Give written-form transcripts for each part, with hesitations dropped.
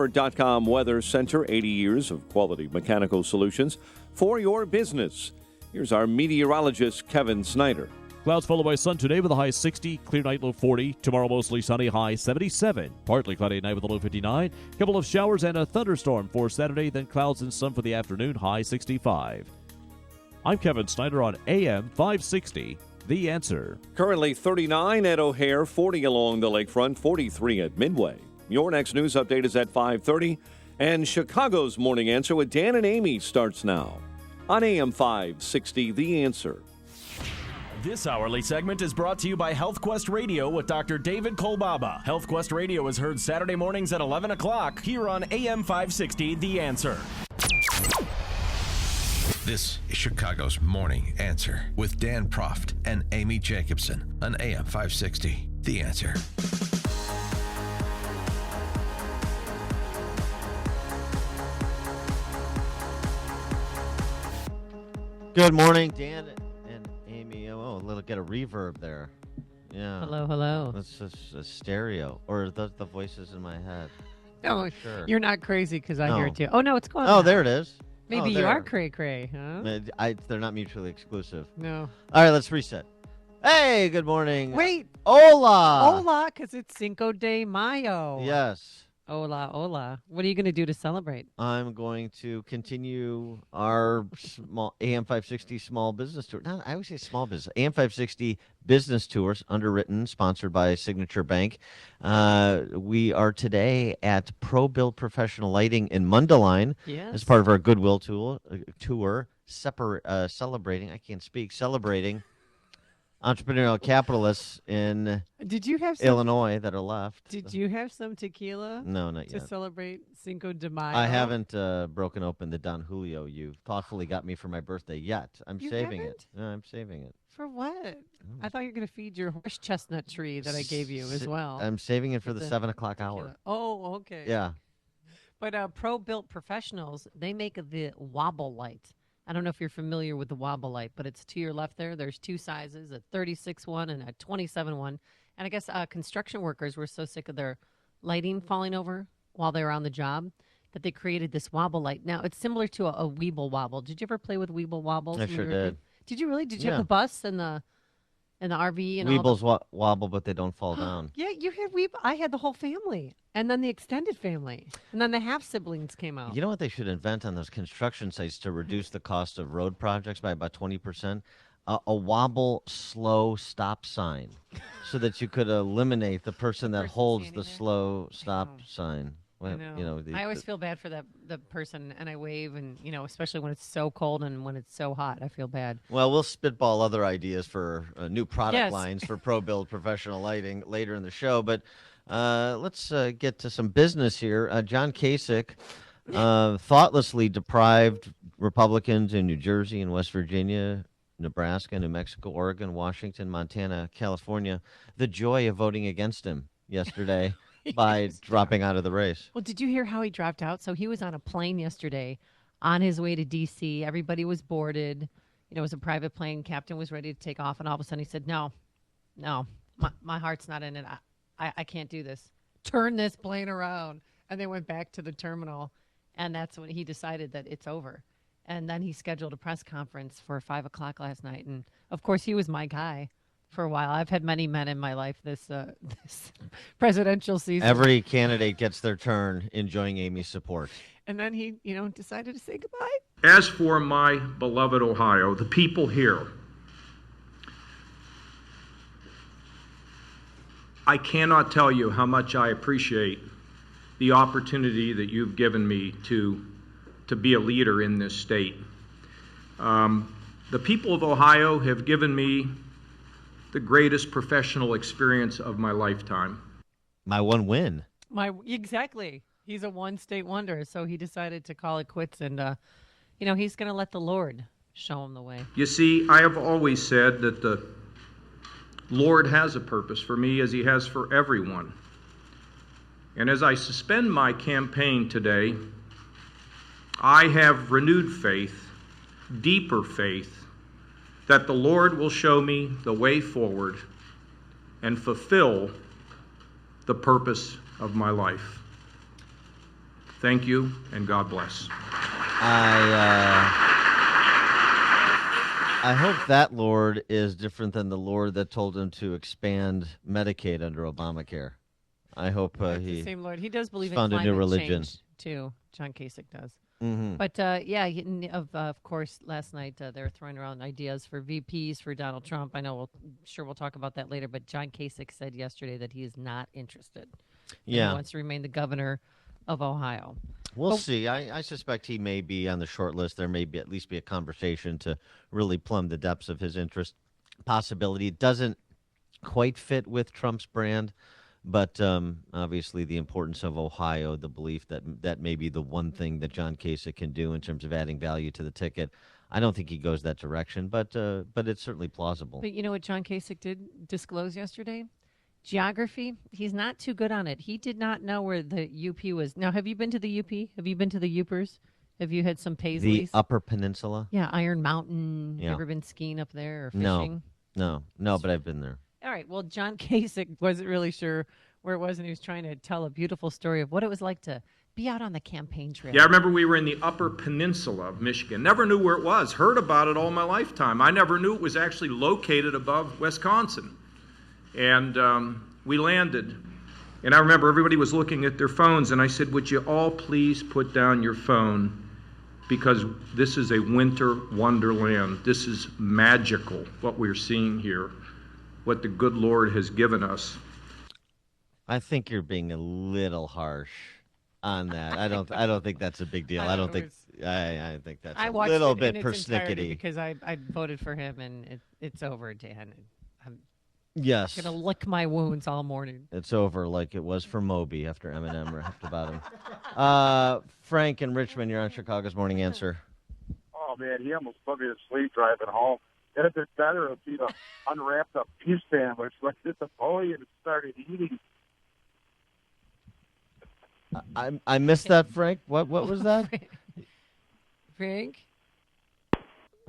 For.com Weather Center, 80 years of quality mechanical solutions for your business. Here's our meteorologist, Kevin Snyder. Clouds followed by sun today with a high 60, clear night low 40. Tomorrow mostly sunny, high 77. Partly cloudy at night with a low 59. Couple of showers and a thunderstorm for Saturday, then clouds and sun for the afternoon, high 65. I'm Kevin Snyder on AM 560, The Answer. Currently 39 at O'Hare, 40 along the lakefront, 43 at Midway. Your next news update is at 5:30, and Chicago's Morning Answer with Dan and Amy starts now on AM 560, The Answer. This hourly segment is brought to you by HealthQuest Radio with Dr. David Kolbaba. HealthQuest Radio is heard Saturday mornings at 11 o'clock here on AM 560, The Answer. This is Chicago's Morning Answer with Dan Proft and Amy Jacobson on AM 560, The Answer. Good morning, Dan and Amy. Oh, a little get a reverb there. Yeah. Hello. That's just a stereo, or are those the voices in my head? No, Sure. you're not crazy because I hear No. it too. Oh, no, it's going Oh, on. there it is. Maybe Oh, you are there. cray-cray, huh? They're not mutually exclusive. No. All right, let's reset. Hey, good morning. Wait. Hola. Hola, because it's Cinco de Mayo. Yes. Hola. What are you going to do to celebrate? I'm going to continue our small AM 560 small business tour. No, I always say small business. AM 560 business tours, underwritten, sponsored by Signature Bank. We are today at Pro Build Professional Lighting in Mundelein Yes. as part of our Goodwill tour, celebrating entrepreneurial capitalists in Did you have some, Illinois that are left. Did you have some tequila No, not to yet. celebrate Cinco de Mayo? I haven't broken open the Don Julio you thoughtfully got me for my birthday yet. I'm You saving haven't? it. No, I'm saving it. For what? I thought you were going to feed your horse chestnut tree that I gave you as well. I'm saving it for With the the 7 o'clock hour. Tequila. Oh, okay. Yeah. But Pro Built Professionals, they make the Wobble Light. I don't know if you're familiar with the Wobble Light, but it's to your left there. There's two sizes, a 36 one and a 27 one. And I guess construction workers were so sick of their lighting falling over while they were on the job that they created this Wobble Light. Now, it's similar to a Weeble Wobble. Did you ever play with Weeble Wobbles? I when you sure were a kid? did. Did you really? Did you Yeah. have the bus and the RV and all the... Weebles wobble, but they don't fall down. Yeah, you had Weeble. I had the whole family. And then the extended family. And then the half-siblings came out. You know what they should invent on those construction sites to reduce the cost of road projects by about 20%? A wobble slow stop sign so that you could eliminate the person that person holds standing the there? slow stop know. sign. I Well, know. you know, I always feel bad for the person, and I wave, and especially when it's so cold and when it's so hot, I feel bad. Well, we'll spitball other ideas for new product Yes. lines for Pro Build Professional Lighting later in the show. But let's get to some business here. John Kasich thoughtlessly deprived Republicans in New Jersey and West Virginia, Nebraska, New Mexico, Oregon, Washington, Montana, California, the joy of voting against him yesterday by dropping out of the race. Well, did you hear how he dropped out? So he was on a plane yesterday on his way to D.C. Everybody was boarded. It was a private plane. Captain was ready to take off, and all of a sudden he said, no, my heart's not in it. I can't do this. Turn this plane around. And they went back to the terminal, and that's when he decided that it's over. And then he scheduled a press conference for 5 o'clock last night. And, of course, he was my guy for a while. I've had many men in my life this presidential season. Every candidate gets their turn enjoying Amy's support. And then he, decided to say goodbye. As for my beloved Ohio, the people here, I cannot tell you how much I appreciate the opportunity that you've given me to be a leader in this state. The people of Ohio have given me the greatest professional experience of my lifetime. My one win. Exactly. He's a one-state wonder, so he decided to call it quits, and he's going to let the Lord show him the way. You see, I have always said that the Lord has a purpose for me as he has for everyone. And as I suspend my campaign today, I have renewed faith, deeper faith, that the Lord will show me the way forward and fulfill the purpose of my life. Thank you, and God bless. I hope that Lord is different than the Lord that told him to expand Medicaid under Obamacare. I hope It's he the same Lord. He does believe in found a climate new religion. change, too. John Kasich does. Mm-hmm. But, of course, last night they were throwing around ideas for VPs for Donald Trump. I know we'll talk about that later, but John Kasich said yesterday that he is not interested. Yeah. He wants to remain the governor of Ohio. We'll see. I suspect he may be on the short list. There may be at least be a conversation to really plumb the depths of his interest. Possibility. It doesn't quite fit with Trump's brand, but obviously the importance of Ohio, the belief that may be the one thing that John Kasich can do in terms of adding value to the ticket. I don't think he goes that direction, but it's certainly plausible. But you know what John Kasich did disclose yesterday? Geography, he's not too good on it. He did not know where the UP was. Now, have you been to the UP? Have you been to the Upers? Have you had some Paisleys? The Upper Peninsula? Yeah, Iron Mountain. Yeah. You ever been skiing up there or fishing? No, but I've been there. All right, well, John Kasich wasn't really sure where it was, and he was trying to tell a beautiful story of what it was like to be out on the campaign trail. Yeah, I remember we were in the Upper Peninsula of Michigan. Never knew where it was. Heard about it all my lifetime. I never knew it was actually located above Wisconsin. And we landed, and I remember everybody was looking at their phones, and I said, would you all please put down your phone, because this is a winter wonderland. This is magical, what we're seeing here, what the good Lord has given us. I think you're being a little harsh on that. I don't think that's a big deal. I think that's a little bit persnickety. Because I voted for him, and it's over, Dan. Yes. I'm going to lick my wounds all morning. It's over like it was for Moby after Eminem rapped about him. Frank in Richmond, you're on Chicago's Morning Answer. Oh, man, he almost put me to sleep driving home. It'd have been better if he'd unwrapped a beef sandwich like this Napoleon and started eating. I missed that, Frank. What was that? Frank?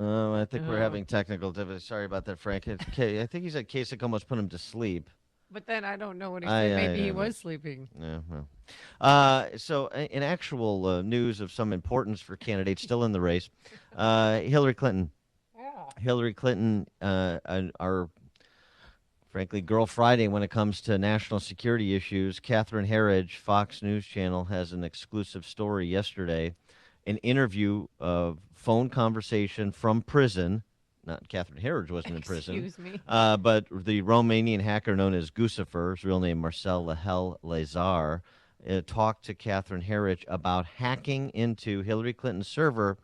Oh, I think we're having technical difficulties. Sorry about that, Frank. I think he said Kasich almost put him to sleep. But then I don't know what he said. Maybe he was sleeping. Yeah, well. So in actual news of some importance for candidates still in the race, Hillary Clinton. Yeah. Hillary Clinton, our, frankly, Girl Friday when it comes to national security issues. Catherine Herridge, Fox News Channel, has an exclusive story yesterday, an interview of phone conversation from prison. Not Catherine Herridge wasn't in prison. Excuse me. But the Romanian hacker known as Guccifer, his real name Marcel Lehel Lazar, talked to Catherine Herridge about hacking into Hillary Clinton's server,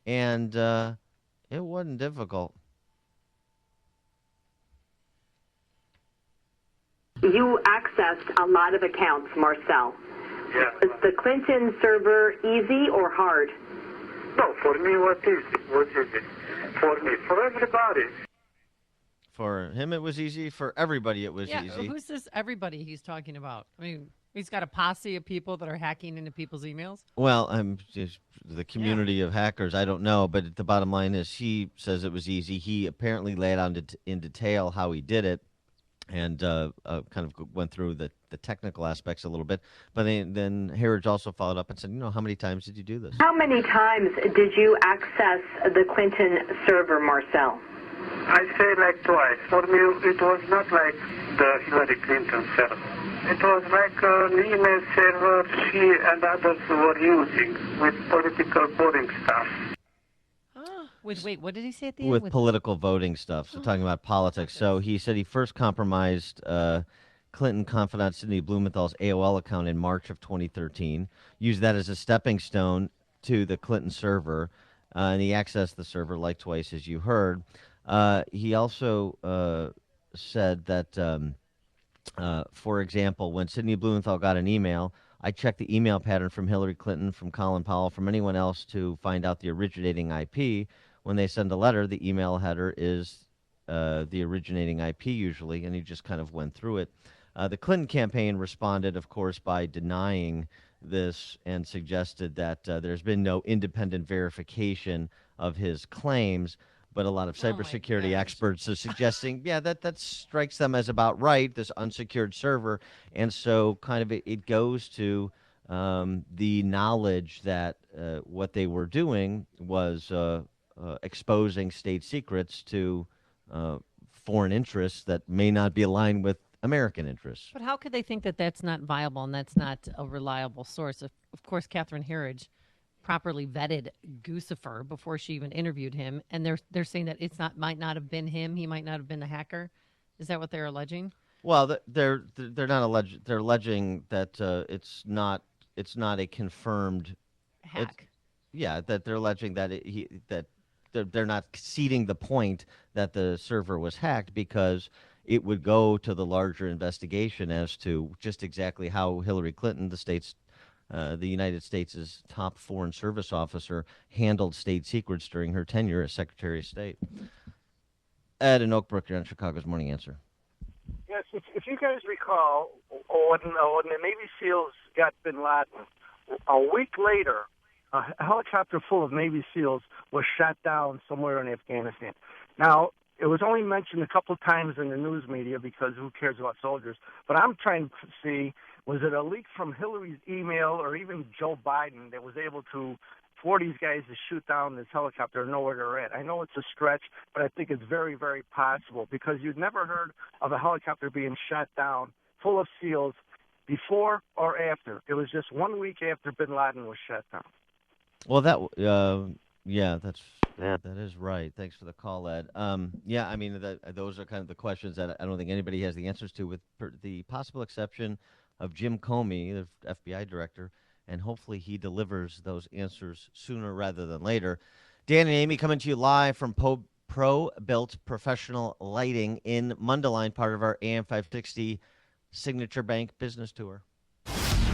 and it wasn't difficult. You accessed a lot of accounts, Marcel. Yeah. Is the Clinton server easy or hard? No, for me, what is it? For me, for everybody. For him, it was easy. For everybody, it was Yeah, easy. who's this everybody he's talking about? I mean, he's got a posse of people that are hacking into people's emails? Well, I'm just the community of hackers. I don't know, but the bottom line is he says it was easy. He apparently laid out in detail how he did it, and kind of went through the technical aspects a little bit. But then Herridge also followed up and said, how many times did you do this? How many times did you access the Clinton server, Marcel? I say like twice. For me, it was not like the Hillary Clinton server. It was like an email server she and others were using with political boring stuff. Wait, what did he say at the end? With political voting stuff, so talking about politics. So he said he first compromised Clinton confidant Sidney Blumenthal's AOL account in March of 2013, used that as a stepping stone to the Clinton server, and he accessed the server like twice, as you heard. He also said that, for example, when Sidney Blumenthal got an email, I checked the email pattern from Hillary Clinton, from Colin Powell, from anyone else to find out the originating IP. When they send a letter, the email header is the originating IP usually, and he just kind of went through it. The Clinton campaign responded, of course, by denying this and suggested that there's been no independent verification of his claims. But a lot of cybersecurity experts are suggesting, that strikes them as about right, this unsecured server. And so kind of it goes to the knowledge that what they were doing was exposing state secrets to foreign interests that may not be aligned with American interests. But how could they think that that's not viable and that's not a reliable source? Of course, Catherine Herridge properly vetted Guccifer before she even interviewed him, and they're saying that might not have been him. He might not have been the hacker. Is that what they're alleging? Well, they're not alleging. They're alleging that it's not a confirmed Hack. That they're alleging that they're not conceding the point that the server was hacked, because it would go to the larger investigation as to just exactly how Hillary Clinton, the United States' top foreign service officer, handled state secrets during her tenure as Secretary of State. Ed in Oak Brook, you're on Chicago's Morning Answer. Yes, if you guys recall, when the Navy SEALs got bin Laden, a week later, a helicopter full of Navy SEALs was shot down somewhere in Afghanistan. Now, it was only mentioned a couple of times in the news media because who cares about soldiers? But I'm trying to see, was it a leak from Hillary's email or even Joe Biden that was able to, for these guys to shoot down this helicopter and know where they're at? I know it's a stretch, but I think it's very, very possible, because you'd never heard of a helicopter being shot down full of SEALs before or after. It was just 1 week after bin Laden was shot down. Well, that is right. Thanks for the call, Ed. I mean, those are kind of the questions that I don't think anybody has the answers to, with the possible exception of Jim Comey, the FBI director, and hopefully he delivers those answers sooner rather than later. Dan and Amy coming to you live from Pro-Built Professional Lighting in Mundelein, part of our AM 560 Signature Bank Business Tour.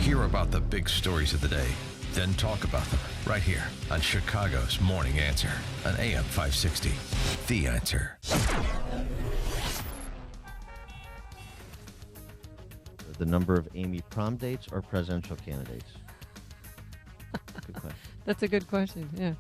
Hear about the big stories of the day, then talk about them right here on Chicago's Morning Answer on AM 560. The Answer. The number of Amy prom dates or presidential candidates? Good question. That's a good question, yeah.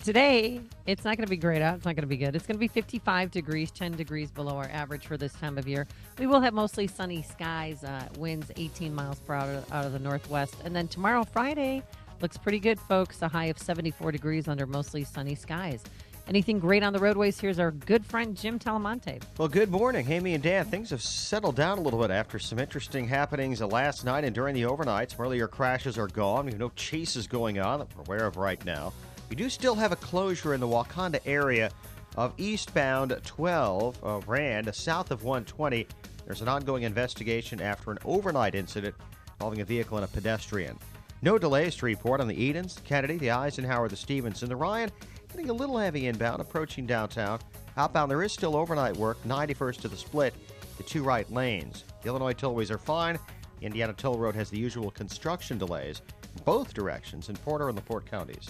Today, it's not going to be great out. It's not going to be good. It's going to be 55 degrees, 10 degrees below our average for this time of year. We will have mostly sunny skies, winds 18 miles per hour out of the northwest. And then tomorrow, Friday, looks pretty good, folks. A high of 74 degrees under mostly sunny skies. Anything great on the roadways? Here's our good friend, Jim Talamonte. Well, good morning, Amy and Dan. Things have settled down a little bit after some interesting happenings last night and during the overnight. Some earlier crashes are gone. We have no chases going on that we're aware of right now. We do still have a closure in the Wakanda area of eastbound 12 Rand, south of 120. There's an ongoing investigation after an overnight incident involving a vehicle and a pedestrian. No delays to report on the Edens, the Kennedy, the Eisenhower, the Stevenson, the Ryan. Getting a little heavy inbound, approaching downtown. Outbound, there is still overnight work, 91st to the split, the two right lanes. The Illinois tollways are fine. The Indiana Toll Road has the usual construction delays in both directions in Porter and LaPorte counties.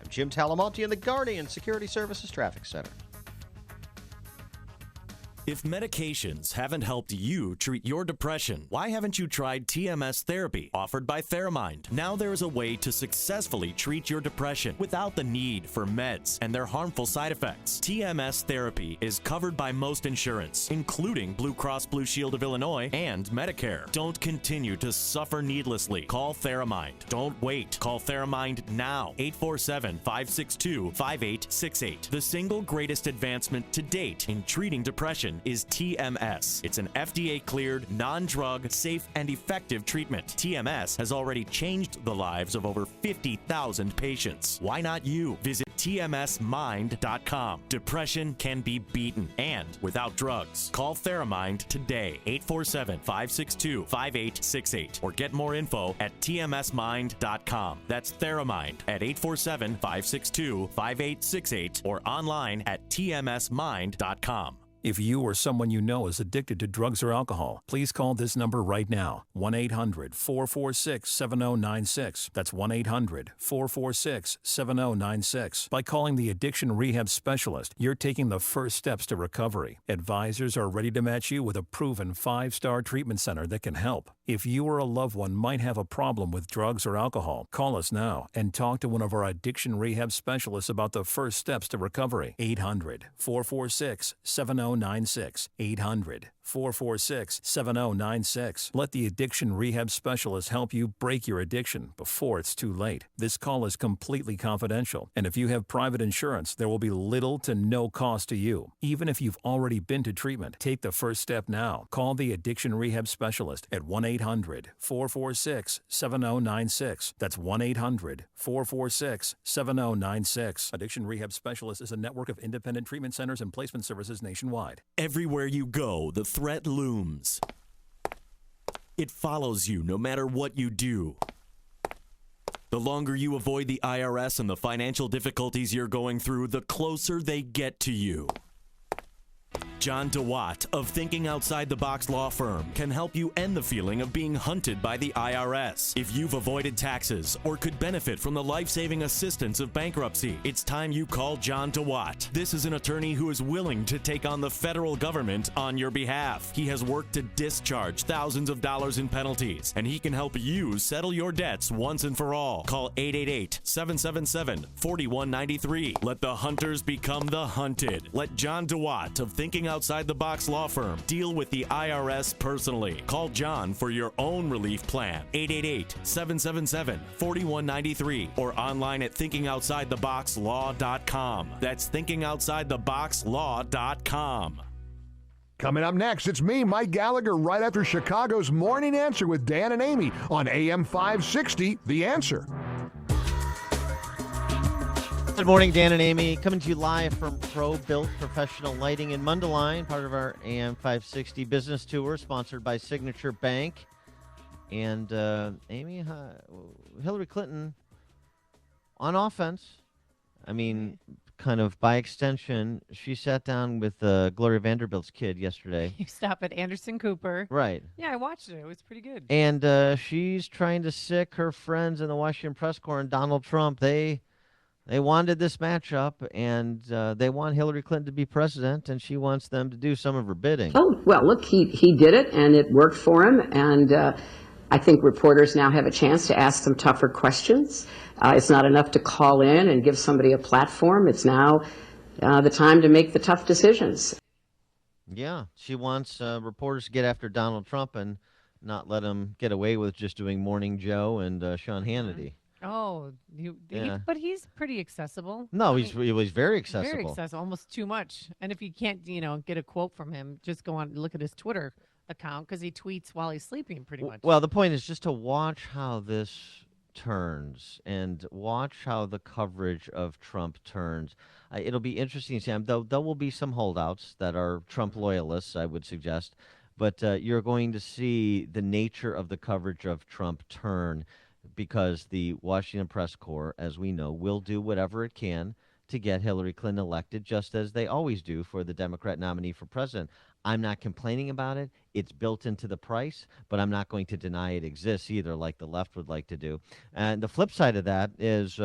I'm Jim Talamonte in the Guardian Security Services Traffic Center. If medications haven't helped you treat your depression, why haven't you tried TMS therapy offered by Theramind? Now there is a way to successfully treat your depression without the need for meds and their harmful side effects. TMS therapy is covered by most insurance, including Blue Cross Blue Shield of Illinois and Medicare. Don't continue to suffer needlessly. Call Theramind. Don't wait. Call Theramind now. 847-562-5868. The single greatest advancement to date in treating depression is TMS. It's an FDA-cleared, non-drug, safe, and effective treatment. TMS has already changed the lives of over 50,000 patients. Why not you? Visit TMSmind.com. Depression can be beaten, and without drugs. Call Theramind today, 847-562-5868, or get more info at TMSmind.com. That's Theramind at 847-562-5868, or online at TMSmind.com. If you or someone you know is addicted to drugs or alcohol, please call this number right now, 1-800-446-7096. That's 1-800-446-7096. By calling the Addiction Rehab Specialist, you're taking the first steps to recovery. Advisors are ready to match you with a proven 5-star treatment center that can help. If you or a loved one might have a problem with drugs or alcohol, call us now and talk to one of our Addiction Rehab Specialists about the first steps to recovery. 800-446-7096. 800-446-7096. 1-800-446-7096. Let the addiction rehab specialist help you break your addiction before it's too late. This call is completely confidential, and if you have private insurance, there will be little to no cost to you. Even if you've already been to treatment, take the first step now. Call the addiction rehab specialist at 1-800-446-7096. That's 1-800-446-7096. Addiction Rehab Specialist is a network of independent treatment centers and placement services nationwide. Everywhere you go, the threat looms. It follows you no matter what you do. The longer you avoid the IRS and the financial difficulties you're going through, the closer they get to you. John DeWatt of Thinking Outside the Box Law Firm can help you end the feeling of being hunted by the IRS. If you've avoided taxes or could benefit from the life-saving assistance of bankruptcy, it's time you call John DeWatt. This is an attorney who is willing to take on the federal government on your behalf. He has worked to discharge thousands of dollars in penalties, and he can help you settle your debts once and for all. Call 888-777-4193. Let the hunters become the hunted. Let John DeWatt of Thinking Outside the Box Law Firm deal with the IRS personally. Call John for your own relief plan. 888-777-4193 or online at thinkingoutsidetheboxlaw.com. That's thinkingoutsidetheboxlaw.com. Coming up next, it's me, Mike Gallagher, right after Chicago's Morning Answer with Dan and Amy on AM 560, The Answer. Good morning, Dan and Amy. Coming to you live from Pro-Built Professional Lighting in Mundelein, part of our AM 560 business tour, sponsored by Signature Bank. And Amy, Hillary Clinton on offense. I mean, kind of by extension, she sat down with Gloria Vanderbilt's kid yesterday. You stop at Anderson Cooper. Right. Yeah, I watched it. It was pretty good. And she's trying to sick her friends in the Washington press corps and Donald Trump. They wanted this matchup, and they want Hillary Clinton to be president, and she wants them to do some of her bidding. Oh, well, look, he did it, and it worked for him, and I think reporters now have a chance to ask some tougher questions. It's not enough to call in and give somebody a platform. It's now the time to make the tough decisions. Yeah, she wants reporters to get after Donald Trump and not let him get away with just doing Morning Joe and Sean Hannity. Oh, but he's pretty accessible. No, he was very accessible. Very accessible, almost too much. And if you can't, get a quote from him, just go on and look at his Twitter account because he tweets while he's sleeping pretty much. Well, the point is just to watch how this turns and watch how the coverage of Trump turns. It'll be interesting to see. There will be some holdouts that are Trump loyalists, I would suggest. But you're going to see the nature of the coverage of Trump turn, because the Washington press corps, as we know, will do whatever it can to get Hillary Clinton elected, just as they always do for the Democrat nominee for president. I'm not complaining about it. It's built into the price, but I'm not going to deny it exists either, like the left would like to do. And the flip side of that is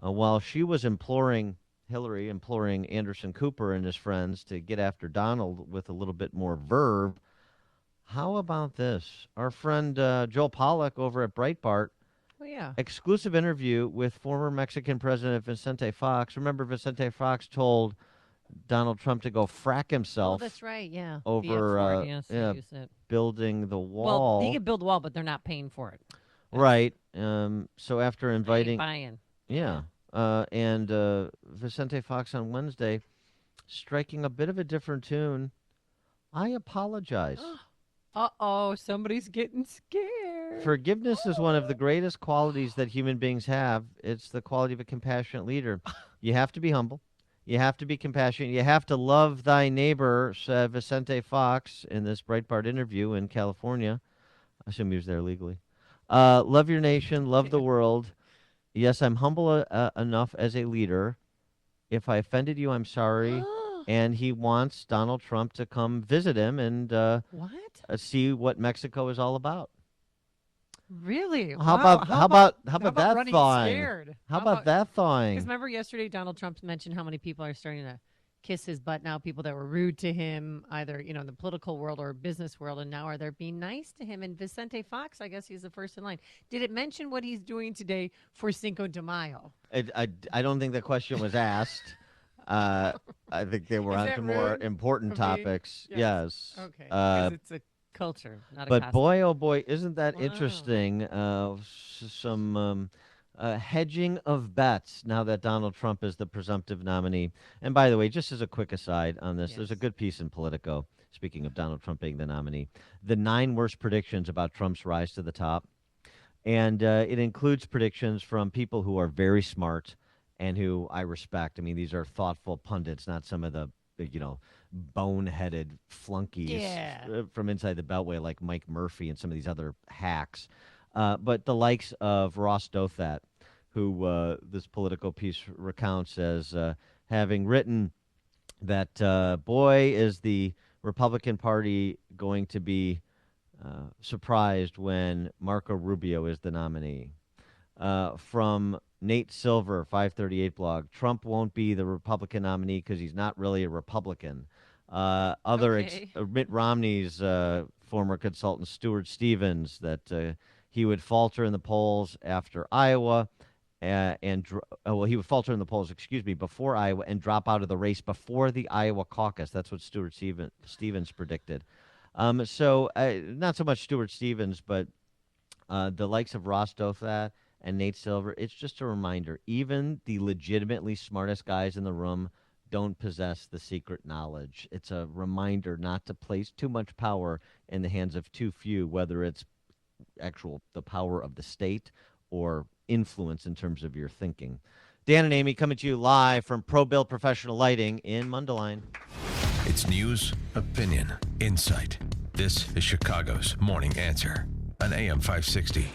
while she was imploring Anderson Cooper and his friends to get after Donald with a little bit more verve, how about this? Our friend Joel Pollack over at Breitbart, exclusive interview with former Mexican President Vicente Fox. Remember, Vicente Fox told Donald Trump to go frack himself. Oh, that's right, yeah. Over building the wall. Well, he could build the wall, but they're not paying for it. Right. So after inviting... Buying. Yeah. And Vicente Fox on Wednesday, striking a bit of a different tune. I apologize. Uh-oh, somebody's getting scared. Forgiveness is one of the greatest qualities that human beings have. It's the quality of a compassionate leader. You have to be humble. You have to be compassionate. You have to love thy neighbor, said Vicente Fox in this Breitbart interview in California. I assume he was there legally. Love your nation. Love the world. Yes, I'm humble enough as a leader. If I offended you, I'm sorry. And he wants Donald Trump to come visit him and see what Mexico is all about. Really? How about that thawing? How about that thawing? Because remember yesterday, Donald Trump mentioned how many people are starting to kiss his butt now. People that were rude to him, either in the political world or business world, and now they're being nice to him. And Vicente Fox, I guess he's the first in line. Did it mention what he's doing today for Cinco de Mayo? I don't think the question was asked. I think they were Is on that to more rude important of me? topics. Yes. Yes. Okay. 'Cause it's a culture, not a costume. But boy, oh boy, isn't that Wow. interesting? Some hedging of bets now that Donald Trump is the presumptive nominee. And by the way, just as a quick aside on this, there's a good piece in Politico, speaking of Donald Trump being the nominee, the 9 worst predictions about Trump's rise to the top. And it includes predictions from people who are very smart and who I respect. I mean, these are thoughtful pundits, not some of the, boneheaded flunkies from inside the Beltway like Mike Murphy and some of these other hacks. But the likes of Ross Douthat, who this Politico piece recounts as having written that, boy, is the Republican Party going to be surprised when Marco Rubio is the nominee. From Nate Silver, 538 blog, Trump won't be the Republican nominee because he's not really a Republican. Mitt Romney's former consultant, Stuart Stevens, that he would falter in the polls after Iowa. He would falter in the polls, before Iowa and drop out of the race before the Iowa caucus. That's what Stuart Stevens predicted. Not so much Stuart Stevens, but the likes of Ross Douthat and Nate Silver. It's just a reminder, even the legitimately smartest guys in the room don't possess the secret knowledge. It's a reminder not to place too much power in the hands of too few, whether it's the power of the state or influence in terms of your thinking. Dan and Amy coming to you live from Pro Build Professional Lighting in Mundelein. It's news, opinion, insight. This is Chicago's Morning Answer on AM 560.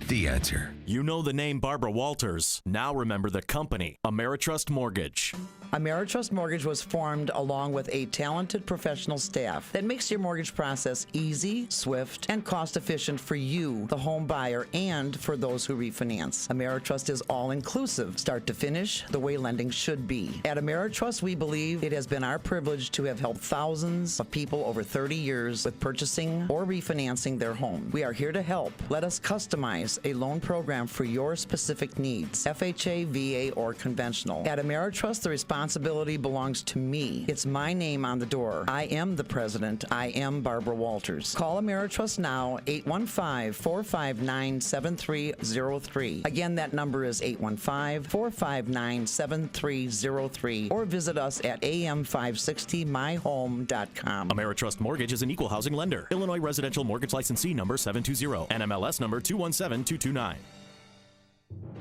The Answer. You know the name Barbara Walters. Now remember the company, Ameritrust Mortgage. Ameritrust Mortgage was formed along with a talented professional staff that makes your mortgage process easy, swift, and cost-efficient for you, the home buyer, and for those who refinance. Ameritrust is all-inclusive, start to finish, the way lending should be. At Ameritrust, we believe it has been our privilege to have helped thousands of people over 30 years with purchasing or refinancing their home. We are here to help. Let us customize a loan program for your specific needs, FHA, VA, or conventional. At Ameritrust, the responsibility belongs to me. It's my name on the door. I am the president. I am Barbara Walters. Call Ameritrust now, 815-459-7303. Again, that number is 815-459-7303, or visit us at am560myhome.com. Ameritrust Mortgage is an equal housing lender. Illinois Residential Mortgage Licensee number 720, NMLS number 217229.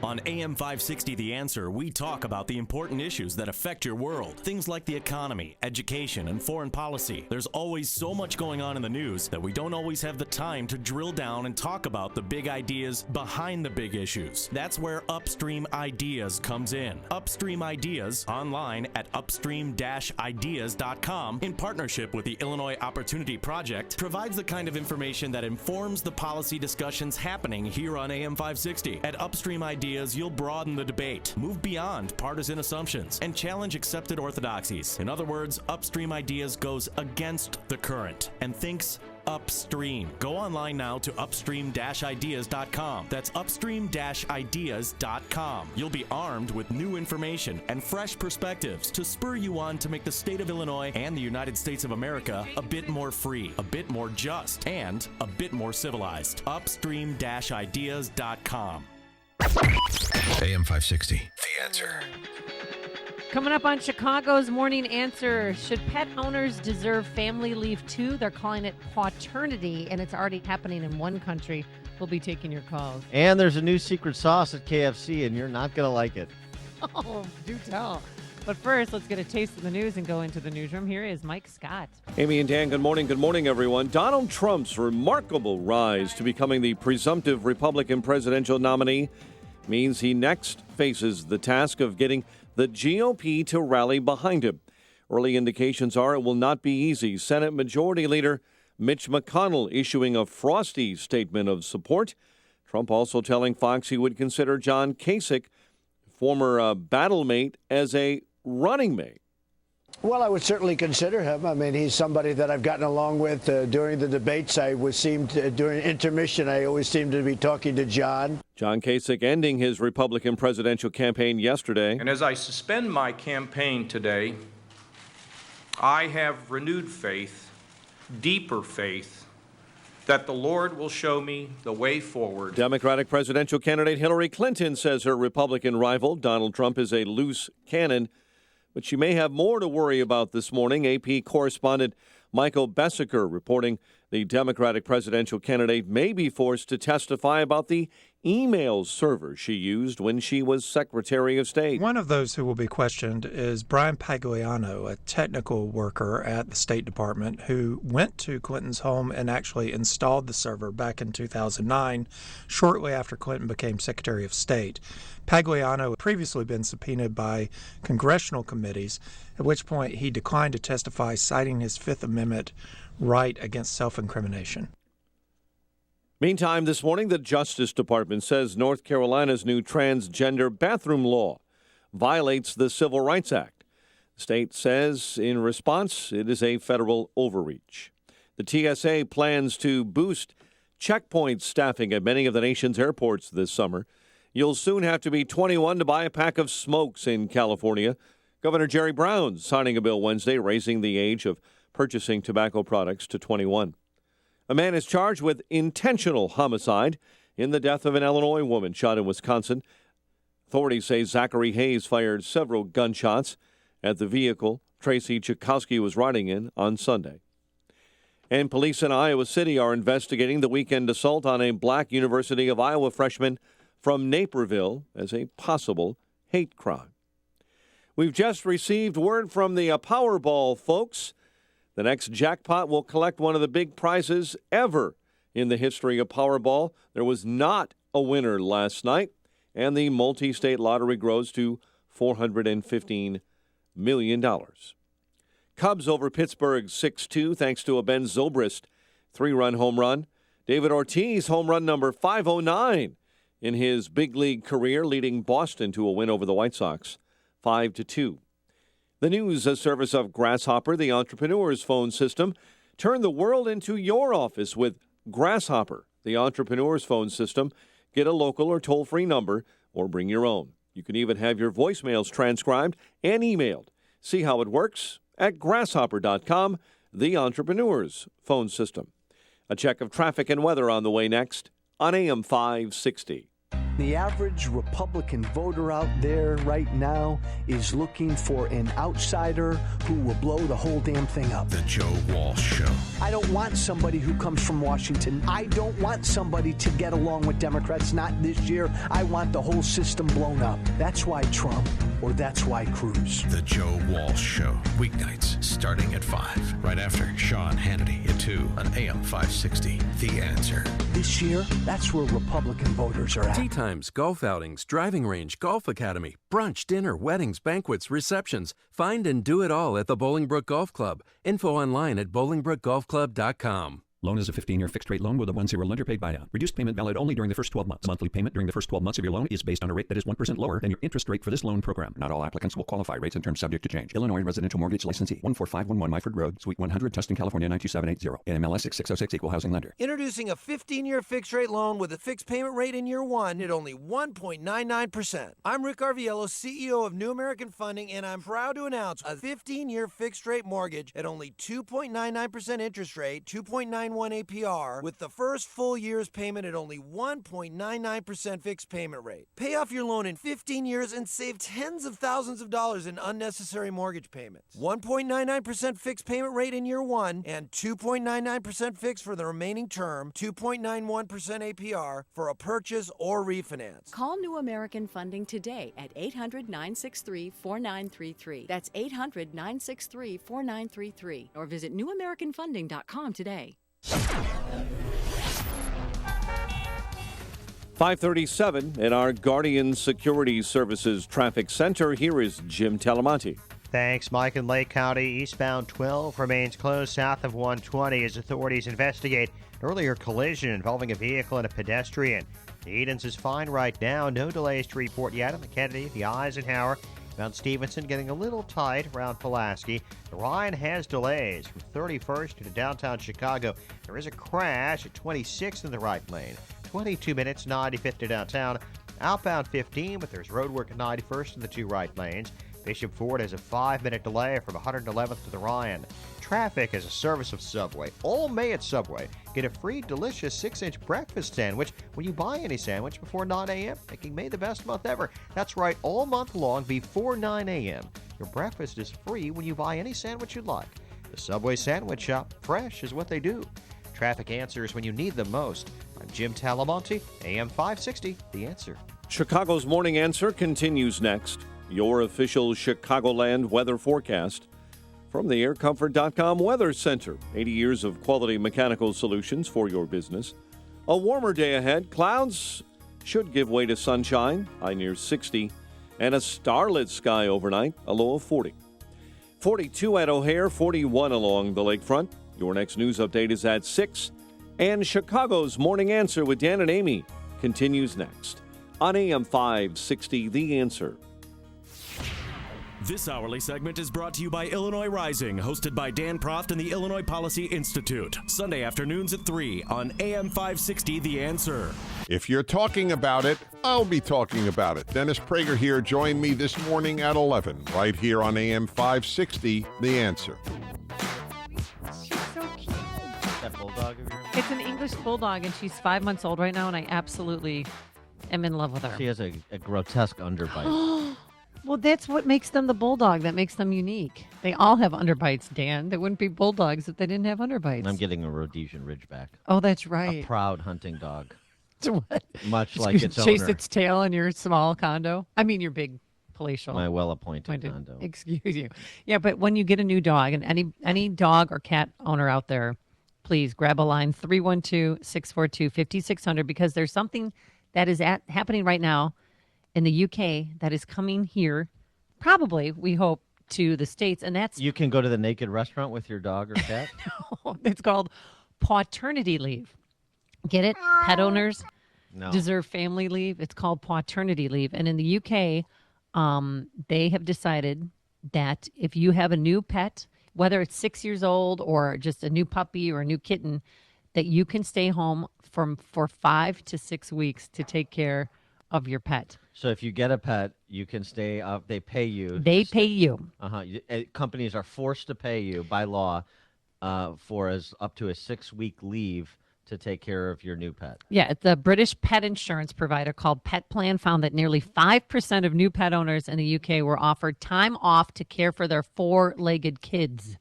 On AM 560 The Answer, we talk about the important issues that affect your world. Things like the economy, education, and foreign policy. There's always so much going on in the news that we don't always have the time to drill down and talk about the big ideas behind the big issues. That's where Upstream Ideas comes in. Upstream Ideas, online at upstream-ideas.com, in partnership with the Illinois Opportunity Project, provides the kind of information that informs the policy discussions happening here on AM 560. At Upstream Ideas, you'll broaden the debate, move beyond partisan assumptions, and challenge accepted orthodoxies. In other words, Upstream Ideas goes against the current and thinks upstream. Go online now to upstream-ideas.com. That's upstream-ideas.com. You'll be armed with new information and fresh perspectives to spur you on to make the state of Illinois and the United States of America a bit more free, a bit more just, and a bit more civilized. Upstream-ideas.com. AM 560, The Answer. Coming up on Chicago's Morning Answer, should pet owners deserve family leave too? They're calling it quaternity, and it's already happening in one country. We'll be taking your calls. And there's a new secret sauce at KFC, and you're not going to like it. Oh, do tell. But first, let's get a taste of the news and go into the newsroom. Here is Mike Scott. Amy and Dan, good morning. Good morning, everyone. Donald Trump's remarkable rise to becoming the presumptive Republican presidential nominee means he next faces the task of getting the GOP to rally behind him. Early indications are it will not be easy. Senate Majority Leader Mitch McConnell issuing a frosty statement of support. Trump also telling Fox he would consider John Kasich, former battle mate, as a running mate. Well, I would certainly consider him. I mean, he's somebody that I've gotten along with during the debates. During intermission, I always seemed to be talking to John. John Kasich ending his Republican presidential campaign yesterday. And as I suspend my campaign today, I have renewed faith, deeper faith, that the Lord will show me the way forward. Democratic presidential candidate Hillary Clinton says her Republican rival, Donald Trump, is a loose cannon, but she may have more to worry about this morning. AP correspondent Michael Bessaker reporting the Democratic presidential candidate may be forced to testify about the email server she used when she was Secretary of State. One of those who will be questioned is Brian Pagliano, a technical worker at the State Department who went to Clinton's home and actually installed the server back in 2009, shortly after Clinton became Secretary of State. Pagliano had previously been subpoenaed by congressional committees, at which point he declined to testify, citing his Fifth Amendment right against self-incrimination. Meantime, this morning, the Justice Department says North Carolina's new transgender bathroom law violates the Civil Rights Act. The state says in response it is a federal overreach. The TSA plans to boost checkpoint staffing at many of the nation's airports this summer. You'll soon have to be 21 to buy a pack of smokes in California. Governor Jerry Brown signing a bill Wednesday raising the age of purchasing tobacco products to 21. A man is charged with intentional homicide in the death of an Illinois woman shot in Wisconsin. Authorities say Zachary Hayes fired several gunshots at the vehicle Tracy Chakowski was riding in on Sunday. And police in Iowa City are investigating the weekend assault on a black University of Iowa freshman from Naperville as a possible hate crime. We've just received word from the Powerball folks. The next jackpot will collect one of the big prizes ever in the history of Powerball. There was not a winner last night, and the multi-state lottery grows to $415 million. Cubs over Pittsburgh 6-2 thanks to a Ben Zobrist 3-run home run. David Ortiz home run number 509 in his big league career, leading Boston to a win over the White Sox 5-2. The news service of Grasshopper, the entrepreneur's phone system. Turn the world into your office with Grasshopper, the entrepreneur's phone system. Get a local or toll-free number or bring your own. You can even have your voicemails transcribed and emailed. See how it works at grasshopper.com, the entrepreneur's phone system. A check of traffic and weather on the way next on AM 560. The average Republican voter out there right now is looking for an outsider who will blow the whole damn thing up. The Joe Walsh Show. I don't want somebody who comes from Washington. I don't want somebody to get along with Democrats, not this year. I want the whole system blown up. That's why Trump, or that's why Cruz. The Joe Walsh Show. Weeknights starting at 5. Right after Sean Hannity at 2 on AM 560. The Answer. This year, that's where Republican voters are at. Tea times, golf outings, driving range, golf academy, brunch, dinner, weddings, banquets, receptions. Find and do it all at the Bolingbrook Golf Club. Info online at BolingbrookGolfClub.com. Loan is a 15-year fixed-rate loan with a 1-0 lender paid buyout. Reduced payment valid only during the first 12 months. Monthly payment during the first 12 months of your loan is based on a rate that is 1% lower than your interest rate for this loan program. Not all applicants will qualify. Rates and terms subject to change. Illinois Residential Mortgage Licensee. 14511 Myford Road, Suite 100, Tustin, California 92780. NMLS 6606, Equal Housing Lender. Introducing a 15-year fixed-rate loan with a fixed payment rate in year one at only 1.99%. I'm Rick Arviello, CEO of New American Funding, and I'm proud to announce a 15-year fixed-rate mortgage at only 2.99% interest rate, 2.91 APR, with the first full year's payment at only 1.99% fixed payment rate. Pay off your loan in 15 years and save tens of thousands of dollars in unnecessary mortgage payments. 1.99% fixed payment rate in year one and 2.99% fixed for the remaining term, 2.91% APR for a purchase or refinance. Call New American Funding today at 800-963-4933. That's 800-963-4933. Or visit newamericanfunding.com today. 537 in our Guardian Security Services Traffic Center. Here is Jim Talamonte. Thanks, Mike. In Lake County, eastbound 12 remains closed south of 120 as authorities investigate an earlier collision involving a vehicle and a pedestrian. The Edens is fine right now. No delays to report yet on the Kennedy, the Eisenhower, Mount Stevenson getting a little tight around Pulaski. The Ryan has delays from 31st to downtown Chicago. There is a crash at 26th in the right lane. 22 minutes, 95th to downtown. Outbound 15, but there's road work at 91st in the two right lanes. Bishop Ford has a 5-minute delay from 111th to the Ryan. Traffic is a service of Subway. All May at Subway. Get a free, delicious 6-inch breakfast sandwich when you buy any sandwich before 9 a.m., making May the best month ever. That's right, all month long before 9 a.m. Your breakfast is free when you buy any sandwich you like. The Subway Sandwich Shop, fresh is what they do. Traffic answers when you need them most. I'm Jim Talamonte, AM 560, The Answer. Chicago's Morning Answer continues next. Your official Chicagoland weather forecast from the AirComfort.com Weather Center. 80 years of quality mechanical solutions for your business. A warmer day ahead. Clouds should give way to sunshine, high near 60, and a starlit sky overnight, a low of 40. 42 at O'Hare, 41 along the lakefront. Your next news update is at 6. And Chicago's Morning Answer with Dan and Amy continues next on AM 560, The Answer. This hourly segment is brought to you by Illinois Rising, hosted by Dan Proft and the Illinois Policy Institute. Sunday afternoons at 3 on AM 560, The Answer. If you're talking about it, I'll be talking about it. Dennis Prager here. Join me this morning at 11, right here on AM 560, The Answer. She's so cute. That bulldog of yours? It's an English bulldog, and she's 5 months old right now, and I absolutely am in love with her. She has a grotesque underbite. Well, that's what makes them the bulldog. That makes them unique. They all have underbites, Dan. They wouldn't be bulldogs if they didn't have underbites. I'm getting a Rhodesian Ridgeback. Oh, that's right. A proud hunting dog. What? Much like its Chase owner. its tail in your small condo. I mean, your big palatial. My well-appointed condo. Excuse you. Yeah, but when you get a new dog, and any dog or cat owner out there, please grab a line 312-642-5600, because there's something that is happening right now in the UK that is coming here, probably, we hope, to the States, and that's... You can go to the naked restaurant with your dog or cat? No, it's called paternity leave. Get it? Pet owners deserve family leave. It's called paternity leave. And in the UK, they have decided that if you have a new pet, whether it's 6 years old or just a new puppy or a new kitten, that you can stay home for 5 to 6 weeks to take care of your pet. So if you get a pet, you can stay up. They pay you. They pay you. Companies are forced to pay you by law for up to a 6-week leave to take care of your new pet. Yeah, the British pet insurance provider called Pet Plan found that nearly 5% of new pet owners in the UK were offered time off to care for their 4-legged kids,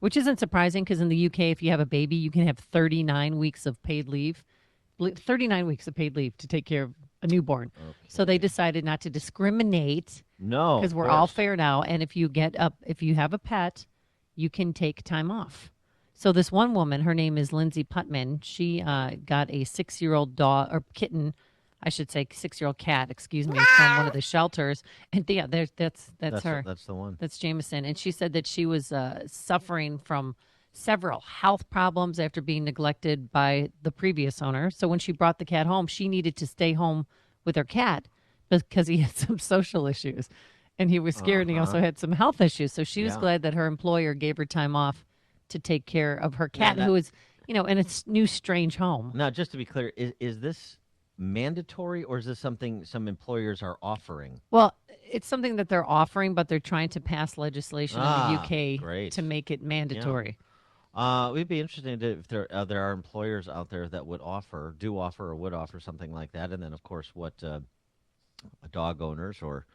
which isn't surprising because in the UK, if you have a baby, you can have 39 weeks of paid leave. 39 weeks of paid leave to take care of a newborn. Okay. So they decided not to discriminate. No, because we're all fair now. And if you have a pet, you can take time off. So this one woman, her name is Lindsay Putman. She got a 6-year-old dog or kitten, I should say 6-year-old cat, excuse me, from one of the shelters. And yeah, that's her. That's the one. That's Jameson. And she said that she was suffering from several health problems after being neglected by the previous owner. So when she brought the cat home, she needed to stay home with her cat because he had some social issues and he was scared and he also had some health issues. So she was glad that her employer gave her time off to take care of her cat who is, in a new strange home. Now, just to be clear, is this mandatory or is this something some employers are offering? Well, it's something that they're offering, but they're trying to pass legislation in the UK to make it mandatory. Yeah. It'd be interesting if there are employers out there that would offer something like that, and then of course what dog owners or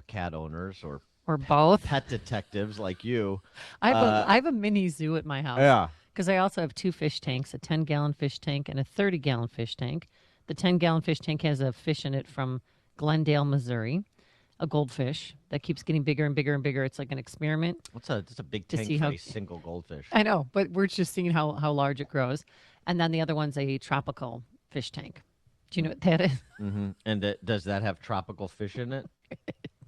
cat owners or both pet detectives like you. I have a mini zoo at my house. Yeah, because I also have 2 fish tanks, a 10-gallon fish tank and a 30-gallon fish tank. The 10-gallon fish tank has a fish in it from Glendale, Missouri. A goldfish that keeps getting bigger and bigger and bigger. It's like an experiment. It's a big tank for a single goldfish. I know, but we're just seeing how large it grows. And then the other one's a tropical fish tank. Do you know what that is? Mm-hmm. And does that have tropical fish in it? It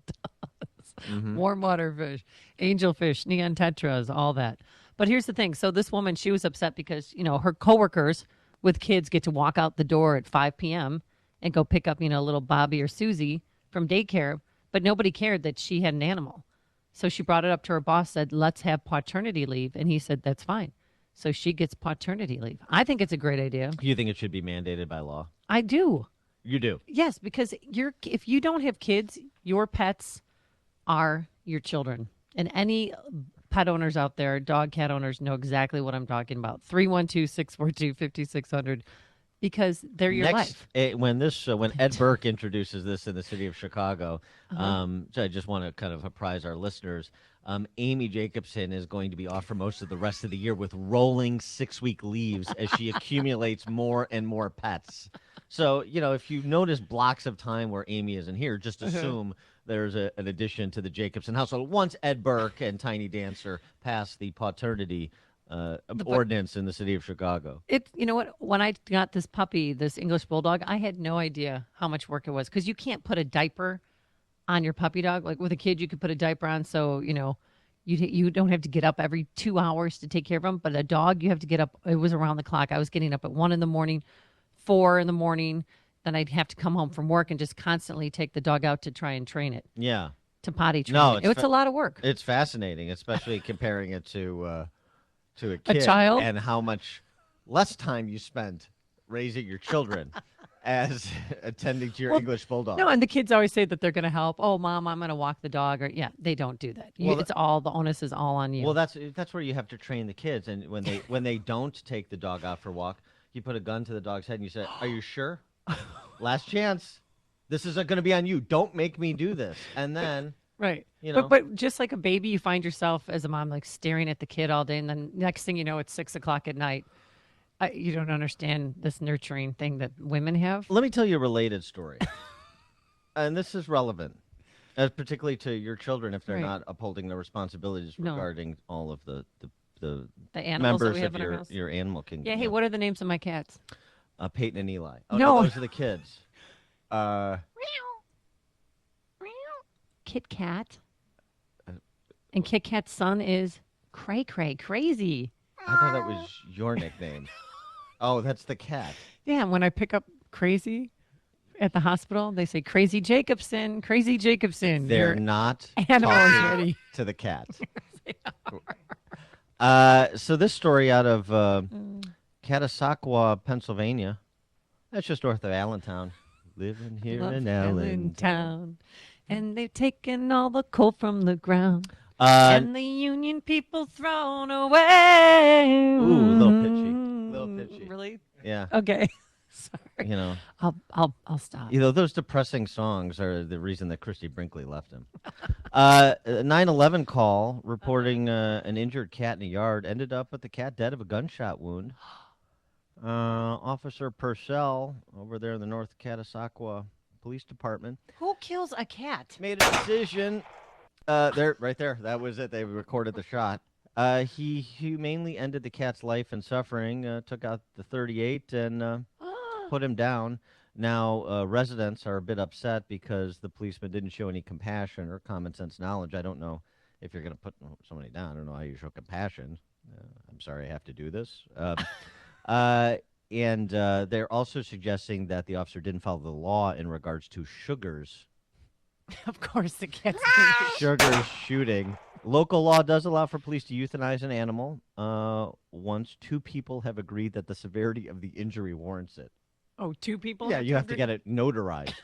does. Mm-hmm. Warm water fish, angelfish, neon tetras, all that. But here's the thing. So this woman, she was upset because, her coworkers with kids get to walk out the door at 5 p.m. and go pick up, little Bobby or Susie from daycare. But nobody cared that she had an animal. So she brought it up to her boss, said, let's have paternity leave. And he said, that's fine. So she gets paternity leave. I think it's a great idea. You think it should be mandated by law? I do. You do? Yes, because if you don't have kids, your pets are your children. And any pet owners out there, dog, cat owners, know exactly what I'm talking about. 312-642-5600, because they're your life. When Ed Burke introduces this in the city of Chicago, so I just want to kind of apprise our listeners. Amy Jacobson is going to be off for most of the rest of the year with rolling 6-week leaves as she accumulates more and more pets. So, if you notice blocks of time where Amy isn't here, just assume there's an addition to the Jacobson household. Once Ed Burke and Tiny Dancer pass the paternity ordinance in the city of Chicago. You know what? When I got this puppy, this English Bulldog, I had no idea how much work it was, because you can't put a diaper on your puppy dog. Like with a kid, you could put a diaper on, so you don't have to get up every 2 hours to take care of them. But a dog, you have to get up. It was around the clock. I was getting up at 1 a.m, 4 a.m. Then I'd have to come home from work and just constantly take the dog out to try and train it. Yeah. To potty train. No, it's a lot of work. It's fascinating, especially comparing it to a kid, child, and how much less time you spend raising your children as attending to your English Bulldog. No, and the kids always say that they're going to help. Oh, Mom, I'm going to walk the dog. Or they don't do that. It's all, the onus is all on you. Well, that's where you have to train the kids. And when they don't take the dog out for a walk, you put a gun to the dog's head and you say, "Are you sure? Last chance. This is going to be on you. Don't make me do this." And then, right. But just like a baby, you find yourself as a mom like staring at the kid all day, and then next thing you know, it's 6 o'clock at night. You don't understand this nurturing thing that women have. Let me tell you a related story, and this is relevant, particularly to your children if they're not upholding their responsibilities regarding all of the animals members that we have of in our house. your animal kingdom. Yeah. Hey, what are the names of my cats? Peyton and Eli. Oh, no, those are the kids. Kit Kat. And Kit Kat's son is Cray Cray, Crazy. I thought that was your nickname. Oh, that's the cat. Yeah, when I pick up Crazy at the hospital, they say Crazy Jacobson, Crazy Jacobson. They're not animals talking ready to the cat. So this story out of Catasauqua, Pennsylvania. That's just north of Allentown. Living here in Allentown. And they've taken all the coal from the ground. And the Union people thrown away. Ooh, little pitchy. Really? Yeah. Okay. Sorry. I'll stop. Those depressing songs are the reason that Christy Brinkley left him. 9/11 call reporting an injured cat in a yard ended up with the cat dead of a gunshot wound. Officer Purcell over there in the North Catasauqua Police Department. Who kills a cat? Made a decision. Right there. That was it. They recorded the shot. He humanely ended the cat's life and suffering, took out the .38 and put him down. Now, residents are a bit upset because the policeman didn't show any compassion or common sense knowledge. I don't know if you're going to put somebody down. I don't know how you show compassion. I'm sorry I have to do this. And they're also suggesting that the officer didn't follow the law in regards to Sugar's. Of course, the cat's Sugar's shooting. Local law does allow for police to euthanize an animal once 2 people have agreed that the severity of the injury warrants it. Oh, 2 people? Yeah, you have to get it notarized.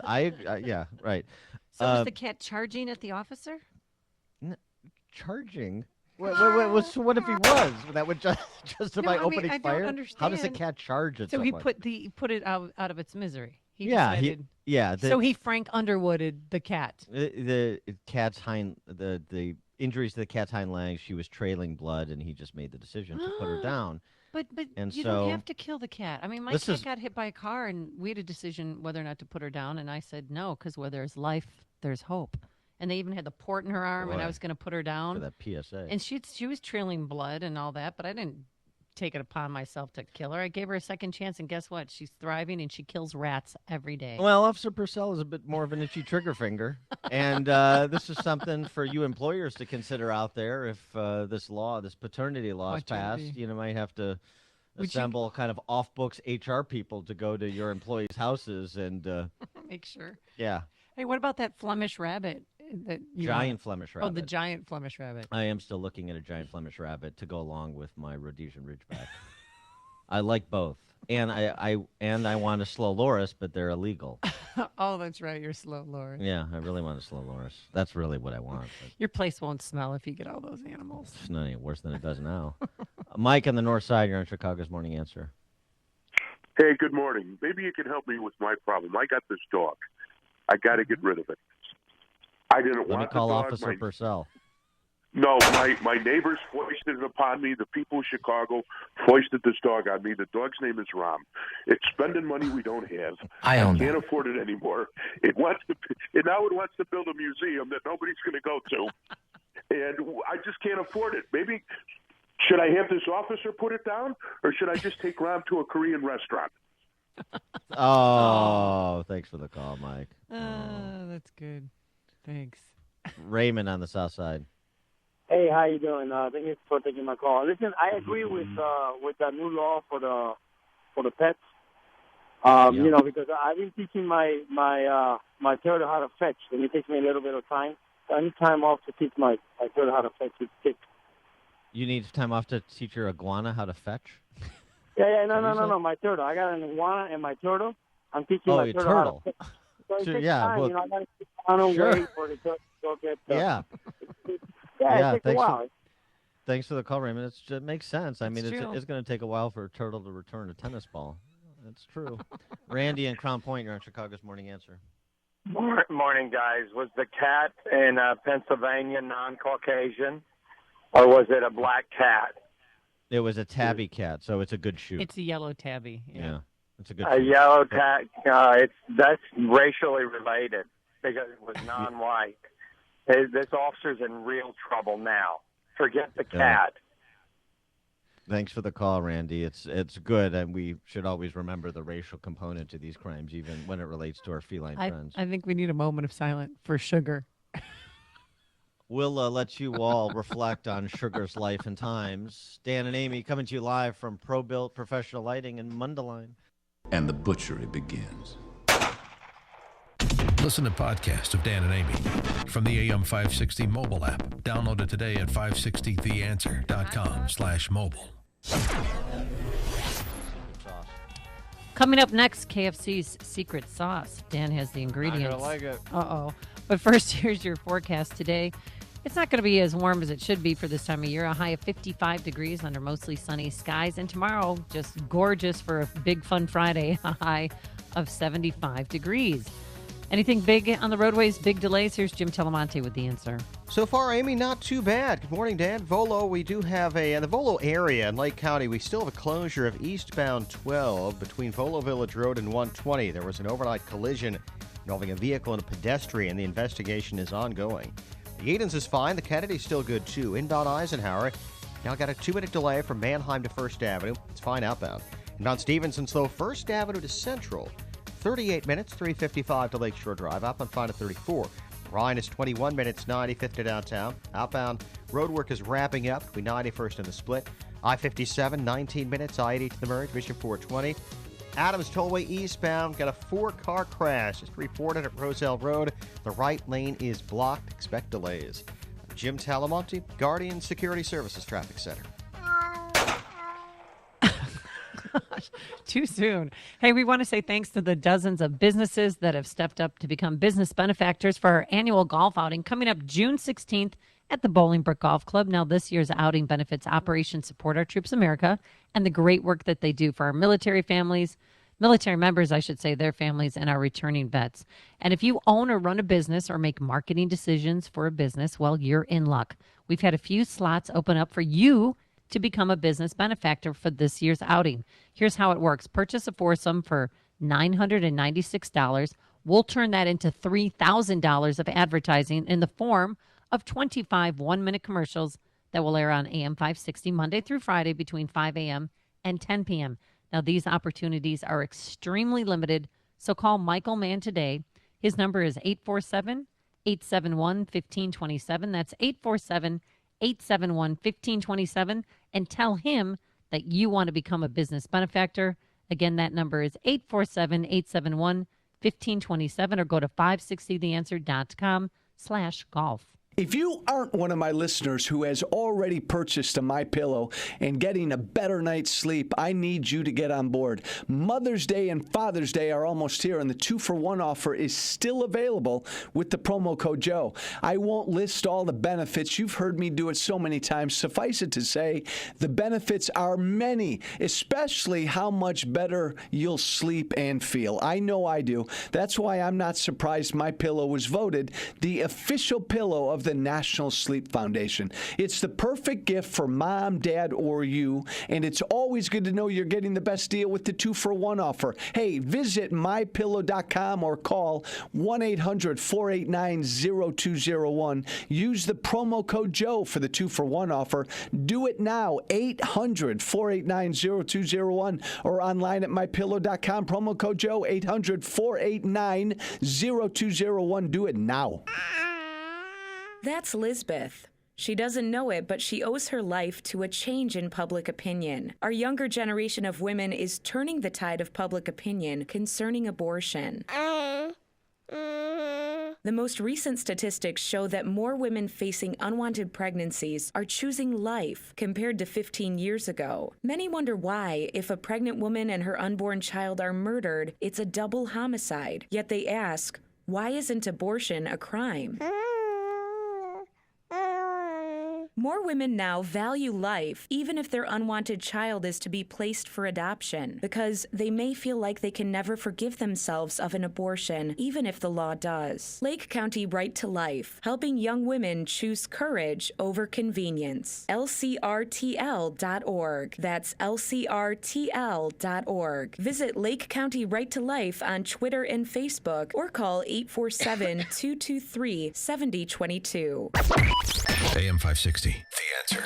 Yeah, right. So is the cat charging at the officer? Charging? So what if he was? That would justify opening I fire? Don't understand. How does a cat charge at someone? So he put it out of its misery. So he Frank Underwooded the cat. The cat's the injuries to the cat's hind legs. She was trailing blood, and he just made the decision to put her down. But you don't have to kill the cat. I mean, my cat got hit by a car, and we had a decision whether or not to put her down, and I said no, because where there's life, there's hope. And they even had the port in her arm, and I was going to put her down. For that PSA. And she was trailing blood and all that, but I didn't take it upon myself to kill her. I gave her a second chance, and guess what? She's thriving, and she kills rats every day. Well, Officer Purcell is a bit more of an itchy trigger finger, and this is something for you employers to consider out there. If this paternity law is passed, you might have to assemble kind of off-books HR people to go to your employees' houses and make sure. Yeah. Hey, what about that Flemish rabbit Giant Flemish rabbit. Oh, the giant Flemish rabbit. I am still looking at a giant Flemish rabbit to go along with my Rhodesian Ridgeback. I like both. And I want a slow loris, but they're illegal. Oh, that's right. You're slow, Laura. Yeah, I really want a slow loris. That's really what I want. But Your place won't smell if you get all those animals. it's not any worse than it does now. Mike on the north side, you're on Chicago's Morning Answer. Hey, good morning. Maybe you can help me with my problem. I got this dog. I got to get rid of it. I didn't Let me want call the dog. Officer Purcell. No, my neighbors foisted it upon me. The people of Chicago foisted this dog on me. The dog's name is Ram. It's spending money we don't have. I own can't afford it anymore. It wants to build a museum that nobody's going to go to, and I just can't afford it. Maybe should I have this officer put it down, or should I just take Ram to a Korean restaurant? Oh, thanks for the call, Mike. That's good. Thanks. Raymond on the south side. Hey, how you doing? Thank you for taking my call. Listen, I agree with that new law for the pets. You know, because I've been teaching my turtle how to fetch, and it takes me a little bit of time. I need time off to teach my turtle how to fetch with stick. You need time off to teach your iguana how to fetch? No, my turtle. I got an iguana and my turtle. I'm teaching my turtle how to fetch. So it takes time. Well, you know, I got to sit down and wait for the turtle to go get Yeah, it takes a while. Thanks for the call, Raymond. It makes sense. I mean, true. it's going to take a while for a turtle to return a tennis ball. That's true. Randy and Crown Point, you're on Chicago's Morning Answer. Morning, guys. Was the cat in Pennsylvania non-Caucasian, or was it a black cat? It was a tabby cat, so it's a good shoot. It's a yellow tabby. Yeah, it's a good A shoot. yellow cat. That's racially related because it was non-white. This officer's in real trouble now. Forget the cat. Thanks for the call, Randy. It's good, and we should always remember the racial component to these crimes, even when it relates to our feline friends. I think we need a moment of silence for Sugar. We'll let you all reflect on Sugar's life and times. Dan and Amy coming to you live from Pro-Built Professional Lighting in Mundelein. And the butchery begins. Listen to podcast of Dan and Amy from the AM 560 mobile app. Download it today at 560theanswer.com/mobile. Coming up next, KFC's secret sauce. Dan has the ingredients. I'm gonna like it. Uh-oh. But first, here's your forecast today. It's not going to be as warm as it should be for this time of year. A high of 55 degrees under mostly sunny skies. And tomorrow, just gorgeous for a big fun Friday. A high of 75 degrees. Anything big on the roadways, big delays? Here's Jim Telemonte with the answer. So far, Amy, not too bad. Good morning, Dan. Volo, we do have in the Volo area in Lake County, we still have a closure of eastbound 12 between Volo Village Road and 120. There was an overnight collision involving a vehicle and a pedestrian. The investigation is ongoing. The Edens is fine. The Kennedy's still good, too. Inbound Eisenhower now got a 2-minute delay from Manheim to First Avenue. It's fine outbound. Inbound Stevenson, slow First Avenue to Central. 38 minutes, 355 to Lakeshore Drive. Outbound fine at 34. Ryan is 21 minutes, 95th to downtown. Outbound roadwork is wrapping up between 91st and the Split. I-57, 19 minutes. I-80 to the Murray, Division 420. Adams Tollway eastbound, got a 4-car crash. Just reported at Roselle Road. The right lane is blocked. Expect delays. Jim Talamonte, Guardian Security Services Traffic Center. Too soon. Hey, we want to say thanks to the dozens of businesses that have stepped up to become business benefactors for our annual golf outing coming up June 16th at the Bolingbrook Golf Club. Now, this year's outing benefits Operation Support Our Troops America and the great work that they do for our military families, military members, I should say, their families, and our returning vets. And if you own or run a business or make marketing decisions for a business, well, you're in luck. We've had a few slots open up for you to become a business benefactor for this year's outing. Here's how it works. Purchase a foursome for $996. We'll turn that into $3,000 of advertising in the form of 25 one-minute commercials that will air on AM 560 Monday through Friday between 5 a.m. and 10 p.m. Now, these opportunities are extremely limited, so call Michael Mann today. His number is 847-871-1527. That's 847-871-1527, and tell him that you want to become a business benefactor. Again, that number is 847-871-1527, or go to 560theanswer.com MyPillow.com/golf. If you aren't one of my listeners who has already purchased a MyPillow and getting a better night's sleep, I need you to get on board. Mother's Day and Father's Day are almost here, and the 2-for-1 offer is still available with the promo code Joe. I won't list all the benefits. You've heard me do it so many times. Suffice it to say, the benefits are many, especially how much better you'll sleep and feel. I know I do. That's why I'm not surprised MyPillow was voted the official pillow of the National Sleep Foundation. It's the perfect gift for mom, dad, or you, and it's always good to know you're getting the best deal with the 2-for-1 offer. Hey, visit MyPillow.com or call 1-800-489-0201. Use the promo code Joe for the 2-for-1 offer. Do it now, 800-489-0201, or online at MyPillow.com. Promo code Joe, 800-489-0201. Do it now. That's Lisbeth. She doesn't know it, but she owes her life to a change in public opinion. Our younger generation of women is turning the tide of public opinion concerning abortion. The most recent statistics show that more women facing unwanted pregnancies are choosing life compared to 15 years ago. Many wonder why, if a pregnant woman and her unborn child are murdered, it's a double homicide. Yet they ask, why isn't abortion a crime? More women now value life, even if their unwanted child is to be placed for adoption, because they may feel like they can never forgive themselves of an abortion, even if the law does. Lake County Right to Life, helping young women choose courage over convenience. LCRTL.org. That's LCRTL.org. Visit Lake County Right to Life on Twitter and Facebook, or call 847-223-7022. AM 560, The Answer.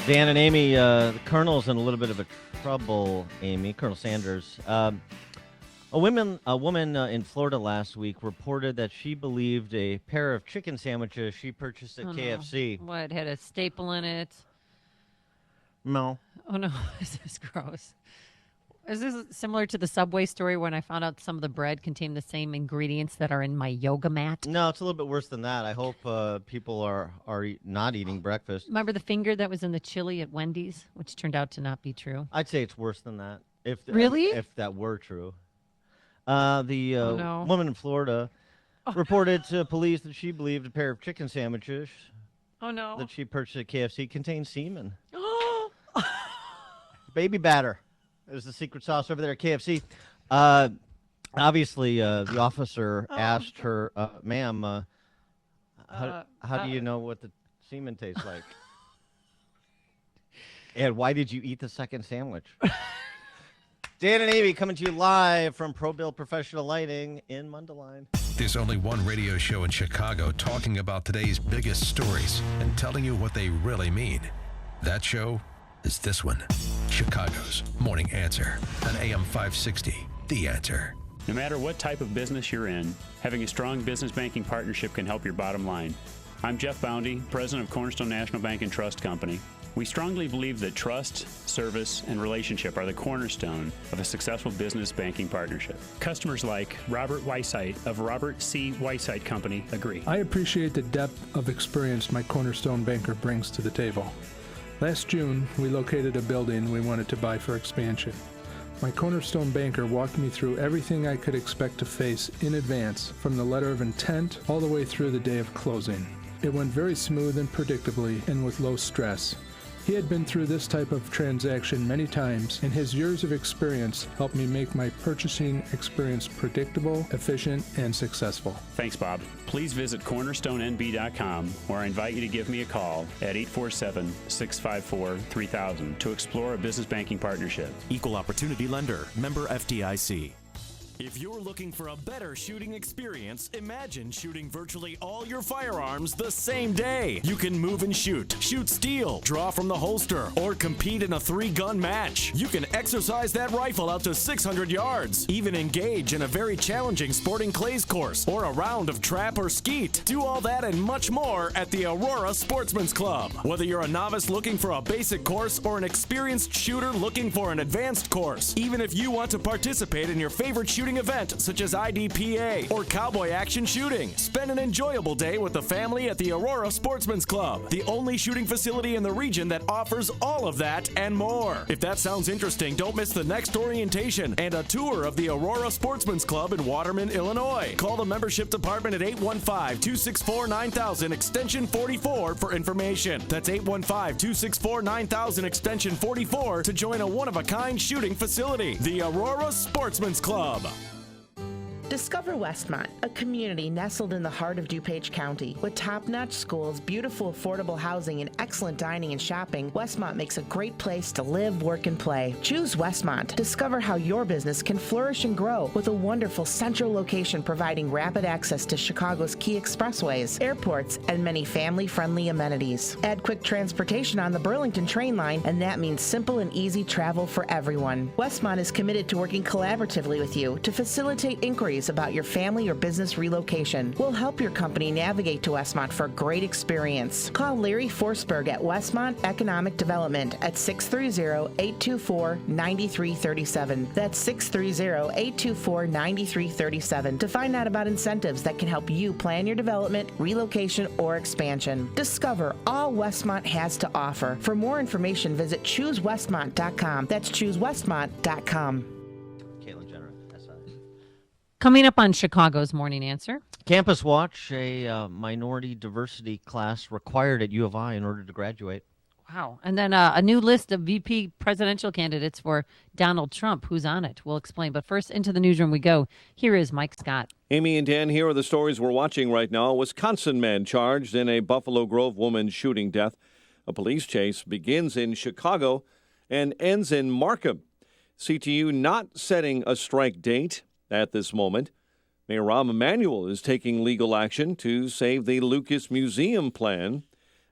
Dan and Amy, the Colonel's in a little bit of a trouble, Amy, Colonel Sanders. A woman in Florida last week reported that she believed a pair of chicken sandwiches she purchased at KFC. No. What, had a staple in it? No. Oh, no. This is gross. Is this similar to the Subway story when I found out some of the bread contained the same ingredients that are in my yoga mat? No, it's a little bit worse than that. I hope people are not eating breakfast. Remember the finger that was in the chili at Wendy's, which turned out to not be true? I'd say it's worse than that. Really? If that were true. The woman in Florida reported to police that she believed a pair of chicken sandwiches that she purchased at KFC contained semen. Baby batter. It was the secret sauce over there at KFC. Obviously, the officer asked her, ma'am, how do you know what the semen tastes like? And why did you eat the second sandwich? Dan and Amy coming to you live from Pro Build Professional Lighting in Mundelein. There's only one radio show in Chicago talking about today's biggest stories and telling you what they really mean. That show is this one, Chicago's Morning Answer on AM 560, The Answer. No matter what type of business you're in, having a strong business banking partnership can help your bottom line. I'm Jeff Boundy, president of Cornerstone National Bank and Trust Company. We strongly believe that trust, service, and relationship are the cornerstone of a successful business banking partnership. Customers like Robert Weissite of Robert C. Weissite Company agree. I appreciate the depth of experience my Cornerstone banker brings to the table. Last June, we located a building we wanted to buy for expansion. My Cornerstone banker walked me through everything I could expect to face in advance, from the letter of intent all the way through the day of closing. It went very smooth and predictably and with low stress. He had been through this type of transaction many times, and his years of experience helped me make my purchasing experience predictable, efficient, and successful. Thanks, Bob. Please visit cornerstonenb.com, or I invite you to give me a call at 847-654-3000 to explore a business banking partnership. Equal Opportunity Lender, member FDIC. If you're looking for a better shooting experience, imagine shooting virtually all your firearms the same day. You can move and shoot steel, draw from the holster, or compete in a 3-gun match. You can exercise that rifle out to 600 yards, even engage in a very challenging sporting clays course or a round of trap or skeet. Do all that and much more at the Aurora Sportsman's Club. Whether you're a novice looking for a basic course or an experienced shooter looking for an advanced course, even if you want to participate in your favorite shooting shooting event such as IDPA or cowboy action shooting. Spend an enjoyable day with the family at the Aurora Sportsman's Club, the only shooting facility in the region that offers all of that and more. If that sounds interesting, don't miss the next orientation and a tour of the Aurora Sportsman's Club in Waterman, Illinois. Call the membership department at 815-264-9000 extension 44 for information. That's 815-264-9000 extension 44 to join a one-of-a-kind shooting facility. The Aurora Sportsman's Club. Discover Westmont, a community nestled in the heart of DuPage County. With top-notch schools, beautiful affordable housing, and excellent dining and shopping, Westmont makes a great place to live, work, and play. Choose Westmont. Discover how your business can flourish and grow with a wonderful central location providing rapid access to Chicago's key expressways, airports, and many family-friendly amenities. Add quick transportation on the Burlington train line, and that means simple and easy travel for everyone. Westmont is committed to working collaboratively with you to facilitate inquiries about your family or business relocation. We'll help your company navigate to Westmont for a great experience. Call Larry Forsberg at Westmont Economic Development at 630-824-9337. That's 630-824-9337 to find out about incentives that can help you plan your development, relocation, or expansion. Discover all Westmont has to offer. For more information, visit ChooseWestmont.com. That's ChooseWestmont.com. Coming up on Chicago's Morning Answer. Campus Watch, a minority diversity class required at U of I in order to graduate. Wow. And then a new list of VP presidential candidates for Donald Trump. Who's on it? We'll explain. But first, into the newsroom we go. Here is Mike Scott. Amy and Dan, here are the stories we're watching right now. A Wisconsin man charged in a Buffalo Grove woman shooting death. A police chase begins in Chicago and ends in Markham. CTU not setting a strike date at this moment. Mayor Rahm Emanuel is taking legal action to save the Lucas Museum plan.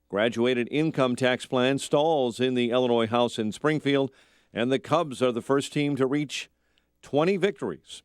Graduated income tax plan stalls in the Illinois House in Springfield, and the Cubs are the first team to reach 20 victories.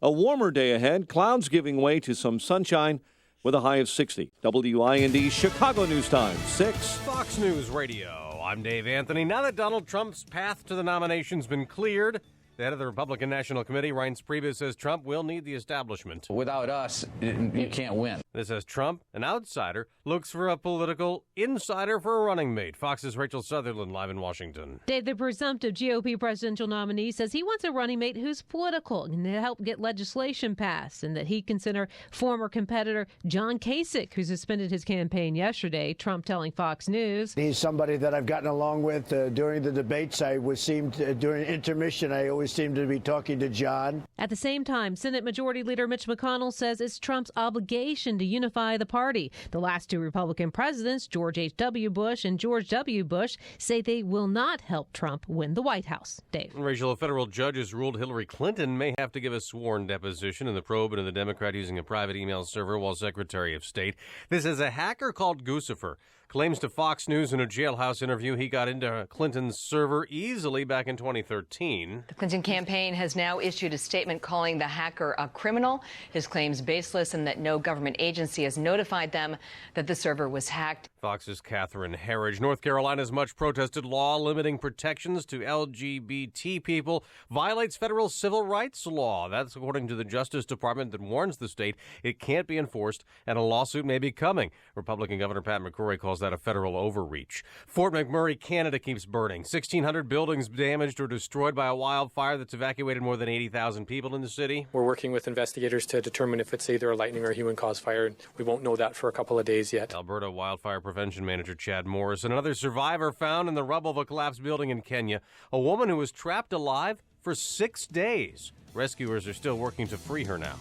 A warmer day ahead, clouds giving way to some sunshine with a high of 60. WIND Chicago News Time, 6. Fox News Radio. I'm Dave Anthony. Now that Donald Trump's path to the nomination's been cleared, the head of the Republican National Committee, Reince Priebus, says Trump will need the establishment. Without us, you can't win. This as Trump, an outsider, looks for a political insider for a running mate. Fox's Rachel Sutherland live in Washington. Dave, the presumptive GOP presidential nominee says he wants a running mate who's political and to help get legislation passed, and that he consider former competitor John Kasich, who suspended his campaign yesterday. Trump telling Fox News, he's somebody that I've gotten along with during the debates. During intermission, I always seem to be talking to John. At the same time, Senate Majority Leader Mitch McConnell says it's Trump's obligation to unify the party. The last two Republican presidents, George H.W. Bush and George W. Bush, say they will not help Trump win the White House. Dave. Rachel, a federal judge has ruled Hillary Clinton may have to give a sworn deposition in the probe into the Democrat using a private email server while Secretary of State. This is a hacker called Guccifer. Claims to Fox News in a jailhouse interview he got into Clinton's server easily back in 2013. The Clinton campaign has now issued a statement calling the hacker a criminal. His claims baseless and that no government agency has notified them that the server was hacked. Fox's Catherine Herridge. North Carolina's much protested law limiting protections to LGBT people violates federal civil rights law. That's according to the Justice Department that warns the state it can't be enforced and a lawsuit may be coming. Republican Governor Pat McCrory calls that a federal overreach. Fort McMurray, Canada keeps burning. 1,600 buildings damaged or destroyed by a wildfire that's evacuated more than 80,000 people in the city. We're working with investigators to determine if it's either a lightning or human-caused fire, and we won't know that for a couple of days yet. Alberta Wildfire Prevention Manager Chad Morris. Another survivor found in the rubble of a collapsed building in Kenya. A woman who was trapped alive for 6 days. Rescuers are still working to free her now.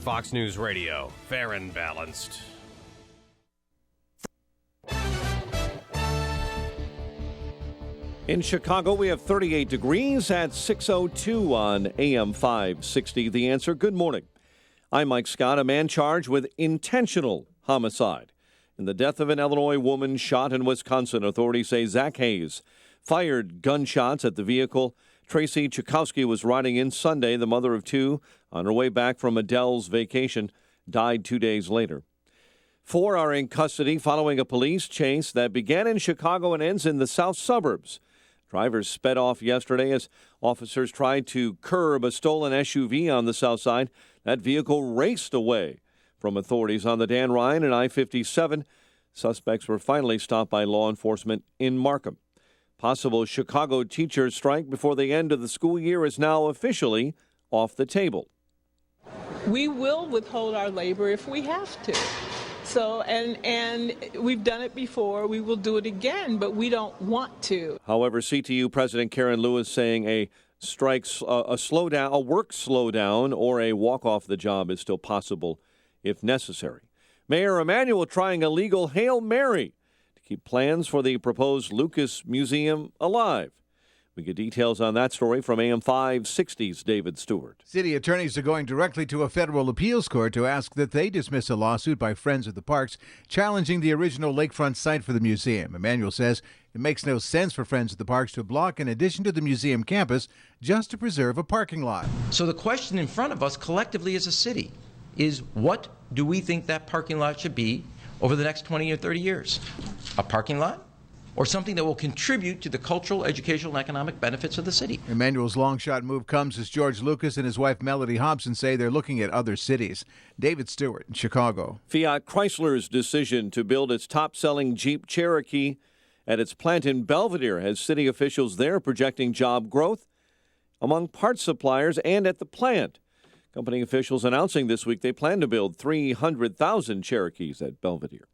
Fox News Radio, fair and balanced. In Chicago, we have 38 degrees at 6:02 on AM 560. The Answer. Good morning. I'm Mike Scott. A man charged with intentional homicide in the death of an Illinois woman shot in Wisconsin. Authorities say Zach Hayes fired gunshots at the vehicle Tracy Chukowski was riding in Sunday. The mother of two, on her way back from Adele's vacation, died 2 days later. 4 are in custody following a police chase that began in Chicago and ends in the south suburbs. Drivers sped off yesterday as officers tried to curb a stolen SUV on the south side. That vehicle raced away from authorities on the Dan Ryan and I-57. Suspects were finally stopped by law enforcement in Markham. Possible Chicago teachers' strike before the end of the school year is now officially off the table. We will withhold our labor if we have to. So, and we've done it before, we will do it again, but we don't want to. However, CTU President Karen Lewis saying a work slowdown, or a walk off the job is still possible if necessary. Mayor Emanuel trying a legal Hail Mary to keep plans for the proposed Lucas Museum alive. We get details on that story from AM 560's David Stewart. City attorneys are going directly to a federal appeals court to ask that they dismiss a lawsuit by Friends of the Parks challenging the original lakefront site for the museum. Emanuel says it makes no sense for Friends of the Parks to block an addition to the museum campus just to preserve a parking lot. So the question in front of us collectively as a city is, what do we think that parking lot should be over the next 20 or 30 years? A parking lot? Or something that will contribute to the cultural, educational, and economic benefits of the city. Emanuel's long shot move comes as George Lucas and his wife Melody Hobson say they're looking at other cities. David Stewart in Chicago. Fiat Chrysler's decision to build its top-selling Jeep Cherokee at its plant in Belvidere has city officials there projecting job growth among parts suppliers and at the plant. Company officials announcing this week they plan to build 300,000 Cherokees at Belvidere.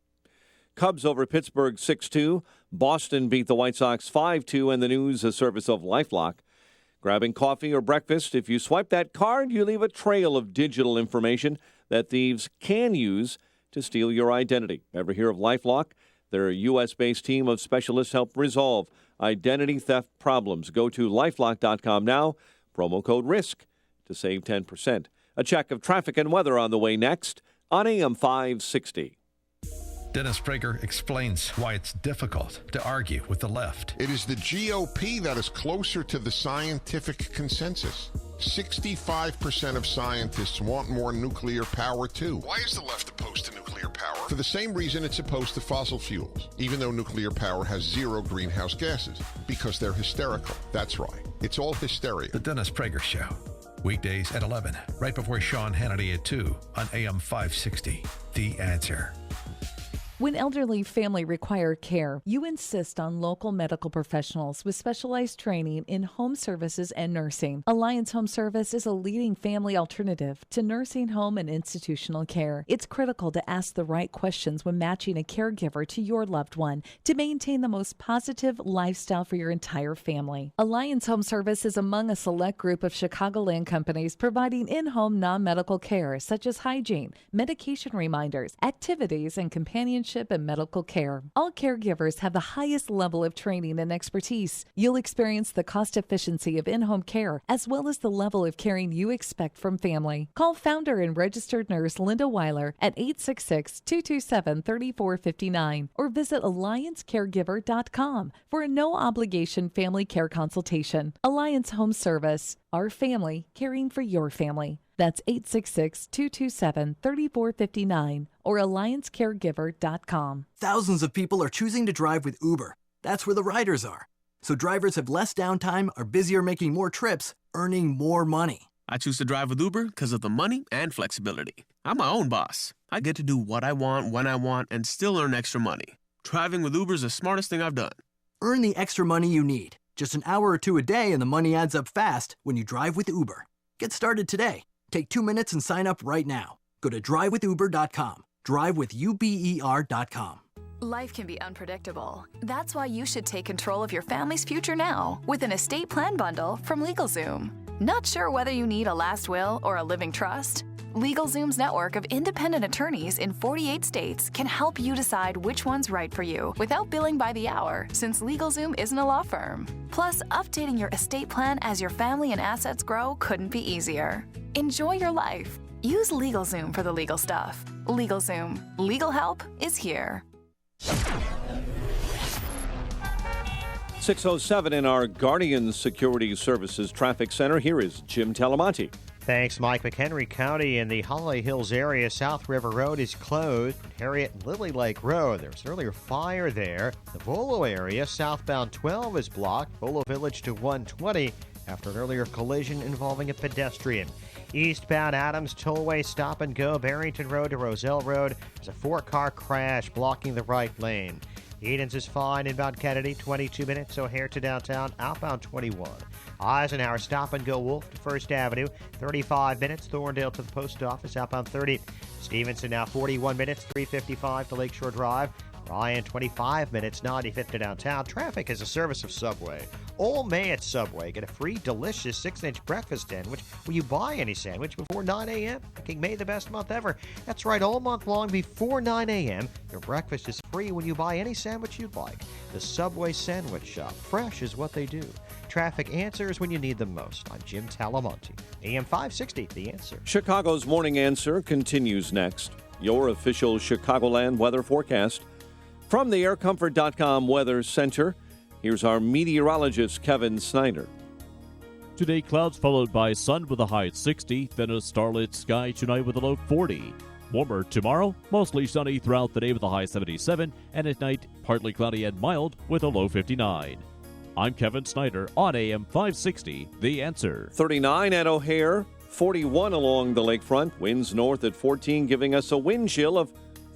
Cubs over Pittsburgh 6-2. Boston beat the White Sox 5-2, and the news a service of LifeLock. Grabbing coffee or breakfast, if you swipe that card, you leave a trail of digital information that thieves can use to steal your identity. Ever hear of LifeLock? Their U.S.-based team of specialists help resolve identity theft problems. Go to lifelock.com now, promo code RISK to save 10%. A check of traffic and weather on the way next on AM 560. Dennis Prager explains why it's difficult to argue with the left. It is the GOP that is closer to the scientific consensus. 65% of scientists want more nuclear power, too. Why is the left opposed to nuclear power? For the same reason it's opposed to fossil fuels, even though nuclear power has zero greenhouse gases. Because they're hysterical. That's right. It's all hysteria. The Dennis Prager Show. Weekdays at 11, right before Sean Hannity at 2 on AM 560. The Answer. When elderly family require care, you insist on local medical professionals with specialized training in home services and nursing. Alliance Home Service is a leading family alternative to nursing home and institutional care. It's critical to ask the right questions when matching a caregiver to your loved one to maintain the most positive lifestyle for your entire family. Alliance Home Service is among a select group of Chicagoland companies providing in-home non-medical care such as hygiene, medication reminders, activities, and companionship and medical care. All caregivers have the highest level of training and expertise. You'll experience the cost efficiency of in-home care as well as the level of caring you expect from family. Call founder and registered nurse Linda Weiler at 866-227-3459 or visit alliancecaregiver.com for a no-obligation family care consultation. Alliance Home Service. Our family caring for your family. That's 866-227-3459 or alliancecaregiver.com. Thousands of people are choosing to drive with Uber. That's where the riders are. So drivers have less downtime, are busier making more trips, earning more money. I choose to drive with Uber because of the money and flexibility. I'm my own boss. I get to do what I want, when I want, and still earn extra money. Driving with Uber is the smartest thing I've done. Earn the extra money you need. Just an hour or two a day and the money adds up fast when you drive with Uber. Get started today. Take 2 minutes and sign up right now. Go to drivewithuber.com. Drivewithuber.com. Life can be unpredictable. That's why you should take control of your family's future now with an estate plan bundle from LegalZoom. Not sure whether you need a last will or a living trust? LegalZoom's network of independent attorneys in 48 states can help you decide which one's right for you without billing by the hour, since LegalZoom isn't a law firm. Plus, updating your estate plan as your family and assets grow couldn't be easier. Enjoy your life. Use LegalZoom for the legal stuff. LegalZoom. Legal help is here. 6:07 in our Guardian Security Services Traffic Center. Here is Jim Talamonte. Thanks, Mike. McHenry County in the Holiday Hills area, South River Road is closed. Harriet and Lily Lake Road, there was an earlier fire there. The Volo area, southbound 12 is blocked. Volo Village to 120 after an earlier collision involving a pedestrian. Eastbound Adams Tollway stop and go, Barrington Road to Roselle Road. There's a 4-car crash blocking the right lane. Edens is fine inbound Kennedy, 22 minutes. O'Hare to downtown, outbound 21. Eisenhower stop and go Wolf to First Avenue, 35 minutes. Thorndale to the post office, outbound 30. Stevenson now 41 minutes, 355 to Lakeshore Drive. Ryan, 25 minutes, 95th to downtown. Traffic is a service of Subway. Old May at Subway. Get a free, delicious 6-inch breakfast sandwich when you buy any sandwich before 9 a.m. Making May the best month ever. That's right, all month long before 9 a.m. Your breakfast is free when you buy any sandwich you'd like. The Subway Sandwich Shop. Fresh is what they do. Traffic answers when you need them most. I'm Jim Talamonte. AM 560, The Answer. Chicago's Morning Answer continues next. Your official Chicagoland weather forecast. From the AirComfort.com Weather Center, here's our meteorologist, Kevin Snyder. Today, clouds followed by sun with a high at 60, then a starlit sky tonight with a low 40. Warmer tomorrow, mostly sunny throughout the day with a high 77, and at night, partly cloudy and mild with a low 59. I'm Kevin Snyder on AM 560, The Answer. 39 at O'Hare, 41 along the lakefront, winds north at 14, giving us a wind chill of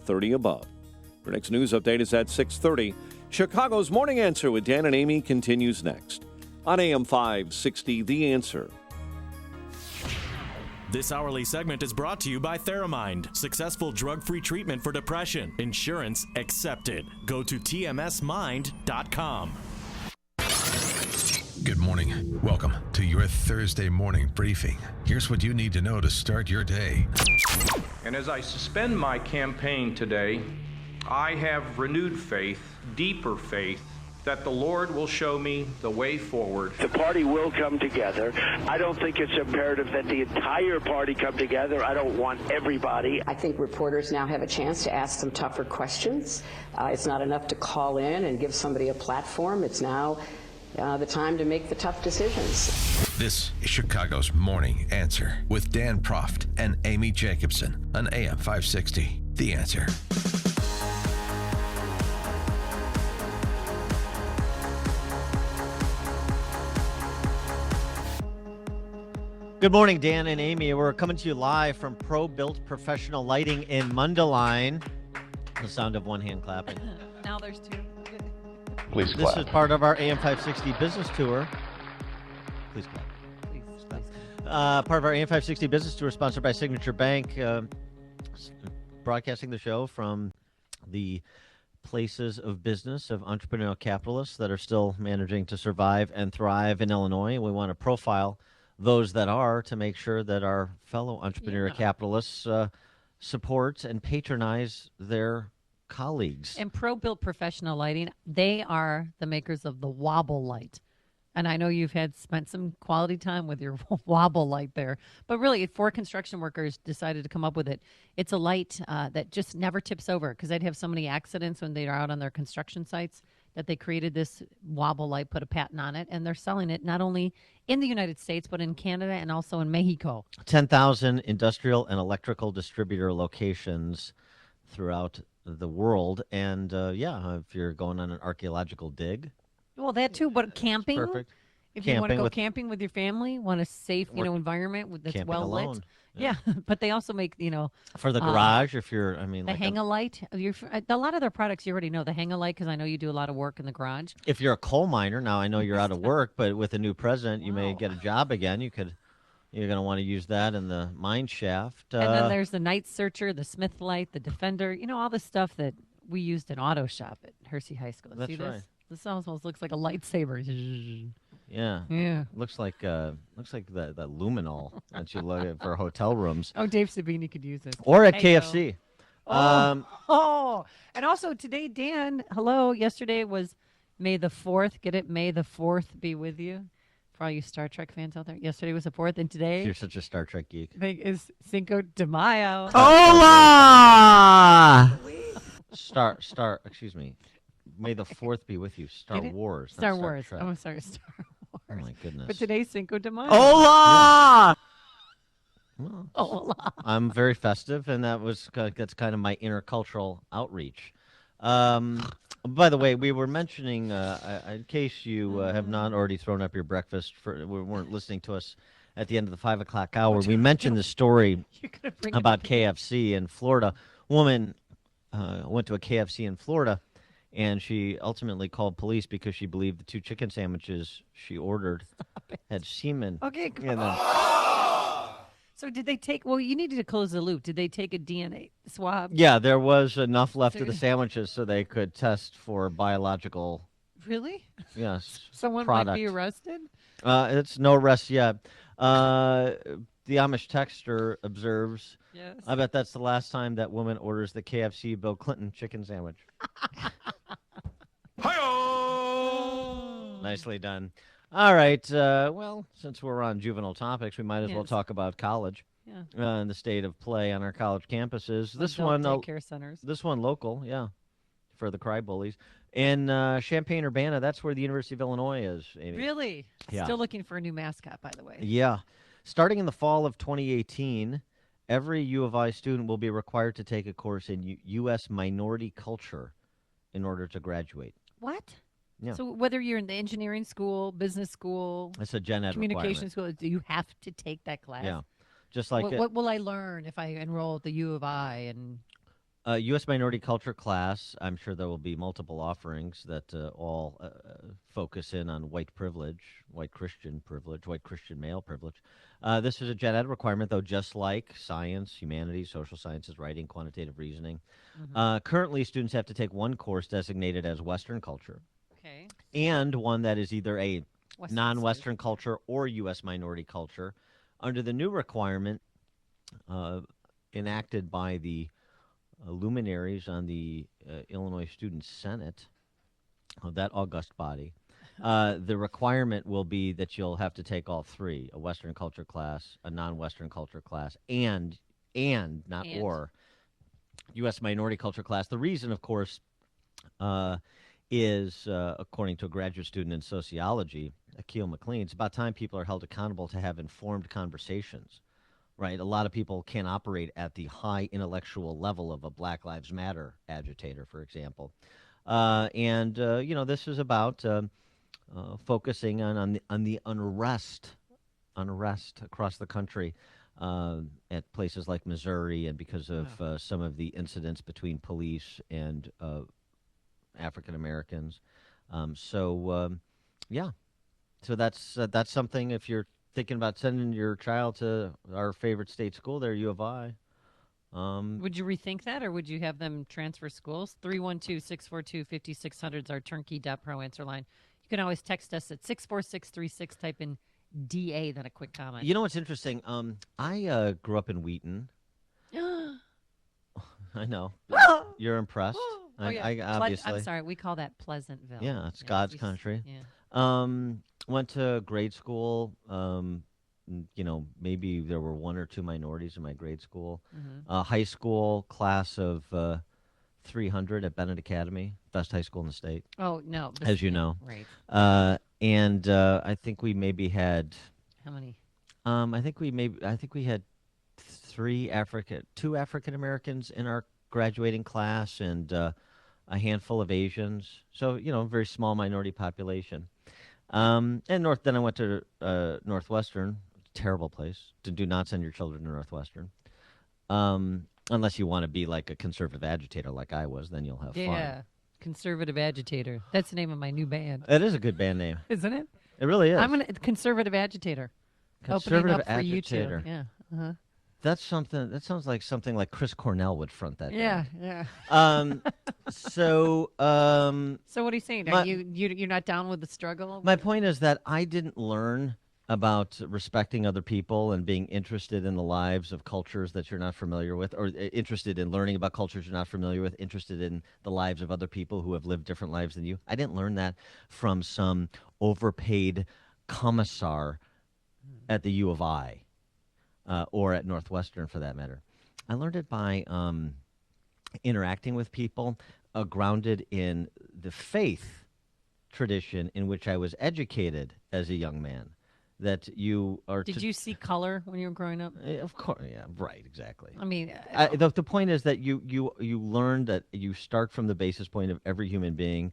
30 above. Your next news update is at 6:30. Chicago's Morning Answer with Dan and Amy continues next on AM 560, The Answer. This hourly segment is brought to you by Theramind. Successful drug-free treatment for depression. Insurance accepted. Go to tmsmind.com. Good morning. Welcome to your Thursday morning briefing. Here's what you need to know to start your day. And as I suspend my campaign today, I have renewed faith, deeper faith, that the Lord will show me the way forward. The party will come together. I don't think it's imperative that the entire party come together. I don't want everybody. I think reporters now have a chance to ask some tougher questions. It's not enough to call in and give somebody a platform. It's now the time to make the tough decisions. This is Chicago's Morning Answer with Dan Proft and Amy Jacobson on AM 560. The Answer. Good morning, Dan and Amy. We're coming to you live from Pro Built Professional Lighting in Mundelein. The sound of one hand clapping. Now there's two. Please clap. This is part of our AM 560 business tour. Please clap. Please. Part of our AM 560 business tour sponsored by Signature Bank. Broadcasting the show from the places of business of entrepreneurial capitalists that are still managing to survive and thrive in Illinois. We want to profile those that are to make sure that our fellow entrepreneurial capitalists support and patronize their colleagues. And Pro Built Professional Lighting, they are the makers of the Wobble Light. And I know you've spent some quality time with your Wobble Light there. But really, 4 construction workers decided to come up with it. It's a light that just never tips over because they'd have so many accidents when they're out on their construction sites that they created this Wobble Light, put a patent on it, and they're selling it not only in the United States, but in Canada and also in Mexico. 10,000 industrial and electrical distributor locations throughout the world. And, if you're going on an archaeological dig. Well, that too, but camping. Perfect. If you want to go camping with your family, want a safe, environment that's well lit. Yeah, but they also make, for the garage, if you're, the hang-a-light. A lot of their products you already know. The hang-a-light, because I know you do a lot of work in the garage. If you're a coal miner, now I know you're out of work, but with a new president, you may get a job again. You're going to want to use that in the mine shaft. And then there's the Night Searcher, the Smith Light, the Defender. all the stuff that we used in auto shop at Hersey High School. That's See this? right. This almost looks like a lightsaber. Yeah. Looks like the luminol that you look at for hotel rooms. Oh, Dave Sabini could use this. Or at KFC. And also today, Dan, hello. Yesterday was May the 4th. Get it? May the 4th be with you. For all you Star Trek fans out there. Yesterday was the 4th, and today... You're such a Star Trek geek. I think is Cinco de Mayo. Hola! Excuse me. May the 4th be with you. Star Wars. Star Wars. Oh, sorry, Star Wars. Oh, my goodness. But today's Cinco de Mayo. Hola! Well, I'm very festive, and that's kind of my intercultural outreach. By the way, we were mentioning, in case you have not already thrown up your breakfast, we weren't listening to us at the end of the 5 o'clock hour. We mentioned the story about KFC in Florida. Woman went to a KFC in Florida, and she ultimately called police because she believed the 2 chicken sandwiches she ordered had semen. Okay, in them. So did they take? Well, you needed to close the loop. Did they take a DNA swab? Yeah, there was enough left of the sandwiches so they could test for biological. Really? Yes. Someone product. might be arrested? It's no arrest yet. The Amish texter observes, Yes. I bet that's the last time that woman orders the KFC Bill Clinton chicken sandwich. Nicely done. All right. Well, since we're on juvenile topics, we might as well talk about college and the state of play on our college campuses. This one, daycare centers. This one local, for the cry bullies. In Champaign-Urbana, that's where the University of Illinois is, Amy. Really? Yeah. Still looking for a new mascot, by the way. Yeah. Starting in the fall of 2018, every U of I student will be required to take a course in U.S. minority culture in order to graduate. What? Yeah. So whether you're in the engineering school, business school, It's a gen ed communication requirement. school, do you have to take that class? Yeah. Just like what will I learn if I enroll at the U of I? And U.S. minority culture class, I'm sure there will be multiple offerings that all focus in on white privilege, white Christian privilege, white Christian male privilege. This is a gen ed requirement, though, just like science, humanities, social sciences, writing, quantitative reasoning. Currently, students have to take one course designated as Western culture. Okay. And one that is either a Western non-Western culture or U.S. minority culture. Under the new requirement enacted by the luminaries on the Illinois Student Senate, of that august body, the requirement will be that you'll have to take all three: a Western culture class, a non-Western culture class, and U.S. minority culture class. The reason, of course, is, according to a graduate student in sociology, Akil McLean, it's about time people are held accountable to have informed conversations, right? A lot of people can't operate at the high intellectual level of a Black Lives Matter agitator, for example. This is about focusing on the unrest across the country at places like Missouri, and because of some of the incidents between police and African Americans. So that's something. If you're thinking about sending your child to our favorite state school, there, U of I. Would you rethink that, or would you have them transfer schools? 312-642-5600 is our turnkey.pro answer line. You can always text us at 64636. Type in DA, then a quick comment. You know what's interesting? I grew up in Wheaton. I know. You're impressed. I obviously. I'm sorry, we call that Pleasantville. Yeah, it's God's country. Yeah. Went to grade school. Maybe there were one or two minorities in my grade school. High school class of 300 at Bennett Academy, best high school in the state. Oh, no. As you know. Right. And I think we maybe had. How many? I think we had two African Americans in our graduating class, and a handful of Asians. So, very small minority population. Then I went to Northwestern. Terrible place. Do not send your children to Northwestern. Unless you want to be like a conservative agitator like I was, then you'll have fun. Yeah, conservative agitator. That's the name of my new band. It is a good band name. Isn't it? It really is. I'm a conservative agitator. Conservative Opening up for agitator. you two. Yeah. Uh-huh. That's something. That sounds like something like Chris Cornell would front that. Yeah, band. yeah. So what are you saying? Are you're not down with the struggle? My point is that I didn't learn about respecting other people and being interested in the lives of cultures that you're not familiar with, or interested in learning about cultures you're not familiar with, interested in the lives of other people who have lived different lives than you. I didn't learn that from some overpaid commissar at the U of I. Or at Northwestern, for that matter. I learned it by interacting with people, grounded in the faith tradition in which I was educated as a young man. that you are. Did you see color when you were growing up? Of course, yeah, right, exactly. I mean, the point is that you learn that you start from the basis point of every human being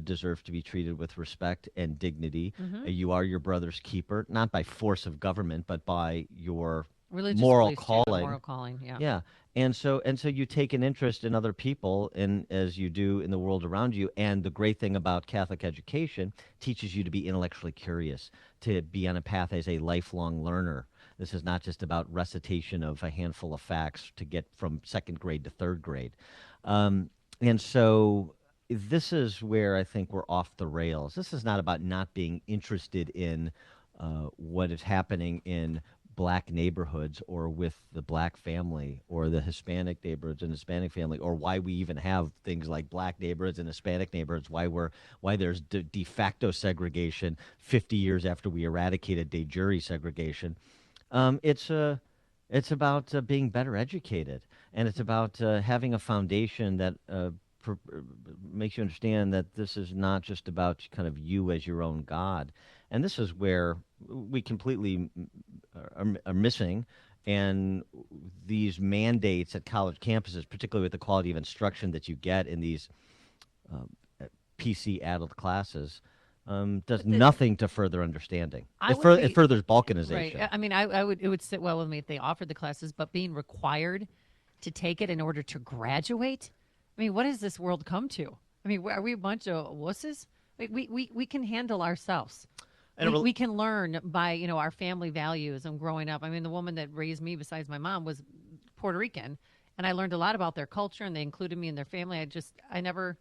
deserves to be treated with respect and dignity. Mhm. You are your brother's keeper, not by force of government, but by your religious moral beliefs, yeah, calling. moral calling, yeah. Yeah. And so you take an interest in other people, and as you do in the world around you. And the great thing about Catholic education teaches you to be intellectually curious, to be on a path as a lifelong learner. This is not just about recitation of a handful of facts to get from second grade to third grade. And so this is where I think we're off the rails. This is not about not being interested in what is happening in black neighborhoods or with the black family or the Hispanic neighborhoods and Hispanic family, or why we even have things like black neighborhoods and Hispanic neighborhoods, why there's de facto segregation 50 years after we eradicated de jure segregation. It's about being better educated, and it's about having a foundation that makes you understand that this is not just about kind of you as your own God. And this is where we completely are missing. And these mandates at college campuses, particularly with the quality of instruction that you get in these PC-addled classes, does nothing to further understing. It furthers balkanization. Right. I mean, it would sit well with me if they offered the classes, but being required to take it in order to graduate, I mean, what does this world come to? I mean, are we a bunch of wusses? We can handle ourselves. We can learn by, our family values and growing up. I mean, the woman that raised me, besides my mom, was Puerto Rican, and I learned a lot about their culture, and they included me in their family. I never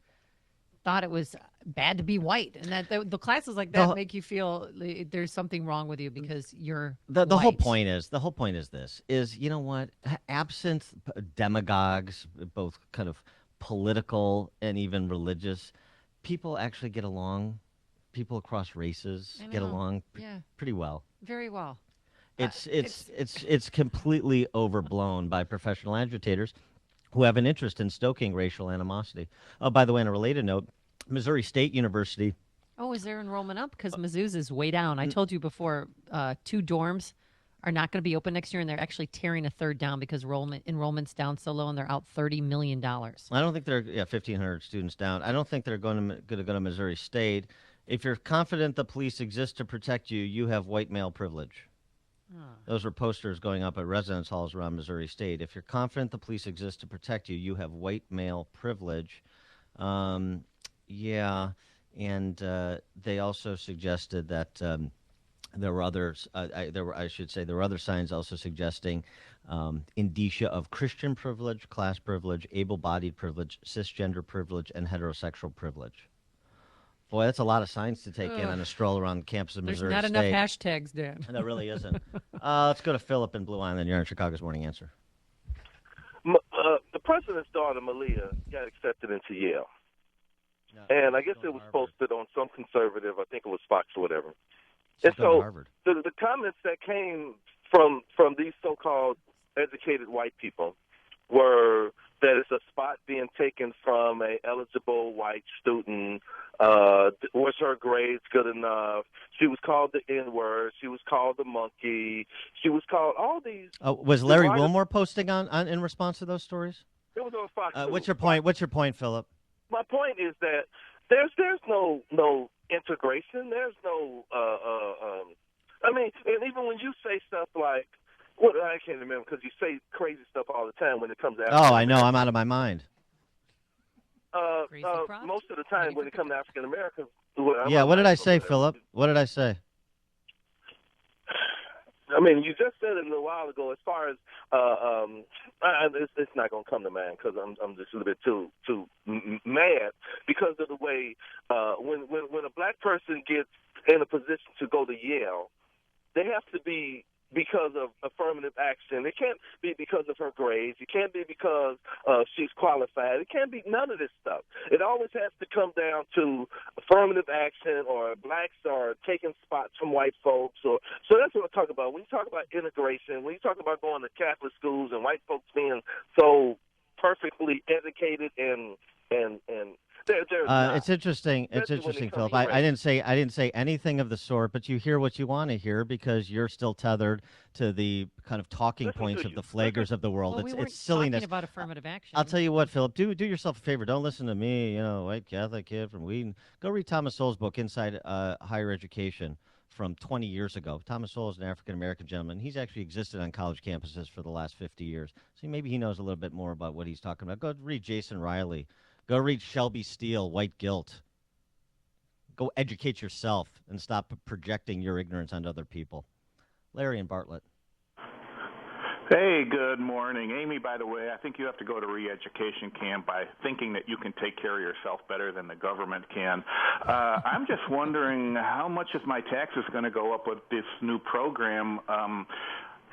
thought it was bad to be white, and that the classes like that make you feel there's something wrong with you because you're the white. whole point is this is, you know what, absent demagogues, both kind of political and even religious, people actually get along. People across races get along pretty well. Very well. It's completely overblown by professional agitators who have an interest in stoking racial animosity. Oh, by the way, on a related note, Missouri State University. Oh, is their enrollment up? Because Mizzou's is way down. I told you before, 2 dorms are not going to be open next year, and they're actually tearing a third down because enrollment's down so low, and they're out $30 million. I don't think they're 1,500 students down. I don't think they're going to go to Missouri State. If you're confident the police exist to protect you, you have white male privilege. Those were posters going up at residence halls around Missouri State. If you're confident the police exist to protect you, you have white male privilege. Yeah, and they also suggested that there were others. There were other signs also suggesting indicia of Christian privilege, class privilege, able-bodied privilege, cisgender privilege, and heterosexual privilege. Boy, that's a lot of signs to take in on a stroll around the campus of Missouri State. There's not enough hashtags, Dan. There really isn't. Let's go to Philip in Blue Island. You're on Chicago's Morning Answer. The president's daughter, Malia, got accepted into Yale. And I guess it was posted on some conservative, I think it was Fox or whatever. And so the comments that came from these so-called educated white people were that it's a spot being taken from a eligible white student. Was her grades good enough? She was called the N-word. She was called the monkey. She was called all these. Was Larry Wilmore posting on in response to those stories? It was on Fox. What's your point? What's your point, Philip? My point is that there's no integration. There's no. I mean, and even when you say stuff like, well, I can't remember because you say crazy stuff all the time when it comes to. Oh, I know. I'm out of my mind. Most of the time when it comes to African Americans. Yeah, what did I say, Philip? What did I say? I mean, you just said it a little while ago. As far as it's not going to come to mind because I'm just a little bit too mad because of the way when a black person gets in a position to go to Yale, they have to be because of affirmative action. It can't be because of her grades. It can't be because she's qualified. It can't be none of this stuff. It always has to come down to affirmative action or blacks are taking spots from white folks. So that's what I talk about. When you talk about integration, when you talk about going to Catholic schools and white folks being so perfectly educated and There's not. It's interesting. It's Especially when interesting, it comes Philip. to I didn't say anything of the sort, but you hear what you want to hear because you're still tethered to the kind of talking points of the flaggers of the world. Well, we weren't it's silliness. talking about affirmative action. I'll tell you what, Philip. Do yourself a favor. Don't listen to me. White Catholic kid from Wheaton. Go read Thomas Sowell's book, Inside Higher Education, from 20 years ago. Thomas Sowell is an African-American gentleman. He's actually existed on college campuses for the last 50 years. So maybe he knows a little bit more about what he's talking about. Go read Jason Riley. Go read Shelby Steele, White Guilt. Go educate yourself and stop projecting your ignorance onto other people. Larry and Bartlett. Hey, good morning. Amy, by the way, I think you have to go to re-education camp by thinking that you can take care of yourself better than the government can. I'm just wondering how much is my taxes going to go up with this new program?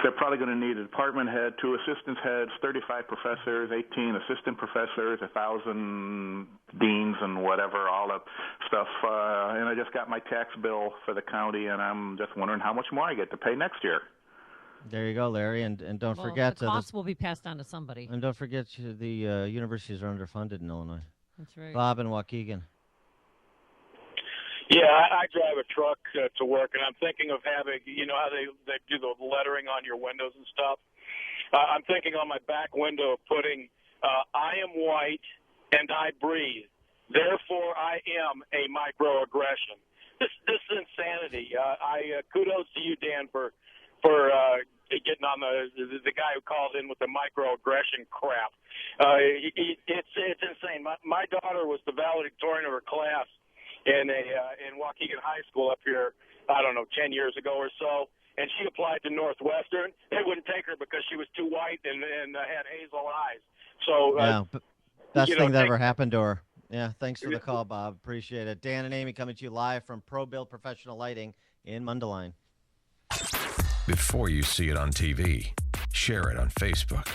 They're probably going to need a department head, 2 assistant heads, 35 professors, 18 assistant professors, 1,000 deans and whatever, all that stuff. And I just got my tax bill for the county, and I'm just wondering how much more I get to pay next year. There you go, Larry, and don't Well, forget the cost will be passed on to somebody. and don't forget the universities are underfunded in Illinois. That's right. Bob and Waukegan. Yeah, I drive a truck to work, and I'm thinking of having, how they do the lettering on your windows and stuff. I'm thinking on my back window of putting, I am white and I breathe. Therefore, I am a microaggression. This is insanity. Kudos to you, Dan, for getting on the guy who called in with the microaggression crap. It's insane. My daughter was the valedictorian of her class in Waukegan High School up here, 10 years ago or so, and she applied to Northwestern. They wouldn't take her because she was too white and had hazel eyes. So Yeah, best thing that ever happened to her. Yeah, thanks for the call, Bob. Appreciate it. Dan and Amy coming to you live from ProBuild Professional Lighting in Mundelein. Before you see it on TV, share it on Facebook,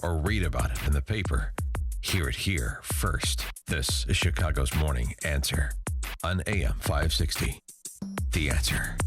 or read about it in the paper. Hear it here first. This is Chicago's Morning Answer on AM 560. The Answer.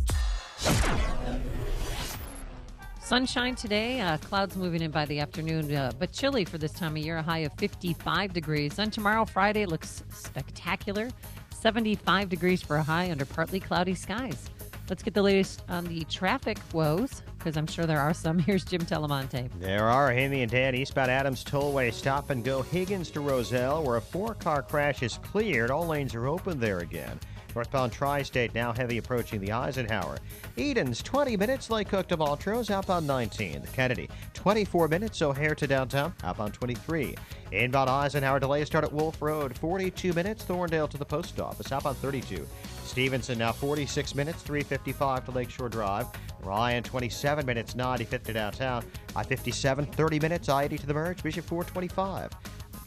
Sunshine today, clouds moving in by the afternoon, but chilly for this time of year, a high of 55 degrees. Then tomorrow, Friday, looks spectacular. 75 degrees for a high under partly cloudy skies. Let's get the latest on the traffic woes, because I'm sure there are some. Here's Jim Telemonte. There are. Amy and Dan, eastbound Adams Tollway, stop and go Higgins to Roselle, where a 4-car crash is cleared. All lanes are open there again. Northbound Tri-State now heavy approaching the Eisenhower. Edens, 20 minutes, Lake Cook to Montrose, outbound 19. The Kennedy, 24 minutes, O'Hare to downtown, outbound 23. Inbound Eisenhower delays start at Wolf Road, 42 minutes, Thorndale to the post office, outbound 32. Stevenson now 46 minutes, 355 to Lakeshore Drive. Ryan, 27 minutes, 95th to downtown. I-57, 30 minutes, I-80 to the merge, Bishop 425.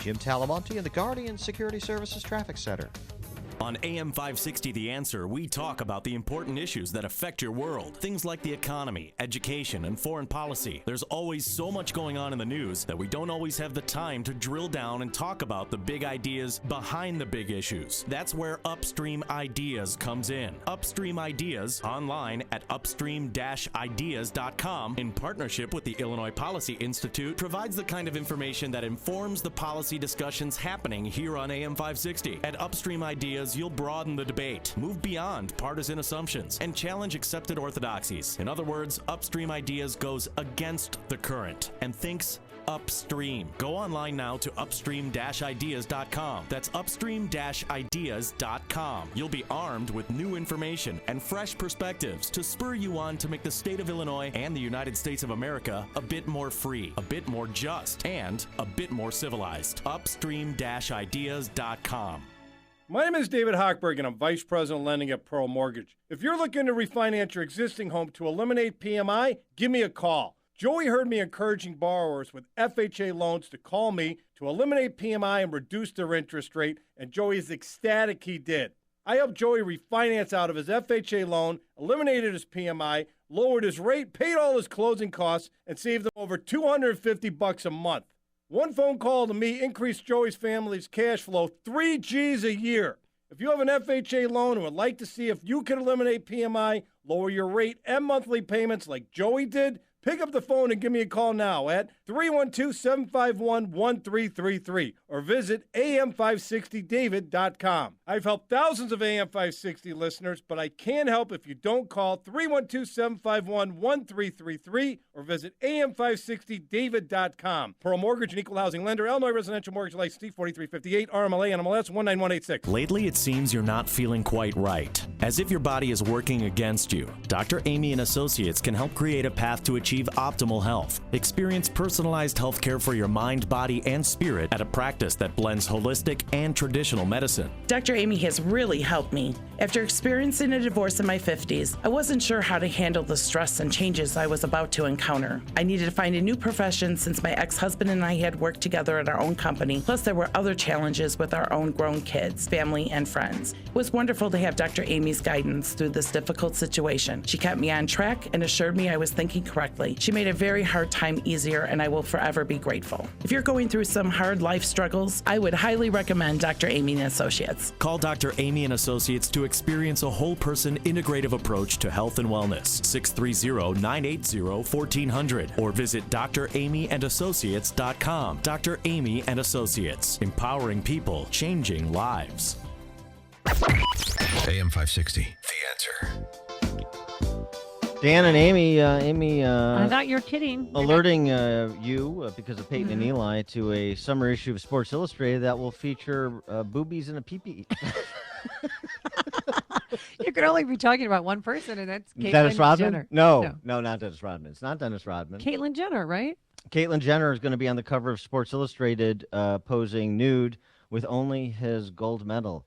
Jim Talamonte in the Guardian Security Services Traffic Center. On AM 560 The Answer, we talk about the important issues that affect your world. Things like the economy, education, and foreign policy. There's always so much going on in the news that we don't always have the time to drill down and talk about the big ideas behind the big issues. That's where Upstream Ideas comes in. Upstream Ideas, online at upstream-ideas.com, in partnership with the Illinois Policy Institute, provides the kind of information that informs the policy discussions happening here on AM 560. At Upstream Ideas, you'll broaden the debate, move beyond partisan assumptions, and challenge accepted orthodoxies. In other words, Upstream Ideas goes against the current and thinks upstream. Go online now to upstream-ideas.com. That's upstream-ideas.com. You'll be armed with new information and fresh perspectives to spur you on to make the state of Illinois and the United States of America a bit more free, a bit more just, and a bit more civilized. Upstream-ideas.com. My name is David Hochberg, and I'm Vice President of Lending at Pearl Mortgage. If you're looking to refinance your existing home to eliminate PMI, give me a call. Joey heard me encouraging borrowers with FHA loans to call me to eliminate PMI and reduce their interest rate, and Joey is ecstatic he did. I helped Joey refinance out of his FHA loan, eliminated his PMI, lowered his rate, paid all his closing costs, and saved him over $250 a month. One phone call to me increased Joey's family's cash flow 3 G's a year. If you have an FHA loan and would like to see if you can eliminate PMI, lower your rate and monthly payments like Joey did, pick up the phone and give me a call now at 312-751-1333 or visit am560david.com. I've helped thousands of AM560 listeners, but I can't help if you don't call 312-751-1333 or visit am560david.com. Pearl Mortgage and Equal Housing Lender, Illinois Residential Mortgage License D4358, RMLA, NMLS 19186. Lately, it seems you're not feeling quite right. As if your body is working against you. Dr. Amy and Associates can help create a path to achieve optimal health. Experience personalized health care for your mind, body, and spirit at a practice that blends holistic and traditional medicine. Dr. Amy has really helped me. After experiencing a divorce in my 50s, I wasn't sure how to handle the stress and changes I was about to encounter. I needed to find a new profession since my ex-husband and I had worked together at our own company, plus there were other challenges with our own grown kids, family, and friends. It was wonderful to have Dr. Amy's guidance through this difficult situation. She kept me on track and assured me I was thinking correctly. She made a very hard time easier, and I will forever be grateful. If you're going through some hard life struggles, I would highly recommend Dr. Amy and Associates. Call Dr. Amy and Associates to experience a whole person integrative approach to health and wellness. 630-980-1400 or visit dramyandassociates.com. Dr. Amy and Associates, empowering people, changing lives. AM 560, The Answer. Dan and Amy, I thought you were kidding. Alerting you, because of Peyton and Eli, to a summer issue of Sports Illustrated that will feature boobies and a pee-pee. You could only be talking about one person, and that's Caitlyn Dennis Rodman? Jenner. No, not Dennis Rodman. It's not Dennis Rodman. Caitlyn Jenner, right? Caitlyn Jenner is going to be on the cover of Sports Illustrated posing nude with only his gold medal.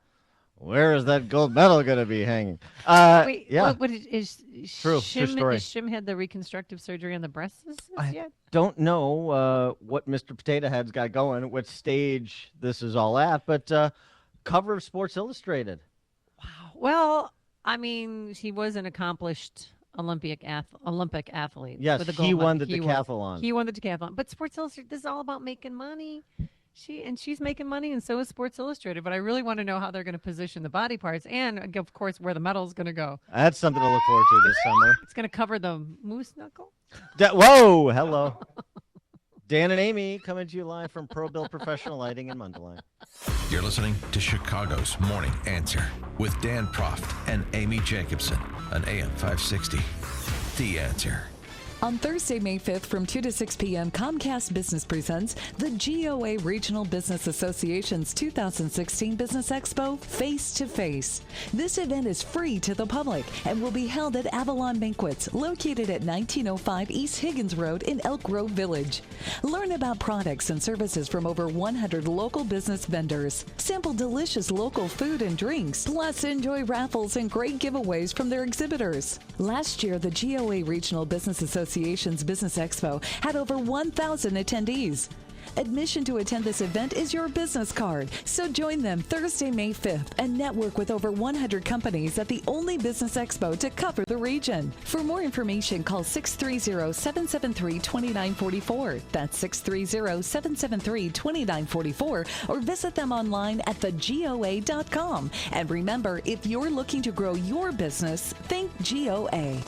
Where is that gold medal going to be hanging? Wait, yeah. what is True story. Has Shim had the reconstructive surgery on the breasts yet? Don't know what Mr. Potato Head's got going, what stage this is all at, but cover of Sports Illustrated. Well, I mean, he was an accomplished Olympic athlete. Yes, with a he gold won the medal. decathlon. He won the decathlon. But Sports Illustrated, this is all about making money. She's making money, and so is Sports Illustrated. But I really want to know how they're going to position the body parts, and of course, where the medal's going to go. That's something to look forward to this summer. It's going to cover the moose knuckle. Whoa, hello. Dan and Amy coming to you live from Pro Bill Professional Lighting in Mundelein. You're listening to Chicago's Morning Answer with Dan Proft and Amy Jacobson on AM 560. The Answer. On Thursday, May 5th from 2 to 6 p.m., Comcast Business presents the GOA Regional Business Association's 2016 Business Expo Face to Face. This event is free to the public and will be held at Avalon Banquets, located at 1905 East Higgins Road in Elk Grove Village. Learn about products and services from over 100 local business vendors. Sample delicious local food and drinks, plus enjoy raffles and great giveaways from their exhibitors. Last year, the GOA Regional Business Association's Business Expo had over 1,000 attendees. Admission to attend this event is your business card, so join them Thursday, May 5th and network with over 100 companies at the only business expo to cover the region. For more information, call 630-773-2944. That's 630-773-2944, or visit them online at thegoa.com. And remember, if you're looking to grow your business, think GOA.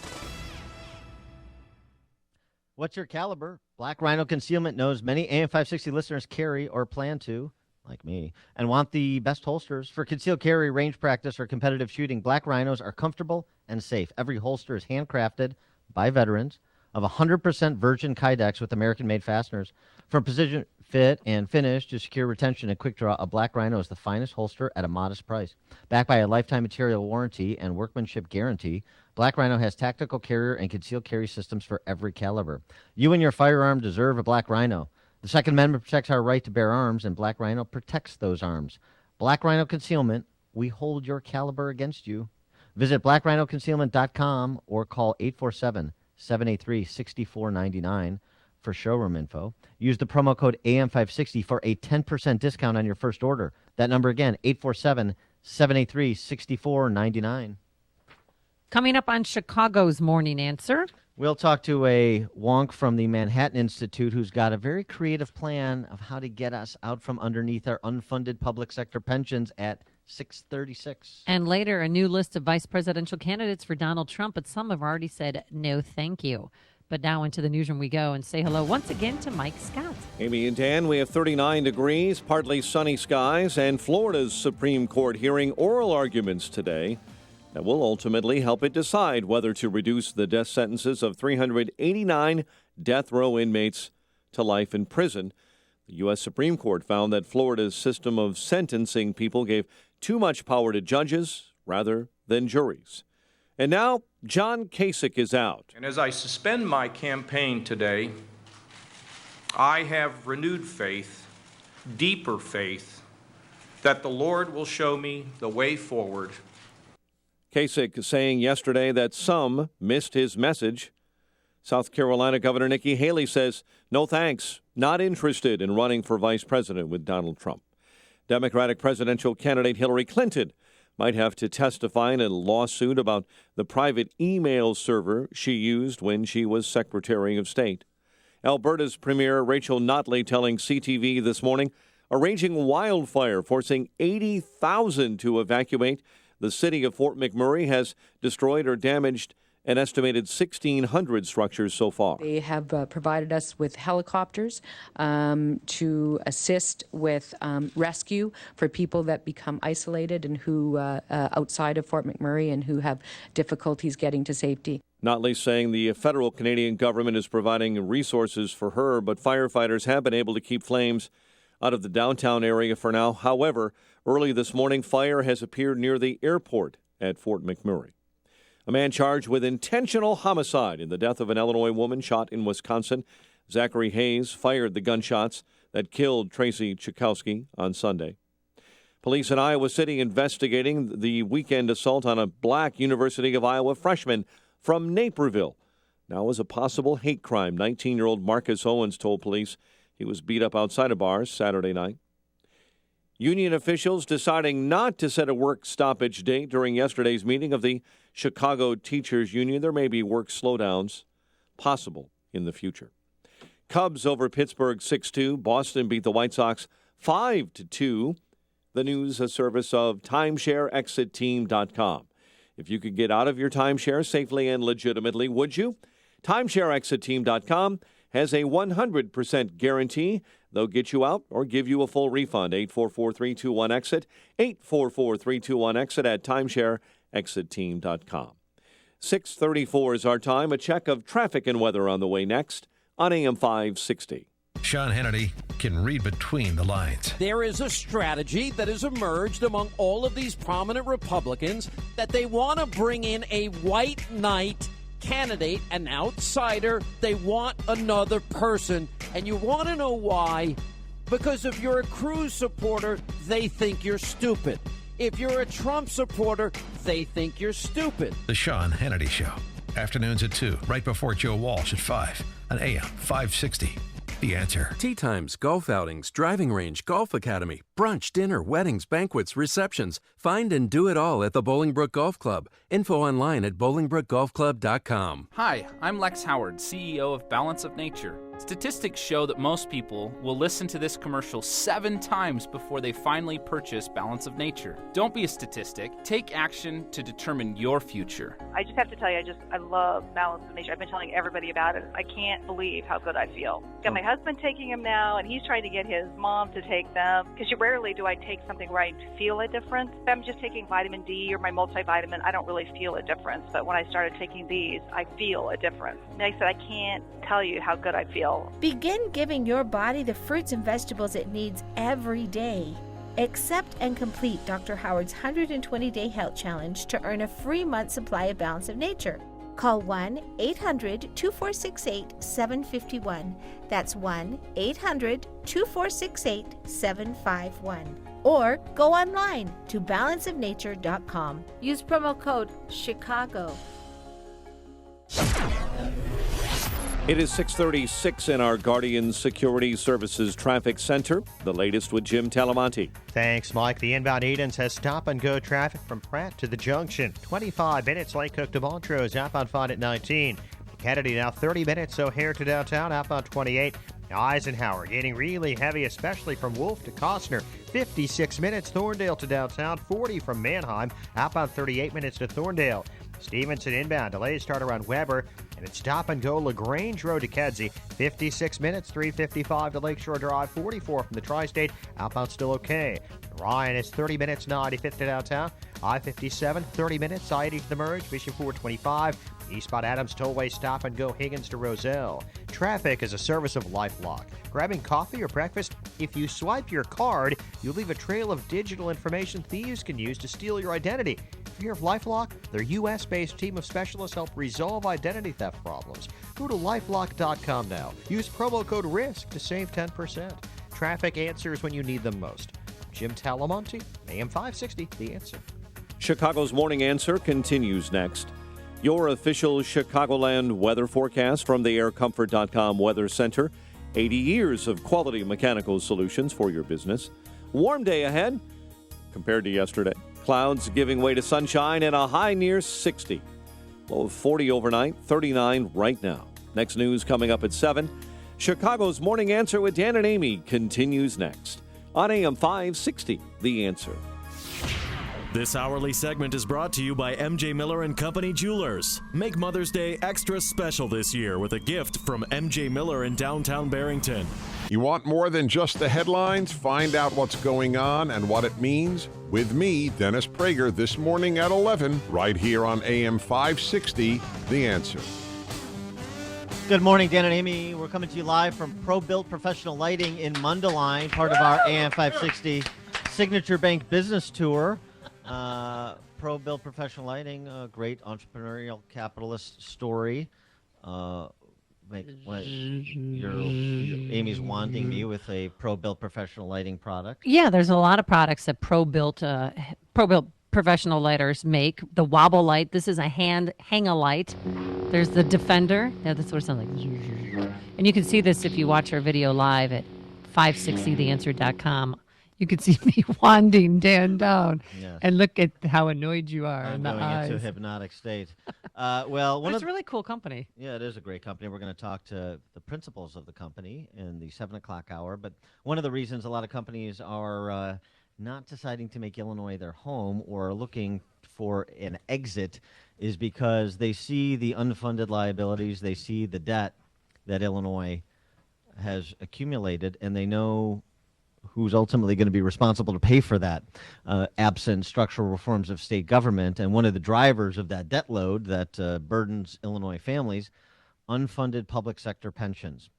What's your caliber? Black Rhino Concealment knows many AM560 listeners carry or plan to, like me, and want the best holsters. For concealed carry, range practice, or competitive shooting, Black Rhinos are comfortable and safe. Every holster is handcrafted by veterans of 100% virgin Kydex with American-made fasteners. From precision fit and finish to secure retention and quick draw, a Black Rhino is the finest holster at a modest price. Backed by a lifetime material warranty and workmanship guarantee, Black Rhino has tactical carrier and concealed carry systems for every caliber. You and your firearm deserve a Black Rhino. The Second Amendment protects our right to bear arms, and Black Rhino protects those arms. Black Rhino Concealment, we hold your caliber against you. Visit blackrhinoconcealment.com or call 847-783-6499 for showroom info. Use the promo code AM560 for a 10% discount on your first order. That number again, 847-783-6499. Coming up on Chicago's Morning Answer. We'll talk to a wonk from the Manhattan Institute who's got a very creative plan of how to get us out from underneath our unfunded public sector pensions at 6:36. And later, a new list of vice presidential candidates for Donald Trump, but some have already said no thank you. But now into the newsroom we go and say hello once again to Mike Scott. Amy and Dan, we have 39 degrees, partly sunny skies, and Florida's Supreme Court hearing oral arguments today that will ultimately help it decide whether to reduce the death sentences of 389 death row inmates to life in prison. The U.S. Supreme Court found that Florida's system of sentencing people gave too much power to judges rather than juries. And now, John Kasich is out. And as I suspend my campaign today, I have renewed faith, deeper faith, that the Lord will show me the way forward. Kasich saying yesterday that some missed his message. South Carolina Governor Nikki Haley says, no thanks, not interested in running for vice president with Donald Trump. Democratic presidential candidate Hillary Clinton might have to testify in a lawsuit about the private email server she used when she was Secretary of State. Alberta's Premier Rachel Notley telling CTV this morning a raging wildfire forcing 80,000 to evacuate. The city of Fort McMurray has destroyed or damaged an estimated 1,600 structures so far. They have provided us with helicopters to assist with rescue for people that become isolated and who outside of Fort McMurray and who have difficulties getting to safety. Notley saying the federal Canadian government is providing resources for her, but firefighters have been able to keep flames out of the downtown area for now. However, early this morning, fire has appeared near the airport at Fort McMurray. A man charged with intentional homicide in the death of an Illinois woman shot in Wisconsin. Zachary Hayes fired the gunshots that killed Tracy Chakowski on Sunday. Police in Iowa City investigating the weekend assault on a black University of Iowa freshman from Naperville. Now as a possible hate crime, 19-year-old Marcus Owens told police he was beat up outside a bar Saturday night. Union officials deciding not to set a work stoppage date during yesterday's meeting of the Chicago Teachers Union. There may be work slowdowns possible in the future. Cubs over Pittsburgh 6-2. Boston beat the White Sox 5-2. The news a service of TimeshareExitTeam.com. If you could get out of your timeshare safely and legitimately, would you? TimeshareExitTeam.com has a 100% guarantee. They'll get you out or give you a full refund. 844-321-EXIT, 844-321-EXIT at TimeshareExitTeam.com. 6:34 is our time. A check of traffic and weather on the way next on AM 560. Sean Hannity can read between the lines. There is a strategy that has emerged among all of these prominent Republicans that they want to bring in a white knight candidate, an outsider. They want another person. And you want to know why? Because if you're a Cruz supporter, they think you're stupid. If you're a Trump supporter, they think you're stupid. The Sean Hannity Show. Afternoons at 2, right before Joe Walsh at 5 on AM 560. The Answer. Tea times, golf outings, driving range, golf academy, brunch, dinner, weddings, banquets, receptions. Find and do it all at the Bolingbrook Golf Club. Info online at BolingbrookGolfClub.com. Hi, I'm Lex Howard, CEO of Balance of Nature. Statistics show that most people will listen to this commercial 7 times before they finally purchase Balance of Nature. Don't be a statistic. Take action to determine your future. I just have to tell you, I love Balance of Nature. I've been telling everybody about it. I can't believe how good I feel. Got my husband taking them now, and he's trying to get his mom to take them, because rarely do I take something where I feel a difference. If I'm just taking vitamin D or my multivitamin, I don't really feel a difference. But when I started taking these, I feel a difference. Like I said, I can't tell you how good I feel. Begin giving your body the fruits and vegetables it needs every day. Accept and complete Dr. Howard's 120-day health challenge to earn a free month supply of Balance of Nature. Call 1-800-2468-751. That's 1-800-2468-751. Or go online to balanceofnature.com. Use promo code CHICAGO. It is 6:36 in our Guardian Security Services Traffic Center. The latest with Jim Talamonte. Thanks, Mike. The inbound Edens has stop-and-go traffic from Pratt to the junction. 25 minutes, Lake Cook to Montrose, outbound fine at 19. Kennedy now 30 minutes, O'Hare to downtown, outbound 28. Eisenhower getting really heavy, especially from Wolf to Costner. 56 minutes, Thorndale to downtown, 40 from Manheim, outbound 38 minutes to Thorndale. Stevenson inbound, delays start around Weber, And it's Stop and Go LaGrange Road to Kedzie, 56 minutes, 3:55 to Lakeshore Drive, 44 from the Tri-State. Outbound still okay. Ryan is 30 minutes, 95th to downtown. I-57, 30 minutes, I-80 to the merge, Bishop 425. Eastbound Adams Tollway Stop and Go Higgins to Roselle. Traffic is a service of LifeLock. Grabbing coffee or breakfast? If you swipe your card, you'll leave a trail of digital information thieves can use to steal your identity. Fear of LifeLock? Their U.S.-based team of specialists help resolve identity theft problems. Go to LifeLock.com now. Use promo code RISK to save 10%. Traffic answers when you need them most. Jim Talamonte, AM 560, The Answer. Chicago's Morning Answer continues next. Your official Chicagoland weather forecast from the AirComfort.com Weather Center. 80 years of quality mechanical solutions for your business. Warm day ahead compared to yesterday. Clouds giving way to sunshine and a high near 60. Low of 40 overnight, 39 right now. Next news coming up at 7. Chicago's Morning Answer with Dan and Amy continues next on AM 560, The Answer. This hourly segment is brought to you by MJ Miller & Company Jewelers. Make Mother's Day extra special this year with a gift from MJ Miller in downtown Barrington. You want more than just the headlines? Find out what's going on and what it means with me, Dennis Prager, this morning at 11, right here on AM 560, The Answer. Good morning, Dan and Amy. We're coming to you live from Pro-Built Professional Lighting in Mundelein, part of our AM 560 Signature Bank Business Tour. Pro-Built Professional Lighting, a great entrepreneurial capitalist story. Amy's wanting me with a Pro-Built Professional Lighting product. Yeah, there's a lot of products that Pro-Built professional lighters make. The wobble light. This is a hang-a-light. There's the Defender. Yeah, that's what it sounds like. And you can see this if you watch our video live at 560theanswer.com. You can see me wanding Dan down, Yes. and look at how annoyed you are I'm in the going eyes. into a hypnotic state. It's a really cool company. Yeah, it is a great company. We're going to talk to the principals of the company in the 7 o'clock hour. But one of the reasons a lot of companies are not deciding to make Illinois their home or are looking for an exit is because they see the unfunded liabilities, they see the debt that Illinois has accumulated, and they know who's ultimately going to be responsible to pay for that, absent structural reforms of state government. And one of the drivers of that debt load that burdens Illinois families, unfunded public sector pensions.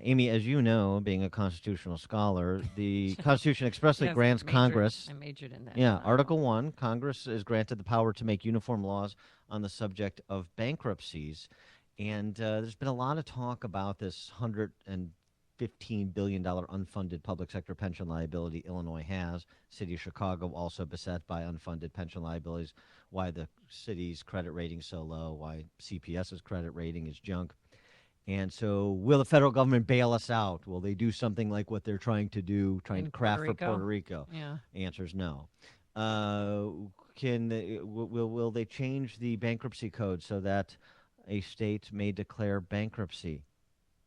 Amy, as you know, being a constitutional scholar, the Constitution expressly grants Congress. I majored in that. Yeah, Article 1, Congress is granted the power to make uniform laws on the subject of bankruptcies. And there's been a lot of talk about this $115 billion unfunded public sector pension liability Illinois has. City of Chicago also beset by unfunded pension liabilities, why the city's credit rating is so low, why CPS's credit rating is junk. And so will the federal government bail us out? Will they do something like what they're trying to do, trying to craft for Puerto Rico? Yeah. Answer is no. Will they change the bankruptcy code so that a state may declare bankruptcy?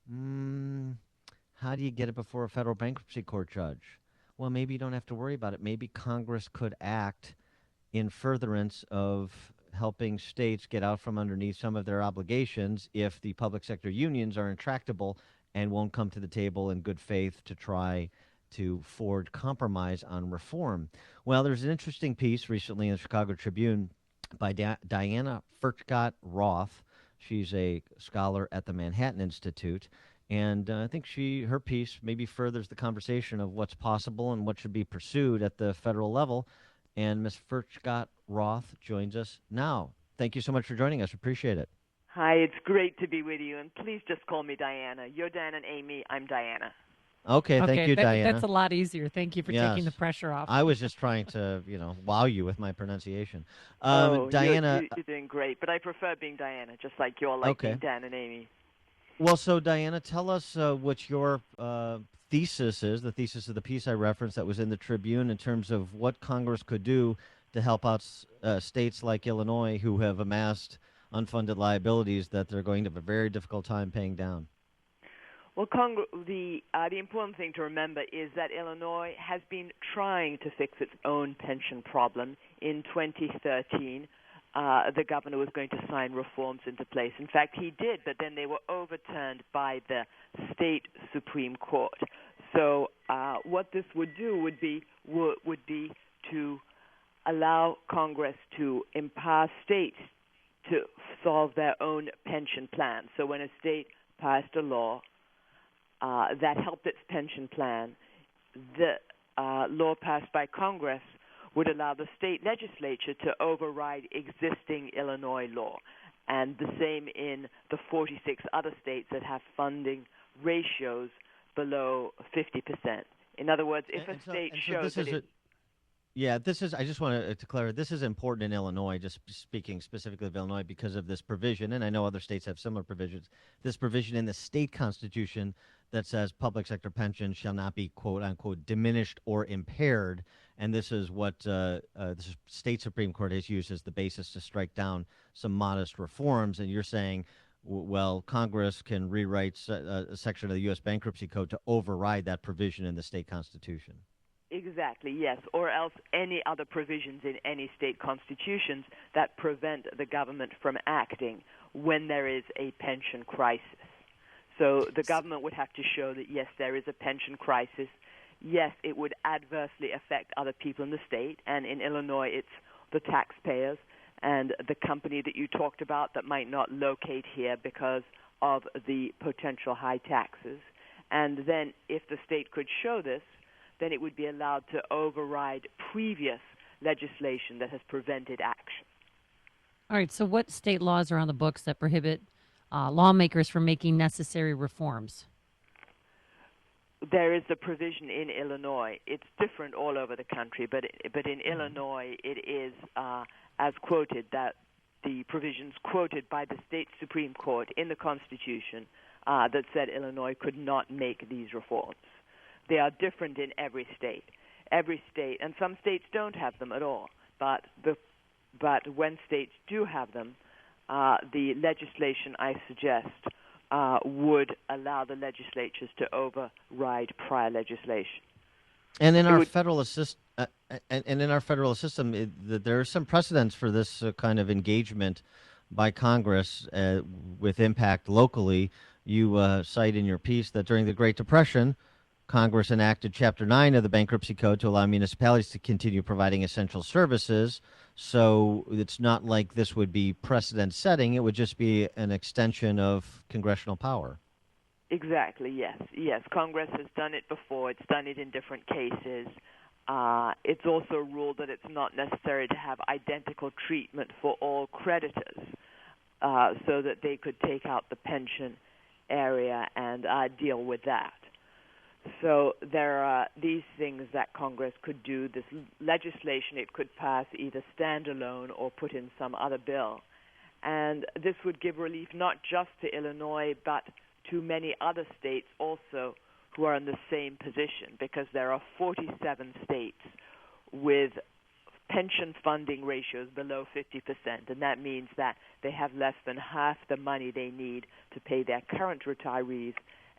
How do you get it before a federal bankruptcy court judge? Well, maybe you don't have to worry about it. Maybe Congress could act in furtherance of helping states get out from underneath some of their obligations if the public sector unions are intractable and won't come to the table in good faith to try to forge compromise on reform. Well, there's an interesting piece recently in the Chicago Tribune by Diana Furchtgott-Roth. She's a scholar at the Manhattan Institute. And I think her piece maybe furthers the conversation of what's possible and what should be pursued at the federal level. And Ms. Furchtgott-Roth joins us now. Thank you so much for joining us. Appreciate it. Hi, it's great to be with you. And please just call me Diana. You're Dan and Amy. I'm Diana. Okay, thank you, Diana. That's a lot easier. Thank you for taking the pressure off. I was just trying to, wow you with my pronunciation. Diana, you're doing great. But I prefer being Diana, just like you're like being Dan and Amy. Well, so Diana, tell us what your thesis is, the thesis of the piece I referenced that was in the Tribune in terms of what Congress could do to help out states like Illinois who have amassed unfunded liabilities that they're going to have a very difficult time paying down. Well, the important thing to remember is that Illinois has been trying to fix its own pension problem. In 2013, the governor was going to sign reforms into place. In fact, he did, but then they were overturned by the state Supreme Court. So what this would do would be to allow Congress to empower states to solve their own pension plans. So when a state passed a law that helped its pension plan, the law passed by Congress would allow the state legislature to override existing Illinois law. And the same in the 46 other states that have funding ratios below 50%. In other words, if a state shows that I just want to clarify, this is important in Illinois, just speaking specifically of Illinois, because of this provision, and I know other states have similar provisions, this provision in the state constitution that says public sector pensions shall not be, quote unquote, diminished or impaired, and this is what the state Supreme Court has used as the basis to strike down some modest reforms, and you're saying, well, Congress can rewrite a section of the U.S. Bankruptcy Code to override that provision in the state constitution. Exactly, yes, or else any other provisions in any state constitutions that prevent the government from acting when there is a pension crisis. So the government would have to show that, yes, there is a pension crisis. Yes, it would adversely affect other people in the state, and in Illinois it's the taxpayers and the company that you talked about that might not locate here because of the potential high taxes. And then if the state could show this, then it would be allowed to override previous legislation that has prevented action. All right, so what state laws are on the books that prohibit lawmakers from making necessary reforms? There is a provision in Illinois. It's different all over the country, but in Illinois it is, as quoted, that the provisions quoted by the state Supreme Court in the Constitution that said Illinois could not make these reforms. They are different in every state. Every state, and some states don't have them at all, but when states do have them, the legislation, I suggest, would allow the legislatures to override prior legislation. And in our federal system, there are some precedents for this kind of engagement by Congress with impact locally. You cite in your piece that during the Great Depression, Congress enacted Chapter 9 of the Bankruptcy Code to allow municipalities to continue providing essential services. So it's not like this would be precedent-setting. It would just be an extension of congressional power. Exactly, yes. Yes, Congress has done it before. It's done it in different cases. It's also ruled that it's not necessary to have identical treatment for all creditors so that they could take out the pension area and deal with that. So there are these things that Congress could do. This legislation, it could pass either standalone or put in some other bill. And this would give relief not just to Illinois, but to many other states also who are in the same position, because there are 47 states with pension funding ratios below 50%, and that means that they have less than half the money they need to pay their current retirees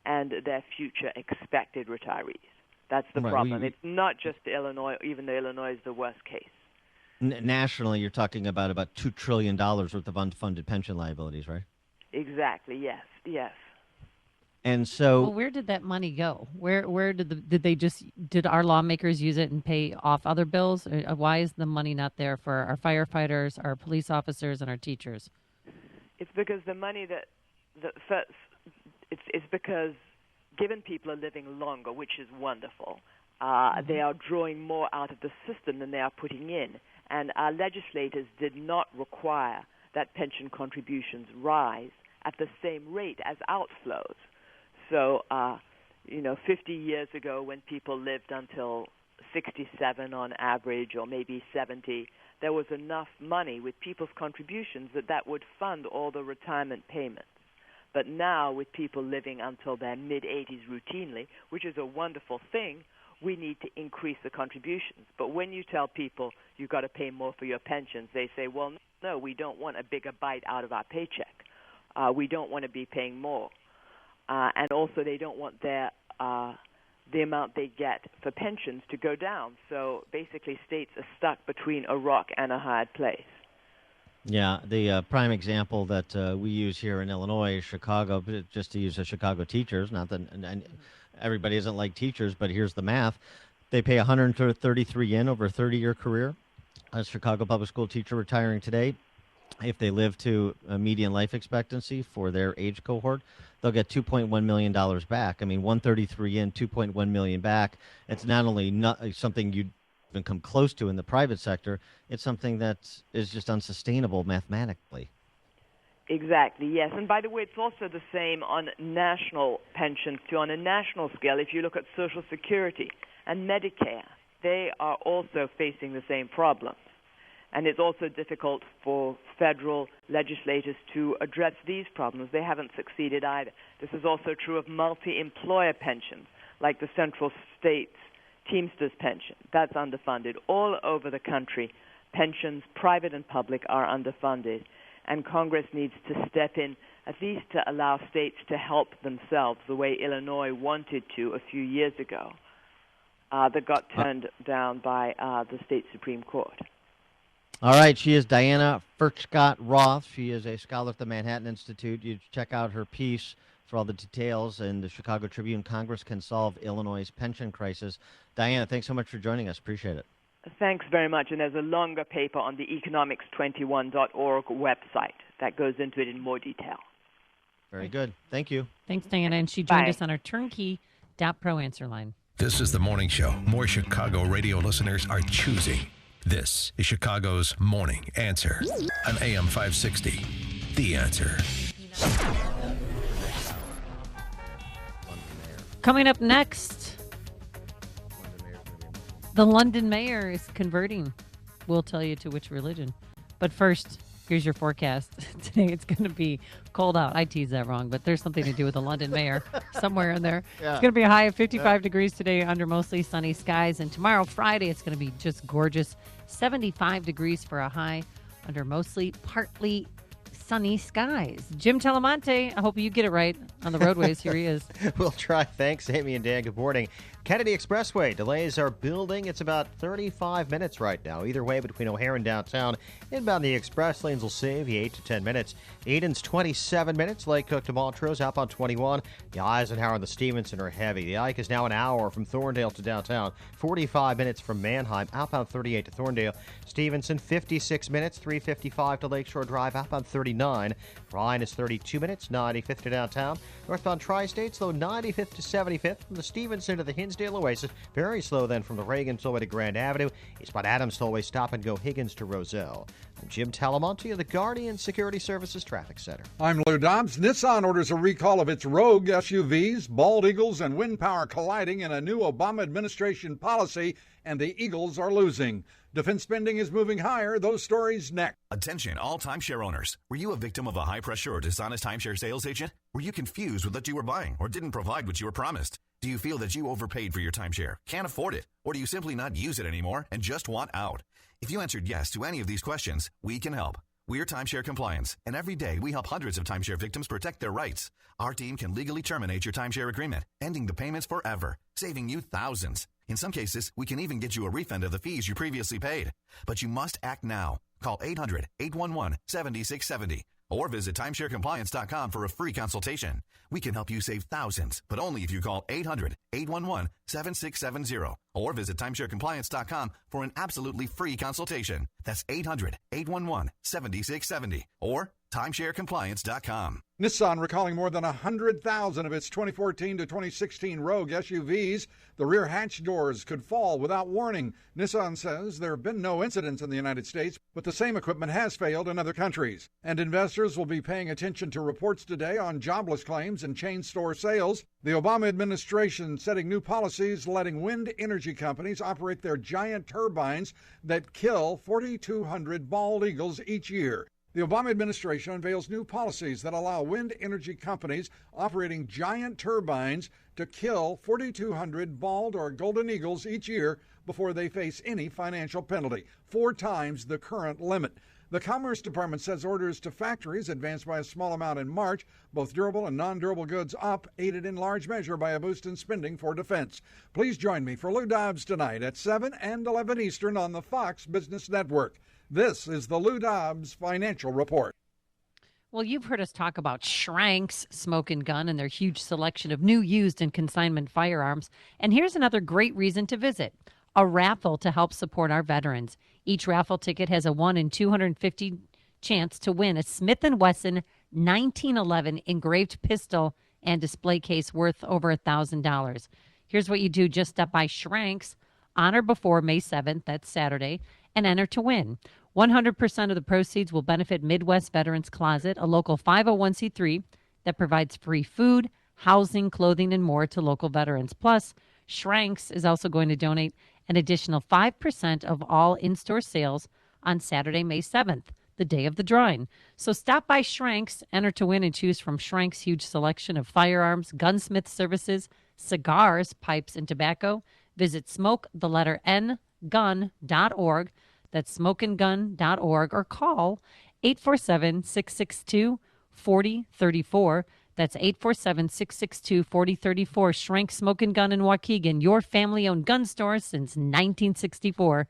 and their future expected retirees. That's the problem. It's not just Illinois, even though Illinois is the worst case. Nationally, you're talking about $2 trillion worth of unfunded pension liabilities, right? Exactly, yes, yes. And so, well, where did that money go? Where did our lawmakers use it and pay off other bills? Why is the money not there for our firefighters, our police officers, and our teachers? It's because the money it's because given people are living longer, which is wonderful, they are drawing more out of the system than they are putting in. And our legislators did not require that pension contributions rise at the same rate as outflows. So, 50 years ago when people lived until 67 on average, or maybe 70, there was enough money with people's contributions that would fund all the retirement payments. But now, with people living until their mid-80s routinely, which is a wonderful thing, we need to increase the contributions. But when you tell people you've got to pay more for your pensions, they say, well, no, we don't want a bigger bite out of our paycheck. We don't want to be paying more. And also they don't want the amount they get for pensions to go down. So basically states are stuck between a rock and a hard place. Yeah, the prime example that we use here in Illinois is Chicago, but just to use the Chicago teachers, not that and everybody isn't like teachers, but here's the math. They pay $133 over a 30-year career. A Chicago public school teacher retiring today, if they live to a median life expectancy for their age cohort, they'll get $2.1 million back. I mean, 133 in, $2.1 million back. It's not only not something you'd even come close to in the private sector, it's something that is just unsustainable mathematically. Exactly, yes. And by the way, it's also the same on national pensions, too. On a national scale, if you look at Social Security and Medicare, they are also facing the same problems. And it's also difficult for federal legislators to address these problems. They haven't succeeded either. This is also true of multi-employer pensions, like the Central States Teamsters pension. That's underfunded. All over the country, pensions, private and public, are underfunded. And Congress needs to step in, at least to allow states to help themselves the way Illinois wanted to a few years ago. That got turned down by the state Supreme Court. All right, she is Diana Furchtgott-Roth. She is a scholar at the Manhattan Institute. You check out her piece for all the details in the Chicago Tribune. Congress can solve Illinois' pension crisis. Diana, thanks so much for joining us. Appreciate it. Thanks very much. And there's a longer paper on the economics21.org website that goes into it in more detail. Very good. Thank you. Thanks, Diana. And she joined Bye. us on our turnkey.pro answer line. This is the morning show more Chicago radio listeners are choosing. This is Chicago's Morning Answer on AM 560. The Answer. Coming up next, the London mayor is converting. We'll tell you to which religion. But first, here's your forecast. Today it's going to be cold out. I teased that wrong, but there's something to do with the London mayor somewhere in there. Yeah. It's going to be a high of 55 degrees today under mostly sunny skies. And tomorrow, Friday, it's going to be just gorgeous. 75 degrees for a high under mostly partly sunny skies. Jim Telemonte, I hope you get it right on the roadways. Here he is. We'll try. Thanks, Amy and Dan. Good morning. Kennedy Expressway delays are building. It's about 35 minutes right now. Either way, between O'Hare and downtown. Inbound the express lanes will save you 8 to 10 minutes. Eden's 27 minutes. Lake Cook to Montrose, outbound 21. The Eisenhower and the Stevenson are heavy. The Ike is now an hour from Thorndale to downtown. 45 minutes from Manheim, outbound 38 to Thorndale. Stevenson, 56 minutes. 355 to Lakeshore Drive, outbound 39. Ryan is 32 minutes. 95th to downtown. Northbound Tri-States, though, 95th to 75th. From the Stevenson to the Hinsdale Oasis. Very slow then from the Reagan Tollway to Grand Avenue. Eastbound Adams Tollway, stop and go Higgins to Roselle. I'm Jim Talamonte of the Guardian Security Services Traffic Center. I'm Lou Dobbs. Nissan orders a recall of its Rogue SUVs, bald eagles, and wind power colliding in a new Obama administration policy, and the Eagles are losing. Defense spending is moving higher. Those stories next. Attention, all timeshare owners. Were you a victim of a high-pressure or dishonest timeshare sales agent? Were you confused with what you were buying or didn't provide what you were promised? Do you feel that you overpaid for your timeshare, can't afford it, or do you simply not use it anymore and just want out? If you answered yes to any of these questions, we can help. We're Timeshare Compliance, and every day we help hundreds of timeshare victims protect their rights. Our team can legally terminate your timeshare agreement, ending the payments forever, saving you thousands. In some cases, we can even get you a refund of the fees you previously paid. But you must act now. Call 800-811-7670 or visit timesharecompliance.com for a free consultation. We can help you save thousands, but only if you call 800-811-7670 or visit timesharecompliance.com for an absolutely free consultation. That's 800-811-7670 or timesharecompliance.com. Nissan recalling more than 100,000 of its 2014 to 2016 Rogue SUVs. The rear hatch doors could fall without warning. Nissan says there have been no incidents in the United States, but the same equipment has failed in other countries. And investors will be paying attention to reports today on jobless claims and chain store sales. The Obama administration setting new policies letting wind energy companies operate their giant turbines that kill 4,200 bald eagles each year. The Obama administration unveils new policies that allow wind energy companies operating giant turbines to kill 4,200 bald or golden eagles each year before they face any financial penalty, 4 times the current limit. The Commerce Department says orders to factories advanced by a small amount in March, both durable and non-durable goods up, aided in large measure by a boost in spending for defense. Please join me for Lou Dobbs tonight at 7 and 11 Eastern on the Fox Business Network. This is the Lou Dobbs Financial Report. Well, you've heard us talk about Schrank's Smoke and Gun and their huge selection of new, used, and consignment firearms. And here's another great reason to visit: a raffle to help support our veterans. Each raffle ticket has a 1 in 250 chance to win a Smith & Wesson 1911 engraved pistol and display case worth over $1,000. Here's what you do. Just step by Schrank's on or before May 7th, that's Saturday, and enter to win. 100% of the proceeds will benefit Midwest Veterans Closet, a local 501c3 that provides free food, housing, clothing, and more to local veterans. Plus, Schrank's is also going to donate an additional 5% of all in-store sales on Saturday, May 7th, the day of the drawing. So stop by Schrank's, enter to win, and choose from Schrank's huge selection of firearms, gunsmith services, cigars, pipes, and tobacco. Visit smoketheletterN.gun.org. That's smokeandgun.org, or call 847-662-4034. That's 847-662-4034. Schrank Smoke and Gun in Waukegan, your family-owned gun store since 1964.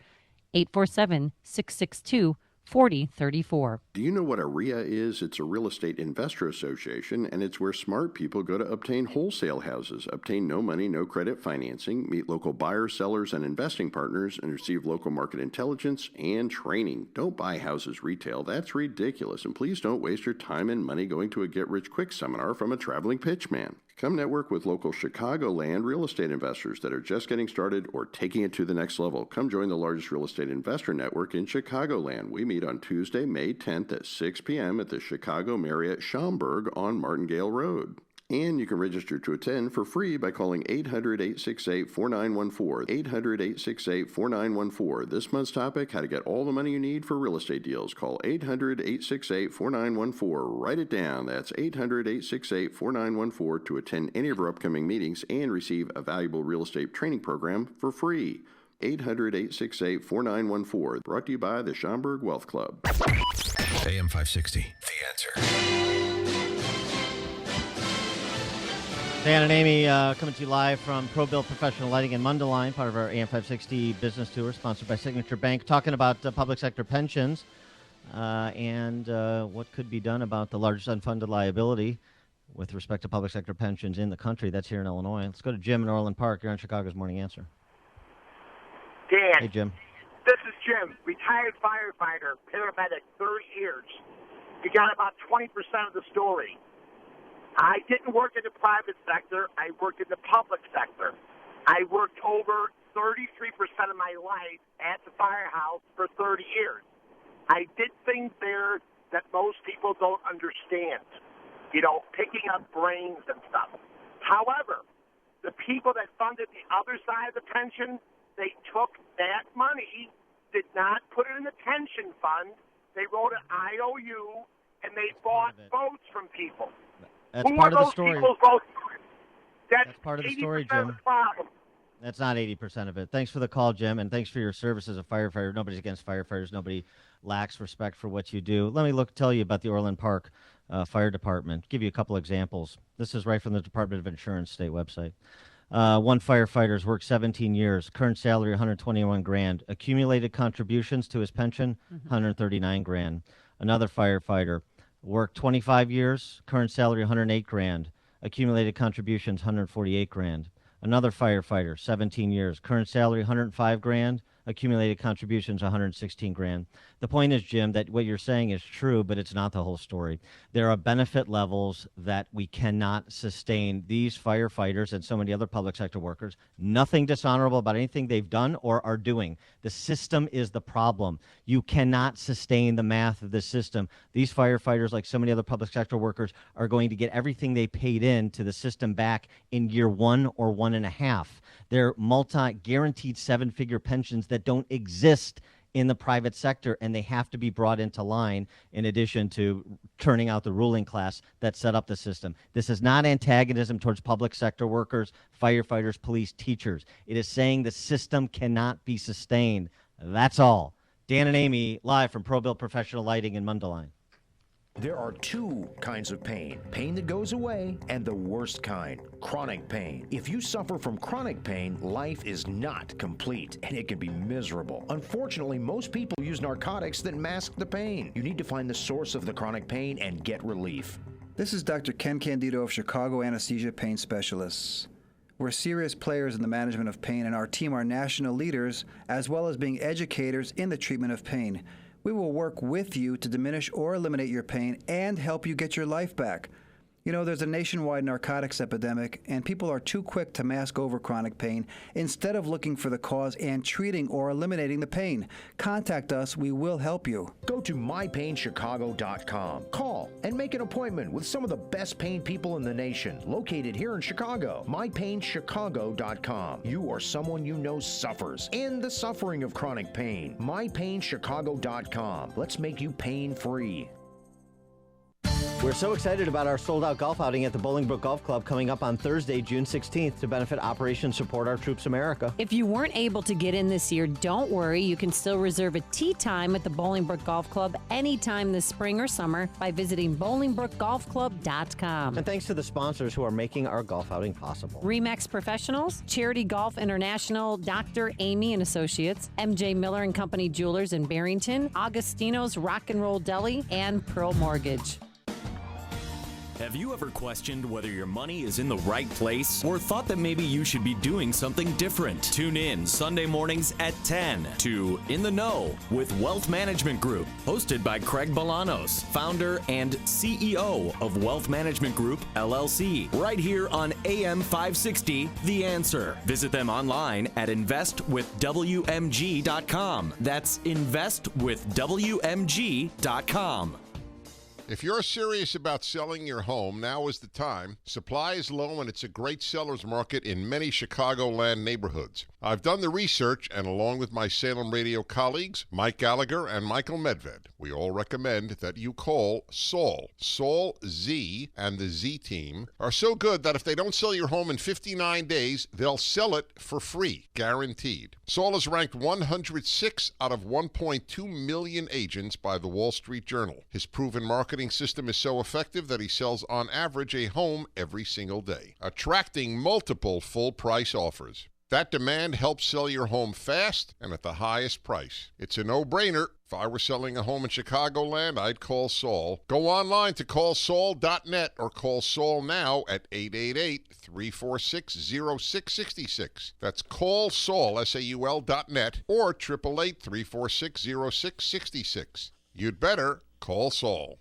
847-662-4034. 4034. Do you know what a RIA is? It's a Real Estate Investor Association, and it's where smart people go to obtain wholesale houses, obtain no money, no credit financing, meet local buyers, sellers, and investing partners, and receive local market intelligence and training. Don't buy houses retail. That's ridiculous. And please don't waste your time and money going to a get-rich-quick seminar from a traveling pitchman. Come network with local Chicagoland real estate investors that are just getting started or taking it to the next level. Come join the largest real estate investor network in Chicagoland. We meet on Tuesday, May 10th at 6 p.m. at the Chicago Marriott Schaumburg on Martingale Road. And you can register to attend for free by calling 800-868-4914. 800-868-4914. This month's topic, how to get all the money you need for real estate deals. Call 800-868-4914. Write it down. That's 800-868-4914 to attend any of our upcoming meetings and receive a valuable real estate training program for free. 800-868-4914. Brought to you by the Schaumburg Wealth Club. AM 560, The Answer. Dan and Amy coming to you live from Pro-Built Professional Lighting in Mundelein, part of our AM 560 business tour, sponsored by Signature Bank, talking about public sector pensions and what could be done about the largest unfunded liability with respect to public sector pensions in the country. That's here in Illinois. Let's go to Jim in Orland Park. You're on Chicago's Morning Answer. Dan. Hey, Jim. This is Jim, retired firefighter, paramedic, 30 years. You got about 20% of the story. I didn't work in the private sector. I worked in the public sector. I worked over 33% of my life at the firehouse for 30 years. I did things there that most people don't understand, you know, picking up brains and stuff. However, the people that funded the other side of the pension, they took that money, did not put it in the pension fund. They wrote an IOU, and they bought votes from people. That's part of the story. That's part of the story, Jim. That's not 80% of it. Thanks for the call, Jim, and thanks for your service as a firefighter. Nobody's against firefighters. Nobody lacks respect for what you do. Let me tell you about the Orland Park Fire Department. Give you a couple examples. This is right from the Department of Insurance state website. One firefighter's worked 17 years, current salary $121,000, accumulated contributions to his pension $139,000. Another firefighter worked 25 years, current salary $108,000, accumulated contributions $148,000. Another firefighter, 17 years, current salary $105,000, accumulated contributions $116,000. The point is, Jim, that what you're saying is true, but it's not the whole story. There are benefit levels that we cannot sustain. These firefighters and so many other public sector workers, nothing dishonorable about anything they've done or are doing. The system is the problem. You cannot sustain the math of the system. These firefighters, like so many other public sector workers, are going to get everything they paid in to the system back in year 1 or 1.5. They're multi-guaranteed seven-figure pensions that don't exist in the private sector, and they have to be brought into line in addition to turning out the ruling class that set up the system. This is not antagonism towards public sector workers, firefighters, police, teachers. It is saying the system cannot be sustained. That's all. Dan and Amy, live from Pro-Built Professional Lighting in Mundelein. There are two kinds of pain. Pain that goes away and the worst kind, chronic pain. If you suffer from chronic pain, life is not complete and it can be miserable. Unfortunately, most people use narcotics that mask the pain. You need to find the source of the chronic pain and get relief. This is Dr. Ken Candido of Chicago Anesthesia Pain Specialists. We're serious players in the management of pain, and our team are national leaders as well as being educators in the treatment of pain. We will work with you to diminish or eliminate your pain and help you get your life back. You know, there's a nationwide narcotics epidemic, and people are too quick to mask over chronic pain instead of looking for the cause and treating or eliminating the pain. Contact us. We will help you. Go to mypainchicago.com. Call and make an appointment with some of the best pain people in the nation, located here in Chicago. mypainchicago.com. You or someone you know suffers. End the suffering of chronic pain. mypainchicago.com. Let's make you pain-free. We're so excited about our sold-out golf outing at the Bolingbrook Golf Club coming up on Thursday, June 16th to benefit Operation Support Our Troops America. If you weren't able to get in this year, don't worry. You can still reserve a tee time at the Bolingbrook Golf Club anytime this spring or summer by visiting BolingbrookGolfClub.com. And thanks to the sponsors who are making our golf outing possible. Remax Professionals, Charity Golf International, Dr. Amy and Associates, MJ Miller and Company Jewelers in Barrington, Augustino's Rock and Roll Deli, and Pearl Mortgage. Have you ever questioned whether your money is in the right place or thought that maybe you should be doing something different? Tune in Sunday mornings at 10 to In the Know with Wealth Management Group, hosted by Craig Bolanos, founder and CEO of Wealth Management Group, LLC, right here on AM 560, The Answer. Visit them online at investwithwmg.com. That's investwithwmg.com. If you're serious about selling your home, now is the time. Supply is low and it's a great seller's market in many Chicagoland neighborhoods. I've done the research, and along with my Salem Radio colleagues, Mike Gallagher and Michael Medved, we all recommend that you call Saul. Saul Z and the Z team are so good that if they don't sell your home in 59 days, they'll sell it for free, guaranteed. Saul is ranked 106 out of 1.2 million agents by the Wall Street Journal. His proven marketing system is so effective that he sells on average a home every single day, attracting multiple full-price offers. That demand helps sell your home fast and at the highest price. It's a no-brainer. If I were selling a home in Chicagoland, I'd call Saul. Go online to callsaul.net or call Saul now at 888-346-0666. That's callsaul, S-A-U-L.net, or 888-346-0666. You'd better call Saul.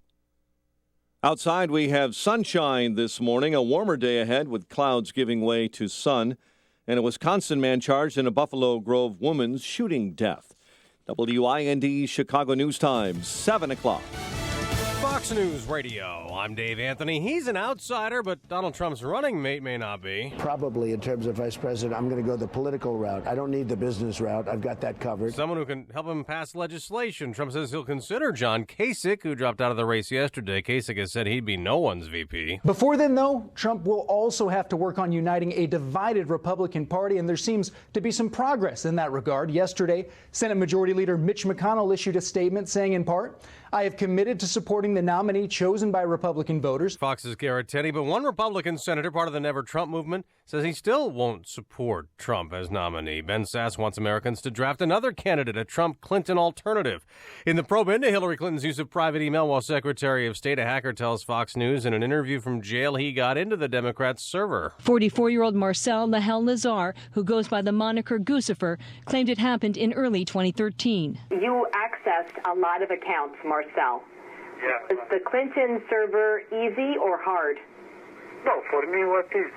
Outside, we have sunshine this morning, a warmer day ahead with clouds giving way to sun, and a Wisconsin man charged in a Buffalo Grove woman's shooting death. WIND Chicago News Time, 7 o'clock. Fox News Radio. I'm Dave Anthony. He's an outsider, but Donald Trump's running mate may not be. Probably in terms of vice president, I'm going to go the political route. I don't need the business route. I've got that covered. Someone who can help him pass legislation. Trump says he'll consider John Kasich, who dropped out of the race yesterday. Kasich has said he'd be no one's VP. Before then, though, Trump will also have to work on uniting a divided Republican Party, and there seems to be some progress in that regard. Yesterday, Senate Majority Leader Mitch McConnell issued a statement saying, in part, I have committed to supporting the nominee chosen by Republican voters. Fox's Garrett Tenney, but one Republican senator, part of the Never Trump movement, says he still won't support Trump as nominee. Ben Sass wants Americans to draft another candidate, a Trump-Clinton alternative. In the probe into Hillary Clinton's use of private email while Secretary of State, a hacker tells Fox News in an interview from jail he got into the Democrats' server. 44-year-old Marcel Lahel Lazar, who goes by the moniker Guccifer, claimed it happened in early 2013. You accessed a lot of accounts, Marcel. Yeah. Is the Clinton server easy or hard? No, for me, what's easy?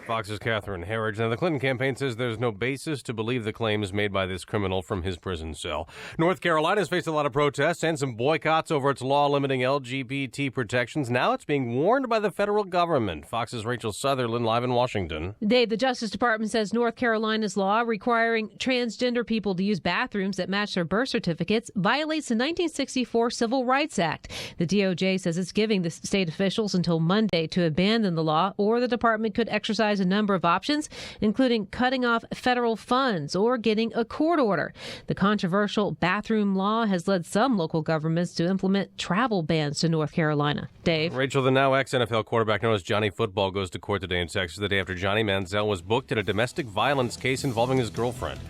Fox's Catherine Herridge. Now, the Clinton campaign says there's no basis to believe the claims made by this criminal from his prison cell. North Carolina's faced a lot of protests and some boycotts over its law limiting LGBT protections. Now it's being warned by the federal government. Fox's Rachel Sutherland live in Washington. Dave, the Justice Department says North Carolina's law requiring transgender people to use bathrooms that match their birth certificates violates the 1964 Civil Rights Act. The DOJ says it's giving the state officials until Monday to abandon abandon the law, or the department could exercise a number of options, including cutting off federal funds or getting a court order. The controversial bathroom law has led some local governments to implement travel bans to North Carolina. Dave? Rachel, the now ex-NFL quarterback known as Johnny Football goes to court today in Texas the day after Johnny Manziel was booked in a domestic violence case involving his girlfriend.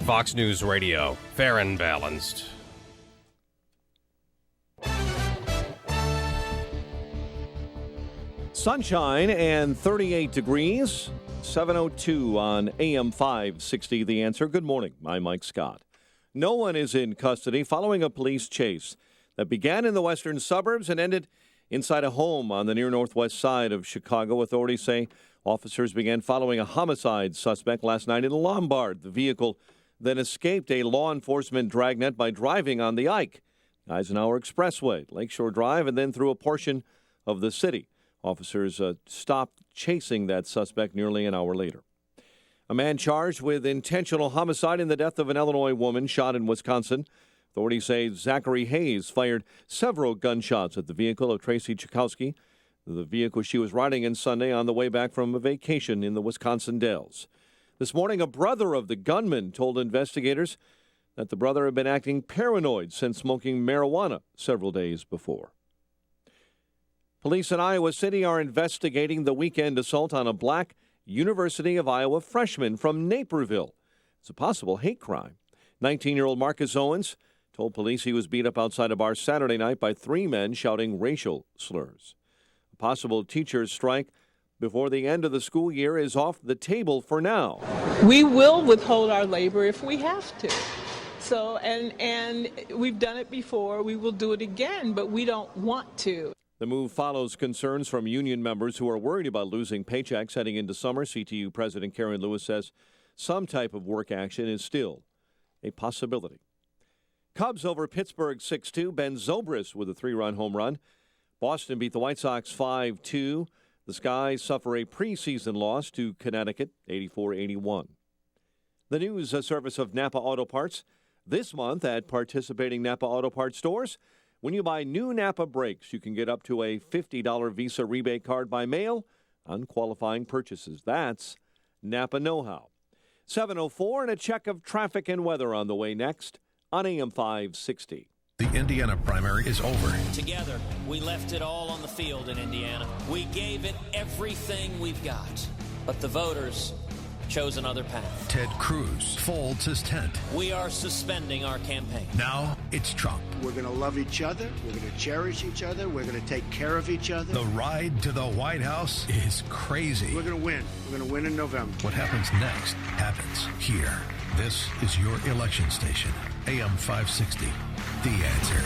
Fox News Radio, fair and balanced. Sunshine and 38 degrees, 7:02 on AM 560 The Answer. Good morning. I'm Mike Scott. No one is in custody following a police chase that began in the western suburbs and ended inside a home on the near northwest side of Chicago. Authorities say officers began following a homicide suspect last night in Lombard. The vehicle then escaped a law enforcement dragnet by driving on the Ike, Eisenhower Expressway, Lakeshore Drive, and then through a portion of the city. Officers stopped chasing that suspect nearly an hour later. A man charged with intentional homicide in the death of an Illinois woman shot in Wisconsin. Authorities say Zachary Hayes fired several gunshots at the vehicle of Tracy Chakowski, the vehicle she was riding in Sunday on the way back from a vacation in the Wisconsin Dells. This morning, a brother of the gunman told investigators that the brother had been acting paranoid since smoking marijuana several days before. Police in Iowa City are investigating the weekend assault on a black University of Iowa freshman from Naperville. It's a possible hate crime. 19-year-old Marcus Owens told police he was beat up outside a bar Saturday night by three men shouting racial slurs. A possible teachers' strike before the end of the school year is off the table for now. We will withhold our labor if we have to. So, and we've done it before. We will do it again, but we don't want to. The move follows concerns from union members who are worried about losing paychecks heading into summer. CTU President Karen Lewis says some type of work action is still a possibility. Cubs over Pittsburgh 6-2. Ben Zobrist with a 3-run home run. Boston beat the White Sox 5-2. The Skies suffer a preseason loss to Connecticut 84-81. The news service of Napa Auto Parts this month at participating Napa Auto Parts stores. When you buy new Napa brakes, you can get up to a $50 Visa rebate card by mail on qualifying purchases. That's Napa know-how. 7:04 and a check of traffic and weather on the way next on AM 560. The Indiana primary is over. Together, we left it all on the field in Indiana. We gave it everything we've got. But the voters chose another path. Ted Cruz folds his tent. We are suspending our campaign. Now it's Trump. We're going to love each other. We're going to cherish each other. We're going to take care of each other. The ride to the White House is crazy. We're going to win. We're going to win in November. What happens next happens here. This is your election station. AM 560. The Answer.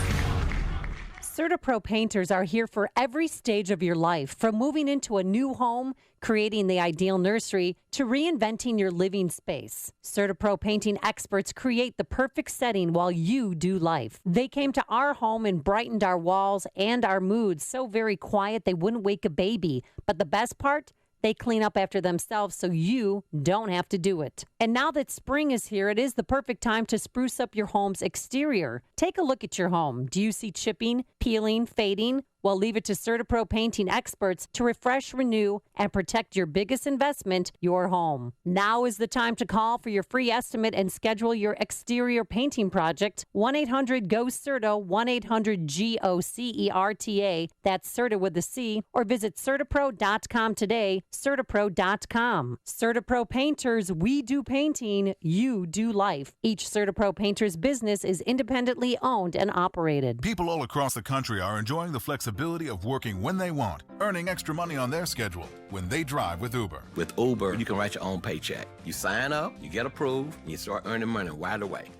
CertaPro painters are here for every stage of your life, from moving into a new home, creating the ideal nursery, to reinventing your living space. CertaPro painting experts create the perfect setting while you do life. They came to our home and brightened our walls and our moods so very quiet they wouldn't wake a baby. But the best part? They clean up after themselves so you don't have to do it. And now that spring is here, it is the perfect time to spruce up your home's exterior. Take a look at your home. Do you see chipping, peeling, fading? Well, leave it to CertaPro painting experts to refresh, renew, and protect your biggest investment, your home. Now is the time to call for your free estimate and schedule your exterior painting project. 1-800-GO-CERTA, 1-800-GOCERTA. That's CERTA with a C. Or visit CertaPro.com today, CertaPro.com. CertaPro Painters, we do painting, you do life. Each CertaPro Painters business is independently owned and operated. People all across the country are enjoying the flexibility of working when they want, earning extra money on their schedule when they drive with Uber. With Uber, you can write your own paycheck. You sign up, you get approved, and you start earning money right away,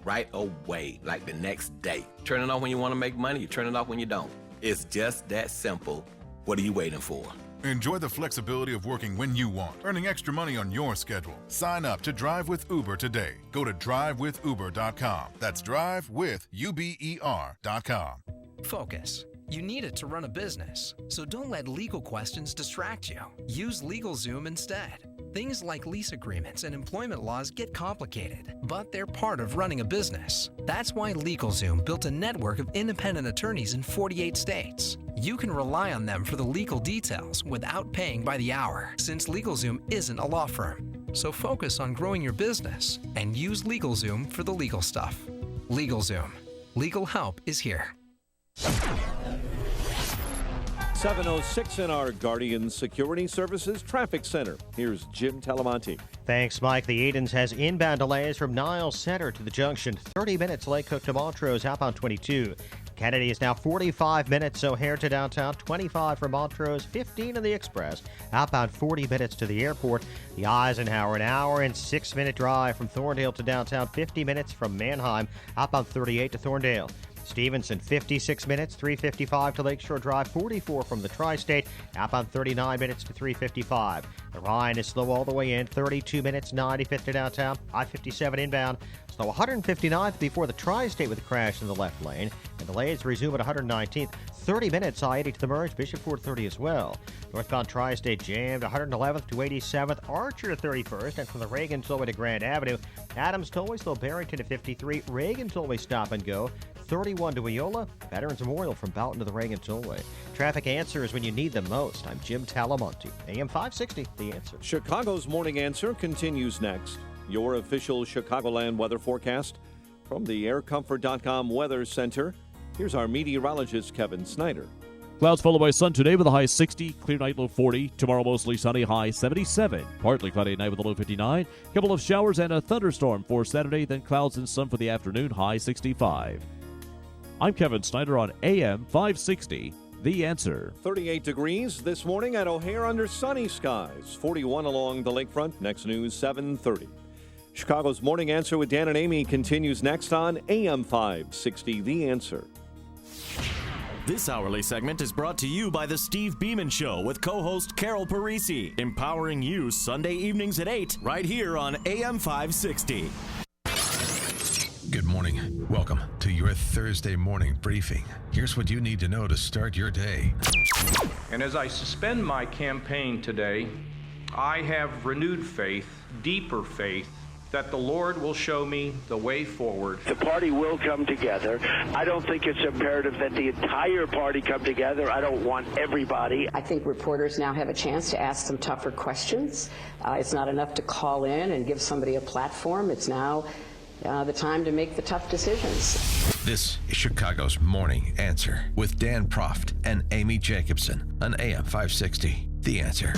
like the next day. Turn it off when you want to make money, you turn it off when you don't. It's just that simple. What are you waiting for? Enjoy the flexibility of working when you want, earning extra money on your schedule. Sign up to Drive with Uber today. Go to drivewithuber.com. That's drivewithuber.com. Focus. You need it to run a business, so don't let legal questions distract you. Use LegalZoom instead. Things like lease agreements and employment laws get complicated, but they're part of running a business. That's why LegalZoom built a network of independent attorneys in 48 states. You can rely on them for the legal details without paying by the hour, since LegalZoom isn't a law firm. So focus on growing your business and use LegalZoom for the legal stuff. LegalZoom. Legal help is here. 7:06 in our Guardian Security Services Traffic Center. Here's Jim Talamonte. Thanks, Mike. The Edens has inbound delays from Niles Center to the junction. 30 minutes Lake Cook to Montrose, outbound 22. Kennedy is now 45 minutes, O'Hare to downtown, 25 from Montrose, 15 in the Express, outbound 40 minutes to the airport. The Eisenhower, an hour and 6-minute drive from Thorndale to downtown, 50 minutes from Manheim, outbound 38 to Thorndale. Stevenson, 56 minutes, 355 to Lakeshore Drive, 44 from the Tri-State, outbound 39 minutes to 355. The Rhine is slow all the way in, 32 minutes, 95th to downtown, I-57 inbound, slow 159th before the Tri-State with a crash in the left lane, and delays resume at 119th, 30 minutes, I-80 to the merge, Bishop Ford 30 as well. Northbound Tri-State jammed 111th to 87th, Archer to 31st, and from the Reagan Tollway to Grand Avenue, Adams Tollway slow Barrington to 53, Reagan Tollway stop and go, 31 to Wiola, Veterans Memorial from Boughton to the Reagan Tollway. Traffic answers when you need them most. I'm Jim Talamonte, AM 560, The Answer. Chicago's Morning Answer continues next. Your official Chicagoland weather forecast from the aircomfort.com Weather Center. Here's our meteorologist, Kevin Snyder. Clouds followed by sun today with a high 60, clear night low 40. Tomorrow mostly sunny, high 77. Partly cloudy at night with a low 59. Couple of showers and a thunderstorm for Saturday, then clouds and sun for the afternoon, high 65. I'm Kevin Snyder on AM 560, The Answer. 38 degrees this morning at O'Hare under sunny skies. 41 along the lakefront. Next news, 7:30. Chicago's Morning Answer with Dan and Amy continues next on AM 560, The Answer. This hourly segment is brought to you by The Steve Beeman Show with co-host Carol Parisi, empowering you Sunday evenings at 8, right here on AM 560. Good morning. Welcome to your Thursday morning briefing. Here's what you need to know to start your day. And as I suspend my campaign today, I have renewed faith, deeper faith, that the Lord will show me the way forward. The party will come together. I don't think it's imperative that the entire party come together. I don't want everybody. I think reporters now have a chance to ask some tougher questions. It's not enough to call in and give somebody a platform. It's now the time to make the tough decisions. This is Chicago's Morning Answer with Dan Proft and Amy Jacobson on AM 560, The Answer.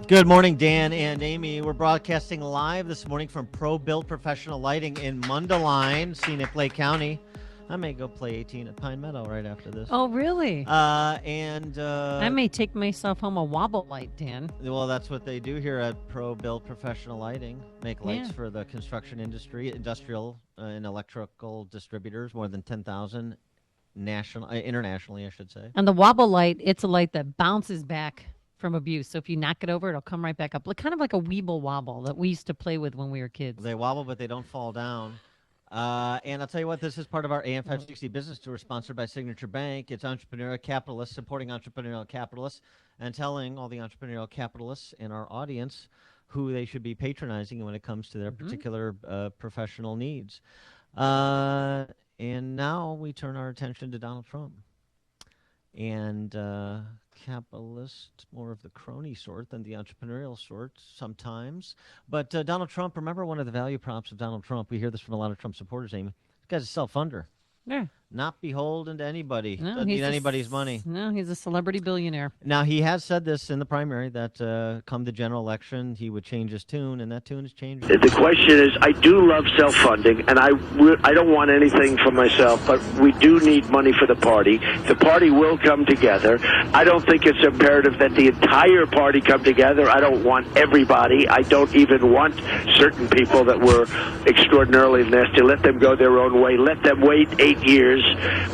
Good morning, Dan and Amy. We're broadcasting live this morning from Pro Built Professional Lighting in Mundelein, scenic Lake County. I may go play 18 at Pine Meadow right after this. Oh, really? I may take myself home a wobble light, Dan. Well, that's what they do here at Pro Built Professional Lighting. Make lights for the construction industry, industrial and electrical distributors, more than 10,000 internationally, I should say. And the wobble light, it's a light that bounces back from abuse. So if you knock it over, it'll come right back up. Kind of like a Weeble Wobble that we used to play with when we were kids. They wobble, but they don't fall down. And I'll tell you what, this is part of our AM 560 Business Tour sponsored by Signature Bank. It's entrepreneurial capitalists supporting entrepreneurial capitalists and telling all the entrepreneurial capitalists in our audience who they should be patronizing when it comes to their particular professional needs. And now we turn our attention to Donald Trump. And capitalist, more of the crony sort than the entrepreneurial sort sometimes. But Donald Trump, remember one of the value props of Donald Trump, we hear this from a lot of Trump supporters, Amy, this guy's a self-funder. Yeah. Not beholden to anybody. No, Doesn't need anybody's money. No, he's a celebrity billionaire. Now, he has said this in the primary that come the general election, he would change his tune, and that tune has changed. The question is, I do love self-funding, and I don't want anything for myself, but we do need money for the party. The party will come together. I don't think it's imperative that the entire party come together. I don't want everybody. I don't even want certain people that were extraordinarily nasty. Let them go their own way. Let them wait 8 years,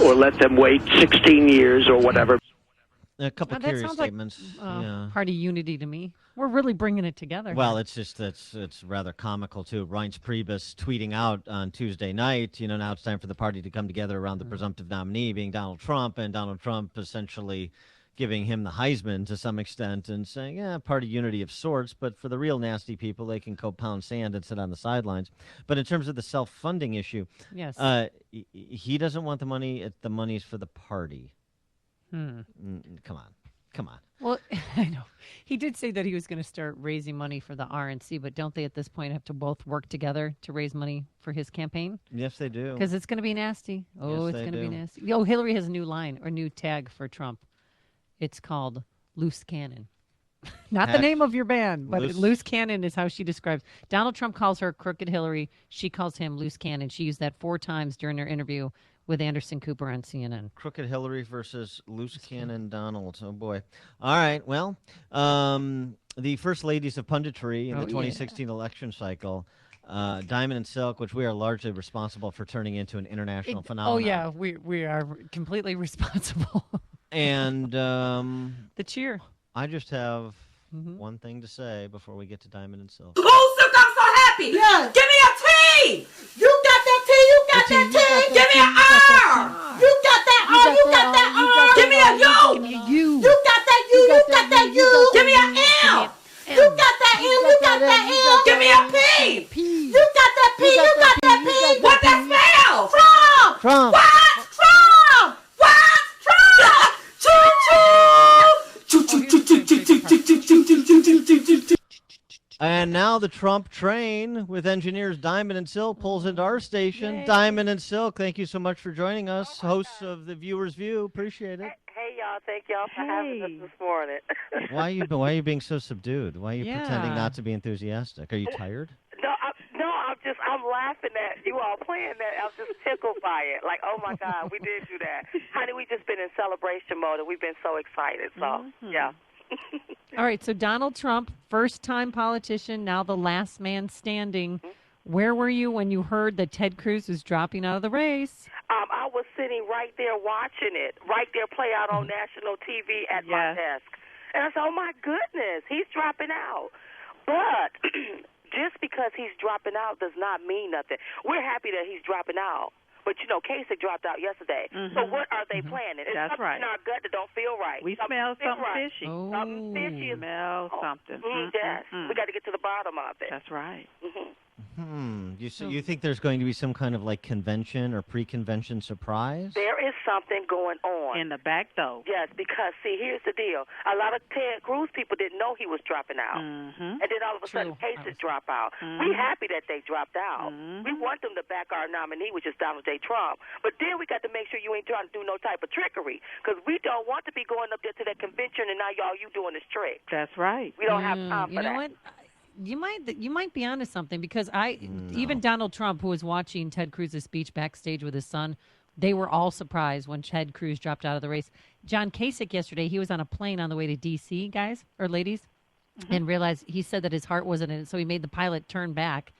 or let them wait 16 years, or whatever. A couple That curious sounds statements. like yeah. party unity to me. We're really bringing it together. Well, it's just it's rather comical too. Reince Priebus tweeting out on Tuesday night, now it's time for the party to come together around the presumptive nominee being Donald Trump, and Donald Trump essentially giving him the Heisman to some extent and saying, yeah, party unity of sorts, but for the real nasty people, they can go pound sand and sit on the sidelines. But in terms of the self-funding issue, yes, he doesn't want the money. The money's for the party. Hmm. Come on. Well, I know. He did say that he was going to start raising money for the RNC, but don't they at this point have to both work together to raise money for his campaign? Yes, they do. Because it's going to be nasty. Oh, Yes, it's they going to be do. nasty. Oh, Hillary has a new line or new tag for Trump. It's called Loose Cannon. Not the name of your band, but loose Cannon is how she describes. Donald Trump calls her Crooked Hillary. She calls him Loose Cannon. She used that 4 times during her interview with Anderson Cooper on CNN. Crooked Hillary versus Loose Cannon Donald. Oh, boy. All right. Well, the first ladies of punditry in the 2016 election cycle, Diamond and Silk, which we are largely responsible for turning into an international phenomenon. Oh, yeah. We are completely responsible. And the cheer. I just have one thing to say before we get to Diamond and Silk. Oh, Silk, I'm so happy. Yeah. Give me a T. You got that T. You got that T. Give me an R. You got that R. You got that R. Give me a U. Give me a U. You got that U. You got that U. Give me an M. You got that M. You got that M. Give me a P. You got that P. You got that P. What that spell? Trump. Trump. What? Trump. What? Trump. And now the Trump train with engineers Diamond and Silk pulls into our station. Yay. Diamond and Silk, thank you so much for joining us, hosts of The Viewer's View. Appreciate it. Hey, y'all. Thank y'all for having us this morning. Why are you being so subdued? Why are you pretending not to be enthusiastic? Are you tired? I'm laughing at you all playing that. I'm just tickled by it. Like, oh, my God, we did do that. Honey, we just been in celebration mode, and we've been so excited. So, yeah. All right, so Donald Trump, first-time politician, now the last man standing. Where were you when you heard that Ted Cruz was dropping out of the race? I was sitting right there watching it, right there play out on national TV at my desk. And I said, oh, my goodness, he's dropping out. But just because he's dropping out does not mean nothing. We're happy that he's dropping out. But, Kasich dropped out yesterday. So what are they planning? It's That's something right. in our gut that don't feel right. We smell something right. fishy. Oh. Something fishy. Smell something. Yes. We got to get to the bottom of it. That's right. You think there's going to be some kind of convention or pre-convention surprise? There is something going on. In the back, though. Yes, because, see, here's the deal. A lot of Ted Cruz people didn't know he was dropping out. And then all of a sudden, cases drop out. We happy that they dropped out. We want them to back our nominee, which is Donald J. Trump. But then we got to make sure you ain't trying to do no type of trickery, because we don't want to be going up there to that convention and now you doing this trick. That's right. We don't have time for you know that. what? You might be onto something, because even Donald Trump, who was watching Ted Cruz's speech backstage with his son, they were all surprised when Ted Cruz dropped out of the race. John Kasich yesterday, he was on a plane on the way to D.C., guys or ladies, and realized he said that his heart wasn't in it, so he made the pilot turn back,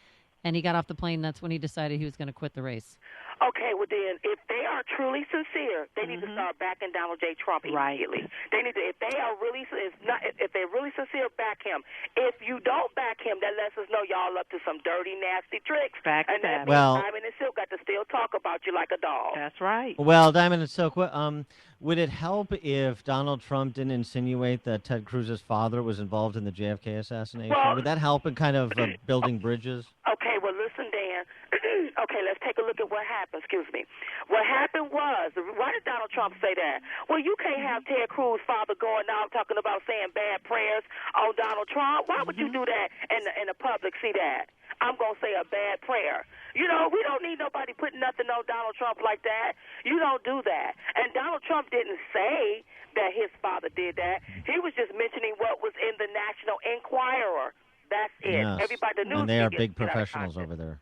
and he got off the plane. That's when he decided he was going to quit the race. Okay, well then, if they are truly sincere, they need to start backing Donald J. Trump immediately. They need to, if they are really, if they're really sincere, back him. If you don't back him, that lets us know y'all up to some dirty, nasty tricks. And that means Diamond and Silk got to still talk about you like a dog. That's right. Well, Diamond and Silk, would it help if Donald Trump didn't insinuate that Ted Cruz's father was involved in the JFK assassination? Would that help in kind of building bridges? Okay, well, listen, Dan. Okay, let's take a look at what happened. Excuse me. What happened was, why did Donald Trump say that? Well, you can't have Ted Cruz's father going out talking about saying bad prayers on Donald Trump. Why would you do that in the public? See that? I'm going to say a bad prayer. We don't need nobody putting nothing on Donald Trump like that. You don't do that. And Donald Trump didn't say that his father did that. He was just mentioning what was in the National Enquirer. That's it. Yes. Everybody, the news and they are media big get out of professionals context. over there.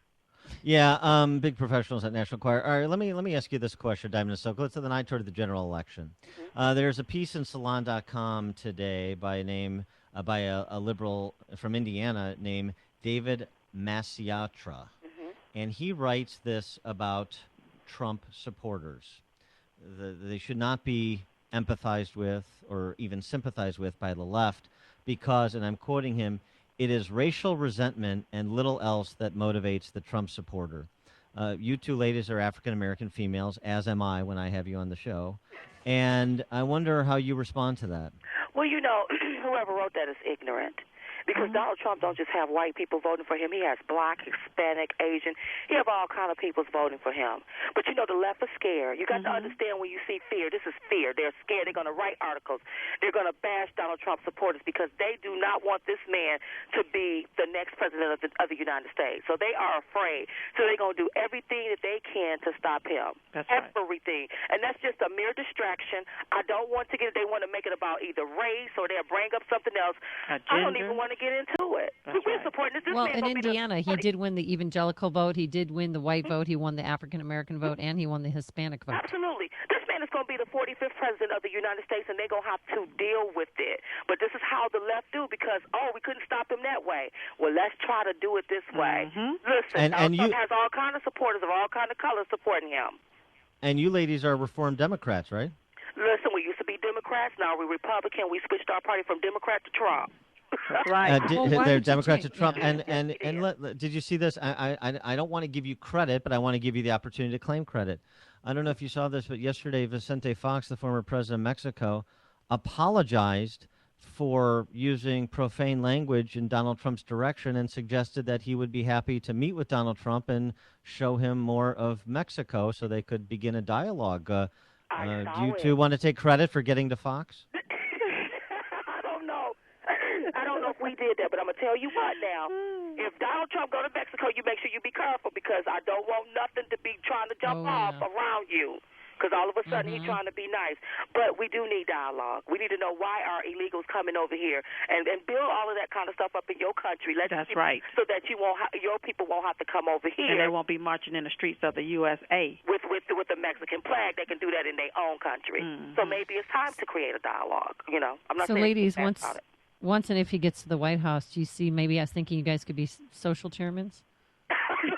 Yeah, big professionals at National Enquirer. All right, let me ask you this question, Diamond and Silk. Let's to the night toward the general election. There's a piece in Salon.com today by a liberal from Indiana named David Masiatra, and he writes this about Trump supporters. They should not be empathized with or even sympathized with by the left because, and I'm quoting him, it is racial resentment and little else that motivates the Trump supporter. You two ladies are African-American females, as am I when I have you on the show. And I wonder how you respond to that. Well, you know, whoever wrote that is ignorant. Because Donald Trump don't just have white people voting for him. He has black, Hispanic, Asian. He have all kind of peoples voting for him. But, you know, the left is scared. You got to understand when you see fear, this is fear. They're scared. They're going to write articles. They're going to bash Donald Trump supporters because they do not want this man to be the next president of the United States. So they are afraid. So they're going to do everything that they can to stop him. That's everything. Right. And that's just a mere distraction. I don't want to get it. They want to make it about either race or they'll bring up something else. I don't even want to get into it. We're supporting this. Well, in Indiana, he did win the evangelical vote. He did win the white vote. He won the African-American vote, and he won the Hispanic vote. Absolutely. This man is going to be the 45th president of the United States, and they're going to have to deal with it. But this is how the left do because, we couldn't stop him that way. Well, let's try to do it this way. Listen, and Trump you has all kind of supporters of all kind of colors supporting him. And you ladies are Reformed Democrats, right? Listen, we used to be Democrats. Now we're Republican. We switched our party from Democrat to Trump. Right. They're Democrats to Trump. Did you see this? I don't want to give you credit, but I want to give you the opportunity to claim credit. I don't know if you saw this, but yesterday Vicente Fox, the former president of Mexico, apologized for using profane language in Donald Trump's direction and suggested that he would be happy to meet with Donald Trump and show him more of Mexico so they could begin a dialogue. Do you two want to take credit for getting to Fox? I don't know if we did that, but I'm going to tell you what now. If Donald Trump go to Mexico, you make sure you be careful because I don't want nothing to be trying to jump off around you because all of a sudden he's trying to be nice. But we do need dialogue. We need to know why are illegals coming over here and build all of that kind of stuff up in your country. That's right. So that your people won't have to come over here. And they won't be marching in the streets of the USA. With the Mexican flag, they can do that in their own country. So maybe it's time to create a dialogue. You know, I'm not so saying ladies, about it. Once and if he gets to the White House, do you see, maybe I was thinking you guys could be social chairmen?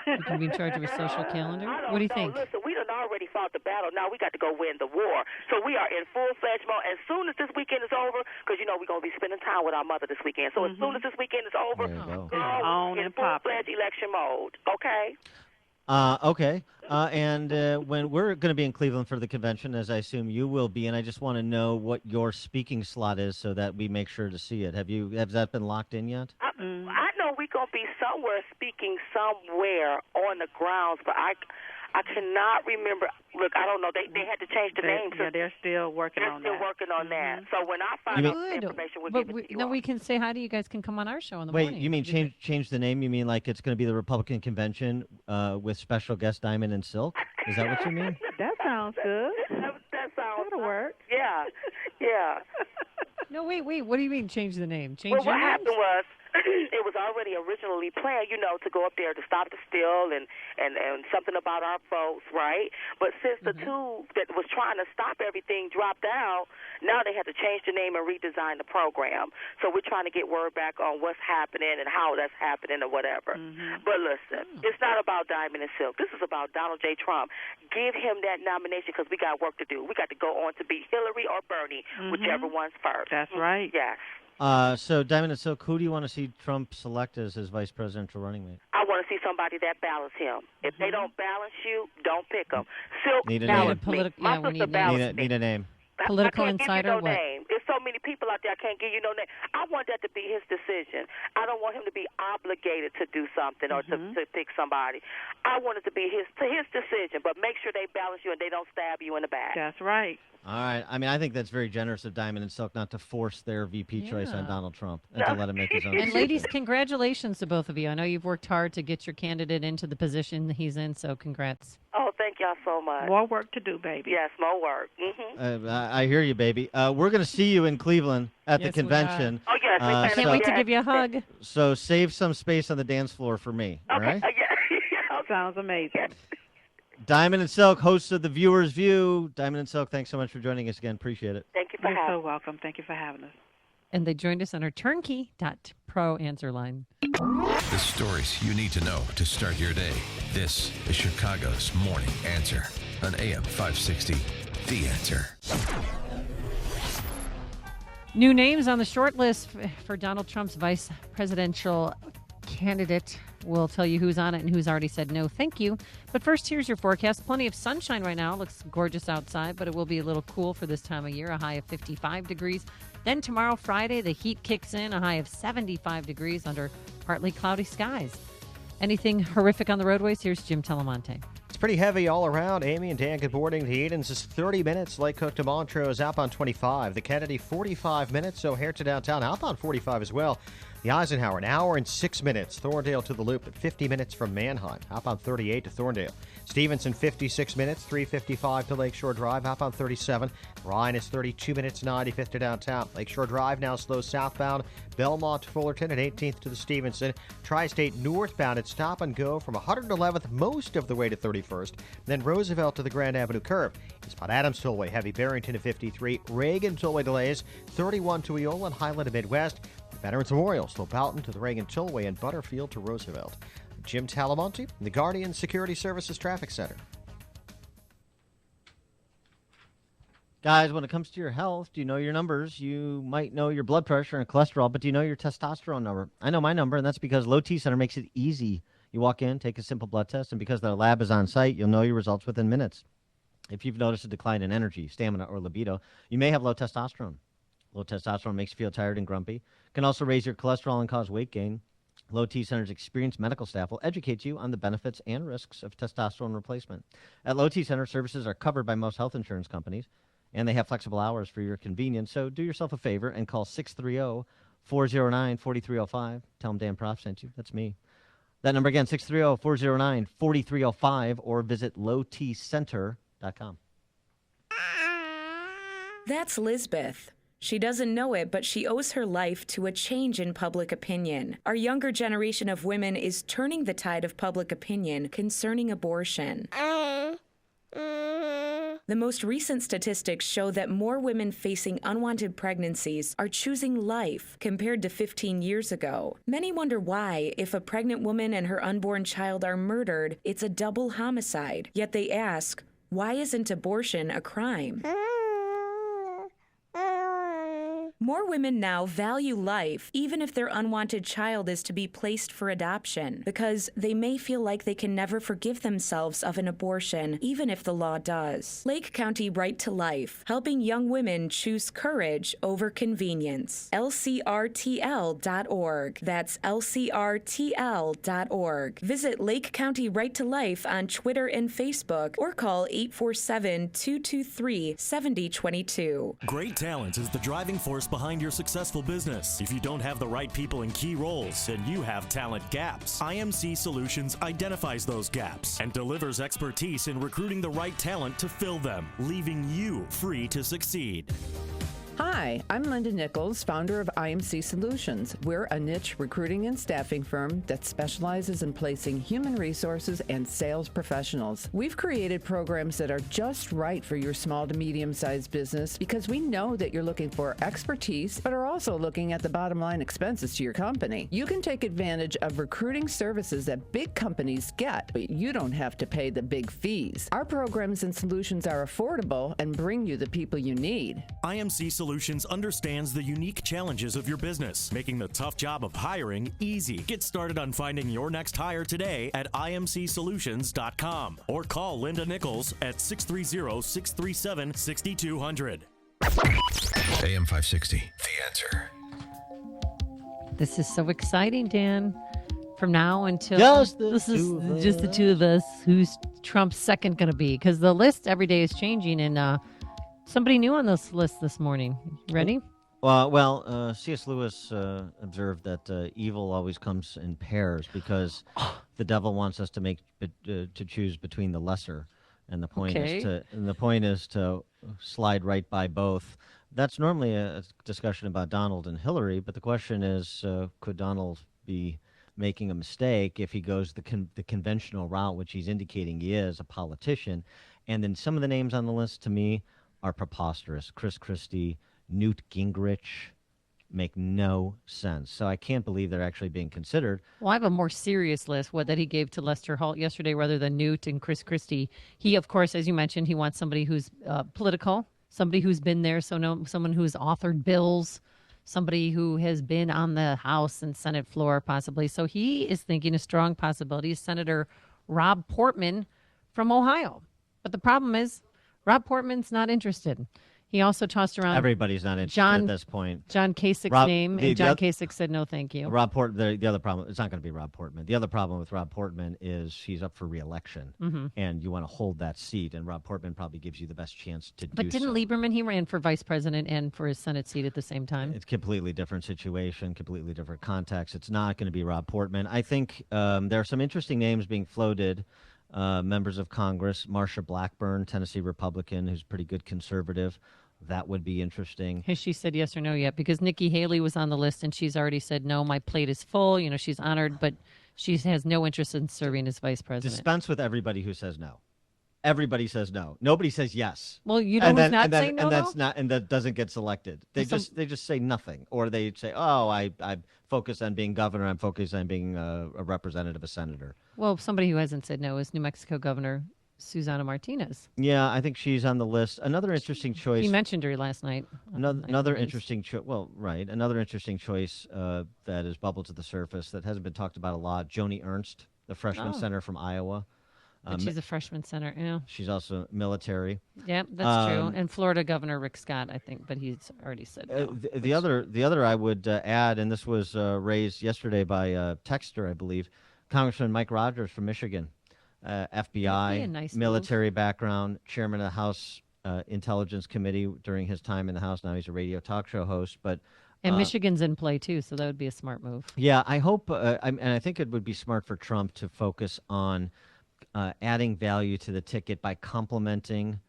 You can be in charge of a social calendar? What do you think? Listen, we done already fought the battle. Now we got to go win the war. So we are in full-fledged mode. As soon as this weekend is over, because, you know, we're going to be spending time with our mother this weekend. So as soon as this weekend is over, we're in full-fledged election mode. Okay? Okay. And when we're going to be in Cleveland for the convention, as I assume you will be, and I just want to know what your speaking slot is so that we make sure to see it. Has that been locked in yet? I know we're going to be somewhere speaking somewhere on the grounds, but I cannot remember. Look, I don't know. They had to change the name. Yeah, they're still working on that. They're still working on that. So when I find out the information, we'll give it to you. No, we can say hi to you guys. Can come on our show in the morning. morning. Wait, you mean change the name? You mean like it's going to be the Republican convention with special guest Diamond and Silk? Is that what you mean? That sounds good. That sounds. That'll work. Yeah, yeah. No, wait. What do you mean change the name? Change Well, your what names? happened was it was already originally planned, you know, to go up there to stop the steal and something about our folks, right? But since the two that was trying to stop everything dropped out, now they had to change the name and redesign the program. So we're trying to get word back on what's happening and how that's happening or whatever. But listen, it's not about Diamond and Silk. This is about Donald J. Trump. Give him that nomination because we got work to do. We got to go on to beat Hillary or Bernie, whichever one's first. That's right. Yes. So Diamond and Silk, who do you want to see Trump select as his vice presidential running mate? I want to see somebody that balance him. If they don't balance you, don't pick them. Silk Need a balance name. me. My sister balance me. Need a name. Political I can't insider, give you no what? name. There's so many people out there, I can't give you no name. I want that to be his decision. I don't want him to be obligated to do something or to pick somebody. I want it to be his decision, but make sure they balance you and they don't stab you in the back. That's right. All right. I mean, I think that's very generous of Diamond and Silk not to force their VP choice on Donald Trump and to let him make his own And decision. ladies, congratulations to both of you. I know you've worked hard to get your candidate into the position he's in, so congrats. Oh, thank y'all so much. More work to do, baby. Yes, more work. I hear you, baby. We're going to see you in Cleveland at the convention. Oh, yes. I can't wait to give you a hug. So save some space on the dance floor for me, all right? Sounds amazing. Diamond and Silk, hosts of The Viewer's View. Diamond and Silk, thanks so much for joining us again. Appreciate it. Thank you for You're so welcome. Thank you for having us. And they joined us on our turnkey.pro answer line. The stories you need to know to start your day. This is Chicago's Morning Answer on AM 560. The Answer. New names on the short list for Donald Trump's vice presidential candidate. We'll tell you who's on it and who's already said no, thank you. But first, here's your forecast. Plenty of sunshine right now. Looks gorgeous outside, but it will be a little cool for this time of year, a high of 55 degrees. Then tomorrow, Friday, the heat kicks in, a high of 75 degrees under partly cloudy skies. Anything horrific on the roadways? Here's Jim Telemonte. It's pretty heavy all around. Amy and Dan, good morning. The Edens is 30 minutes. Lake Cook to Montrose, outbound 25. The Kennedy, 45 minutes. O'Hare to downtown, outbound 45 as well. The Eisenhower, an hour and 6 minutes. Thorndale to the Loop at 50 minutes from Manheim. Outbound 38 to Thorndale. Stevenson, 56 minutes. 355 to Lakeshore Drive. Outbound 37. Ryan is 32 minutes. 95th to downtown. Lakeshore Drive now slow southbound. Belmont to Fullerton at 18th to the Stevenson. Tri-State northbound at Stop and Go from 111th most of the way to 31st. Then Roosevelt to the Grand Avenue curve. Eastbound Adams Tollway, heavy Barrington to 53. Reagan Tollway delays. 31 to Eola and Highland to Midwest. Veterans Memorial, slow Boughton to the Reagan Tollway and Butterfield to Roosevelt. Jim Talamonte, the Guardian Security Services Traffic Center. Guys, when it comes to your health, do you know your numbers? You might know your blood pressure and cholesterol, but do you know your testosterone number? I know my number, and that's because Low T Center makes it easy. You walk in, take a simple blood test, and because their lab is on site, you'll know your results within minutes. If you've noticed a decline in energy, stamina, or libido, you may have low testosterone. Low testosterone makes you feel tired and grumpy. Can also raise your cholesterol and cause weight gain. Low T Center's experienced medical staff will educate you on the benefits and risks of testosterone replacement. At Low T Center, services are covered by most health insurance companies, and they have flexible hours for your convenience. So do yourself a favor and call 630-409-4305. Tell them Dan Prof sent you. That's me. That number again, 630-409-4305, or visit lowtcenter.com. That's Lisbeth. She doesn't know it, but she owes her life to a change in public opinion. Our younger generation of women is turning the tide of public opinion concerning abortion. The most recent statistics show that more women facing unwanted pregnancies are choosing life compared to 15 years ago. Many wonder why, if a pregnant woman and her unborn child are murdered, it's a double homicide. Yet they ask, why isn't abortion a crime? More women now value life, even if their unwanted child is to be placed for adoption, because they may feel like they can never forgive themselves of an abortion, even if the law does. Lake County Right to Life, helping young women choose courage over convenience. LCRTL.org. That's LCRTL.org. Visit Lake County Right to Life on Twitter and Facebook, or call 847-223-7022. Great talent is the driving force behind your successful business. If you don't have the right people in key roles, then you have talent gaps. IMC Solutions identifies those gaps and delivers expertise in recruiting the right talent to fill them, leaving you free to succeed. Hi, I'm Linda Nichols, founder of IMC Solutions. We're a niche recruiting and staffing firm that specializes in placing human resources and sales professionals. We've created programs that are just right for your small to medium-sized business because we know that you're looking for expertise, but are also looking at the bottom line expenses to your company. You can take advantage of recruiting services that big companies get, but you don't have to pay the big fees. Our programs and solutions are affordable and bring you the people you need. IMC Solutions understands the unique challenges of your business, making the tough job of hiring easy. Get started on finding your next hire today at imcsolutions.com or call Linda Nichols at 630-637-6200. AM 560, The Answer. This is so exciting, Dan. From now until Just the two of us. Who's Trump's second going to be? Because the list every day is changing, and somebody new on this list this morning. Ready? C.S. Lewis observed that evil always comes in pairs because the devil wants us to choose between the lesser, and the point is to slide right by both. That's normally a discussion about Donald and Hillary, but the question is, could Donald be making a mistake if he goes the conventional route, which he's indicating he is, a politician? And then some of the names on the list, to me, are preposterous. Chris Christie, Newt Gingrich make no sense. So I can't believe they're actually being considered. Well, I have a more serious list that he gave to Lester Holt yesterday rather than Newt and Chris Christie. He, of course, as you mentioned, he wants somebody who's political, somebody who's been there, someone who's authored bills, somebody who has been on the House and Senate floor possibly. So he is thinking a strong possibility is Senator Rob Portman from Ohio. But the problem is Rob Portman's not interested. He also tossed around Everybody's not interested at this point. John Kasich's name, and John Kasich said no, thank you. Rob Portman. The other problem, it's not going to be Rob Portman. The other problem with Rob Portman is he's up for re-election, and you want to hold that seat, and Rob Portman probably gives you the best chance to do so. But didn't Lieberman, he ran for vice president and for his Senate seat at the same time? It's a completely different situation, completely different context. It's not going to be Rob Portman. I think there are some interesting names being floated. Members of Congress, Marsha Blackburn, Tennessee Republican, who's a pretty good conservative. That would be interesting. Has she said yes or no yet? Because Nikki Haley was on the list, and she's already said, no, my plate is full. You know, she's honored, but she has no interest in serving as vice president. Dispense with everybody who says no. Everybody says no. Nobody says yes. Well, you know who's not saying no, and that doesn't get selected. They just say nothing, or they say, "Oh, I focus on being governor. I'm focused on being a representative, a senator." Well, somebody who hasn't said no is New Mexico Governor Susana Martinez. Yeah, I think she's on the list. Another interesting choice. He mentioned her last night. Another interesting choice. Well, right. Another interesting choice that has bubbled to the surface that hasn't been talked about a lot. Joni Ernst, the freshman center from Iowa. But she's a freshman center, yeah. She's also military. Yeah, that's true. And Florida Governor Rick Scott, I think, but he's already said no. The other I would add, and this was raised yesterday by a texter, I believe, Congressman Mike Rogers from Michigan, FBI, nice military background, chairman of the House Intelligence Committee during his time in the House. Now he's a radio talk show host, but. And Michigan's in play, too, so that would be a smart move. Yeah, I hope, and I think it would be smart for Trump to focus on adding value to the ticket by complementing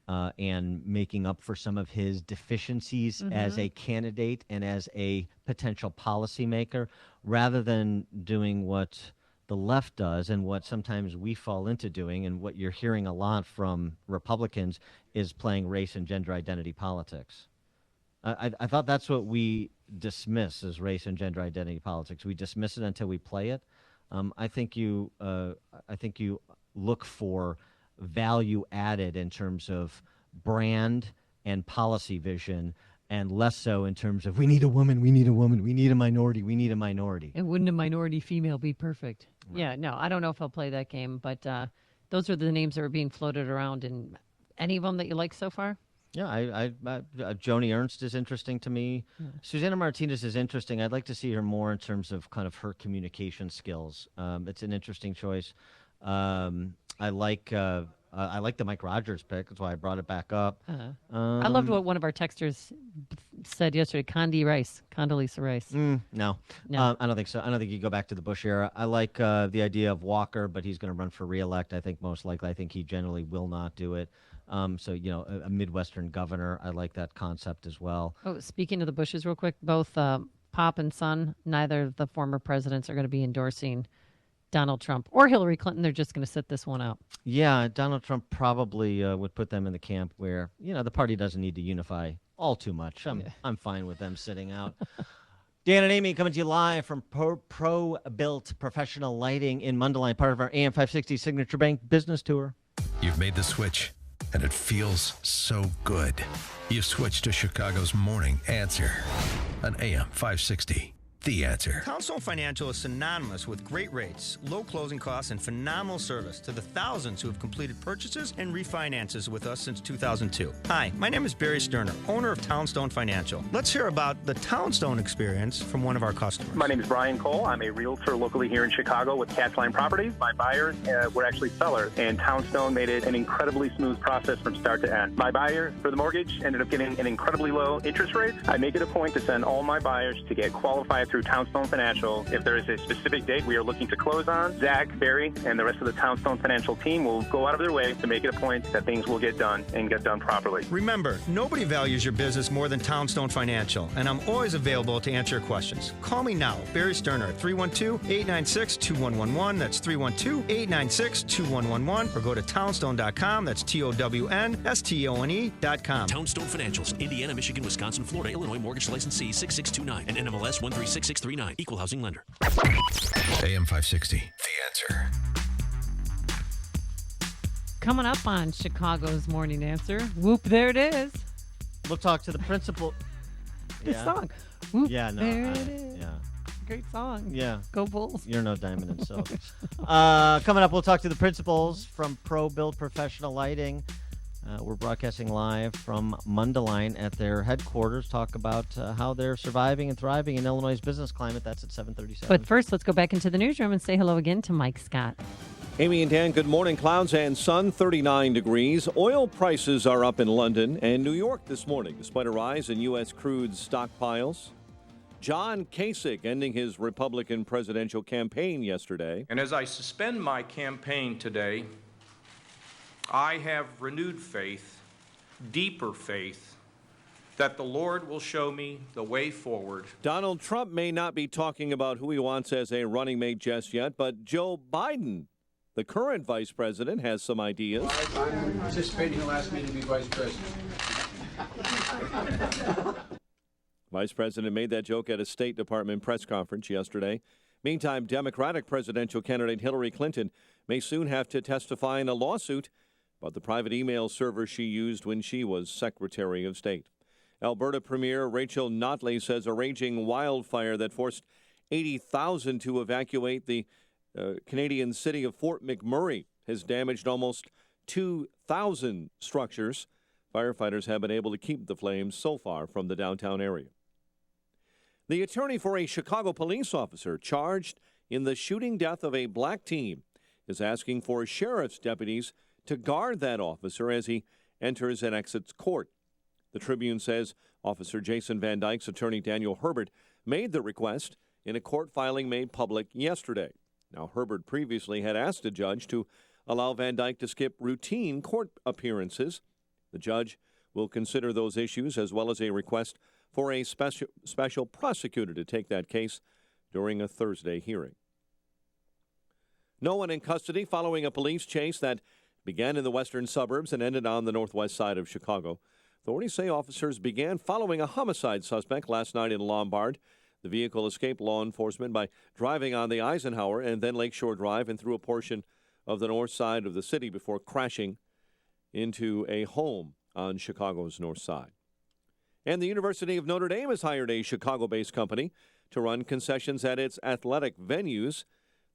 and making up for some of his deficiencies as a candidate and as a potential policymaker, rather than doing what the left does and what sometimes we fall into doing, and what you're hearing a lot from Republicans is playing race and gender identity politics. I thought that's what we dismiss as race and gender identity politics. We dismiss it until we play it. I think you look for value added in terms of brand and policy vision, and less so in terms of we need a woman, we need a woman, we need a minority, we need a minority. And wouldn't a minority female be perfect? Right. Yeah, no, I don't know if I'll play that game, but those are the names that are being floated around. And any of them that you like so far? Yeah, I Joni Ernst is interesting to me. Yeah. Susana Martinez is interesting. I'd like to see her more in terms of kind of her communication skills. It's an interesting choice. I like the Mike Rogers pick. That's why I brought it back up. I loved what one of our texters said yesterday. Condoleezza Rice. No. I don't think so. I don't think you go back to the Bush era. I like the idea of Walker, but he's going to run for re-elect. I think most likely. I think he generally will not do it. So, a Midwestern governor, I like that concept as well. Oh, speaking of the Bushes real quick, both Pop and Son, neither of the former presidents are going to be endorsing Donald Trump or Hillary Clinton. They're just going to sit this one out. Yeah, Donald Trump probably would put them in the camp where, the party doesn't need to unify all too much. I'm fine with them sitting out. Dan and Amy coming to you live from Pro-Built Professional Lighting in Mundelein, part of our AM 560 Signature Bank business tour. You've made the switch, and it feels so good. You've switched to Chicago's Morning Answer on AM 560. The Answer. Townstone Financial is synonymous with great rates, low closing costs, and phenomenal service to the thousands who have completed purchases and refinances with us since 2002. Hi, my name is Barry Sterner, owner of Townstone Financial. Let's hear about the Townstone experience from one of our customers. My name is Brian Cole. I'm a realtor locally here in Chicago with Catchline Properties. My buyers were actually sellers, and Townstone made it an incredibly smooth process from start to end. My buyer for the mortgage ended up getting an incredibly low interest rate. I make it a point to send all my buyers to get qualified through Townstone Financial. If there is a specific date we are looking to close on, Zach, Barry, and the rest of the Townstone Financial team will go out of their way to make it a point that things will get done and get done properly. Remember, nobody values your business more than Townstone Financial, and I'm always available to answer your questions. Call me now, Barry Sterner, at 312-896-2111. That's 312-896-2111. Or go to townstone.com. That's TOWNSTONE.com. Townstone Financials, Indiana, Michigan, Wisconsin, Florida, Illinois, mortgage licensee 6629 and NMLS 136639. Equal housing lender. AM 560. The Answer. Coming up on Chicago's Morning Answer. Whoop, there it is. We'll talk to the principal. This song. Whoop, Yeah, no. there it is. Yeah. Great song. Yeah. Go Bulls. You're no diamond and silk. Coming up, we'll talk to the principals from Pro Build Professional Lighting. We're broadcasting live from Mundelein at their headquarters. Talk about how they're surviving and thriving in Illinois' business climate. That's at 7:37. But first, let's go back into the newsroom and say hello again to Mike Scott. Amy and Dan, good morning. Clouds and sun, 39 degrees. Oil prices are up in London and New York this morning, despite a rise in U.S. crude stockpiles. John Kasich ending his Republican presidential campaign yesterday. And as I suspend my campaign today, I have renewed faith, deeper faith, that the Lord will show me the way forward. Donald Trump may not be talking about who he wants as a running mate just yet, but Joe Biden, the current vice president, has some ideas. I'm anticipating he'll ask me to be vice president. Vice President made that joke at a State Department press conference yesterday. Meantime, Democratic presidential candidate Hillary Clinton may soon have to testify in a lawsuit about the private email server she used when she was Secretary of State. Alberta Premier Rachel Notley says a raging wildfire that forced 80,000 to evacuate the Canadian city of Fort McMurray has damaged almost 2,000 structures. Firefighters have been able to keep the flames so far from the downtown area. The attorney for a Chicago police officer charged in the shooting death of a black teen is asking for sheriff's deputies to guard that officer as he enters and exits court. The Tribune says Officer Jason Van Dyke's attorney Daniel Herbert made the request in a court filing made public yesterday. Now, Herbert previously had asked a judge to allow Van Dyke to skip routine court appearances. The judge will consider those issues as well as a request for a special prosecutor to take that case during a Thursday hearing. No one in custody following a police chase that began in the western suburbs and ended on the northwest side of Chicago. Authorities say officers began following a homicide suspect last night in Lombard. The vehicle escaped law enforcement by driving on the Eisenhower and then Lakeshore Drive and through a portion of the north side of the city before crashing into a home on Chicago's north side. And the University of Notre Dame has hired a Chicago-based company to run concessions at its athletic venues.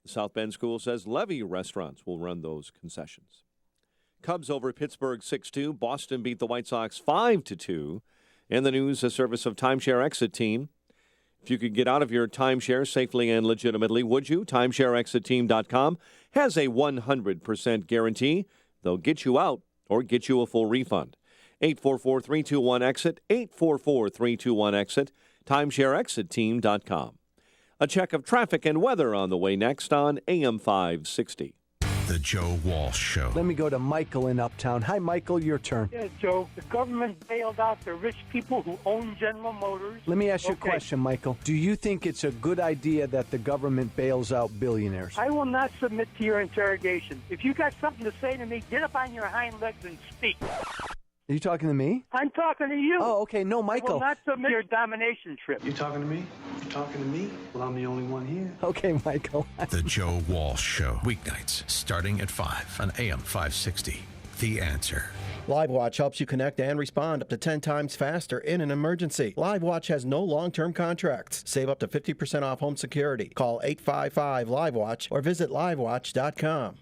The South Bend School says Levy restaurants will run those concessions. Cubs over Pittsburgh 6-2. Boston beat the White Sox 5-2. And the news, a service of Timeshare Exit Team. If you could get out of your timeshare safely and legitimately, would you? TimeshareExitTeam.com has a 100% guarantee. They'll get you out or get you a full refund. 844-321-EXIT, 844-321-EXIT, TimeshareExitTeam.com. A check of traffic and weather on the way next on AM 560. The Joe Walsh Show. Let me go to Michael in Uptown. Hi, Michael, your turn. Yeah, Joe, the government bailed out the rich people who own General Motors. Let me ask you a question, Michael. Do you think it's a good idea that the government bails out billionaires? I will not submit to your interrogation. If you got something to say to me, get up on your hind legs and speak. Are you talking to me? I'm talking to you. Oh, okay. No, Michael. I will not submit your domination trip. You talking to me? You talking to me? Well, I'm the only one here. Okay, Michael. The Joe Walsh Show. Weeknights starting at 5 on AM 560. The Answer. LiveWatch helps you connect and respond up to 10 times faster in an emergency. LiveWatch has no long-term contracts. Save up to 50% off home security. Call 855-LiveWatch or visit livewatch.com.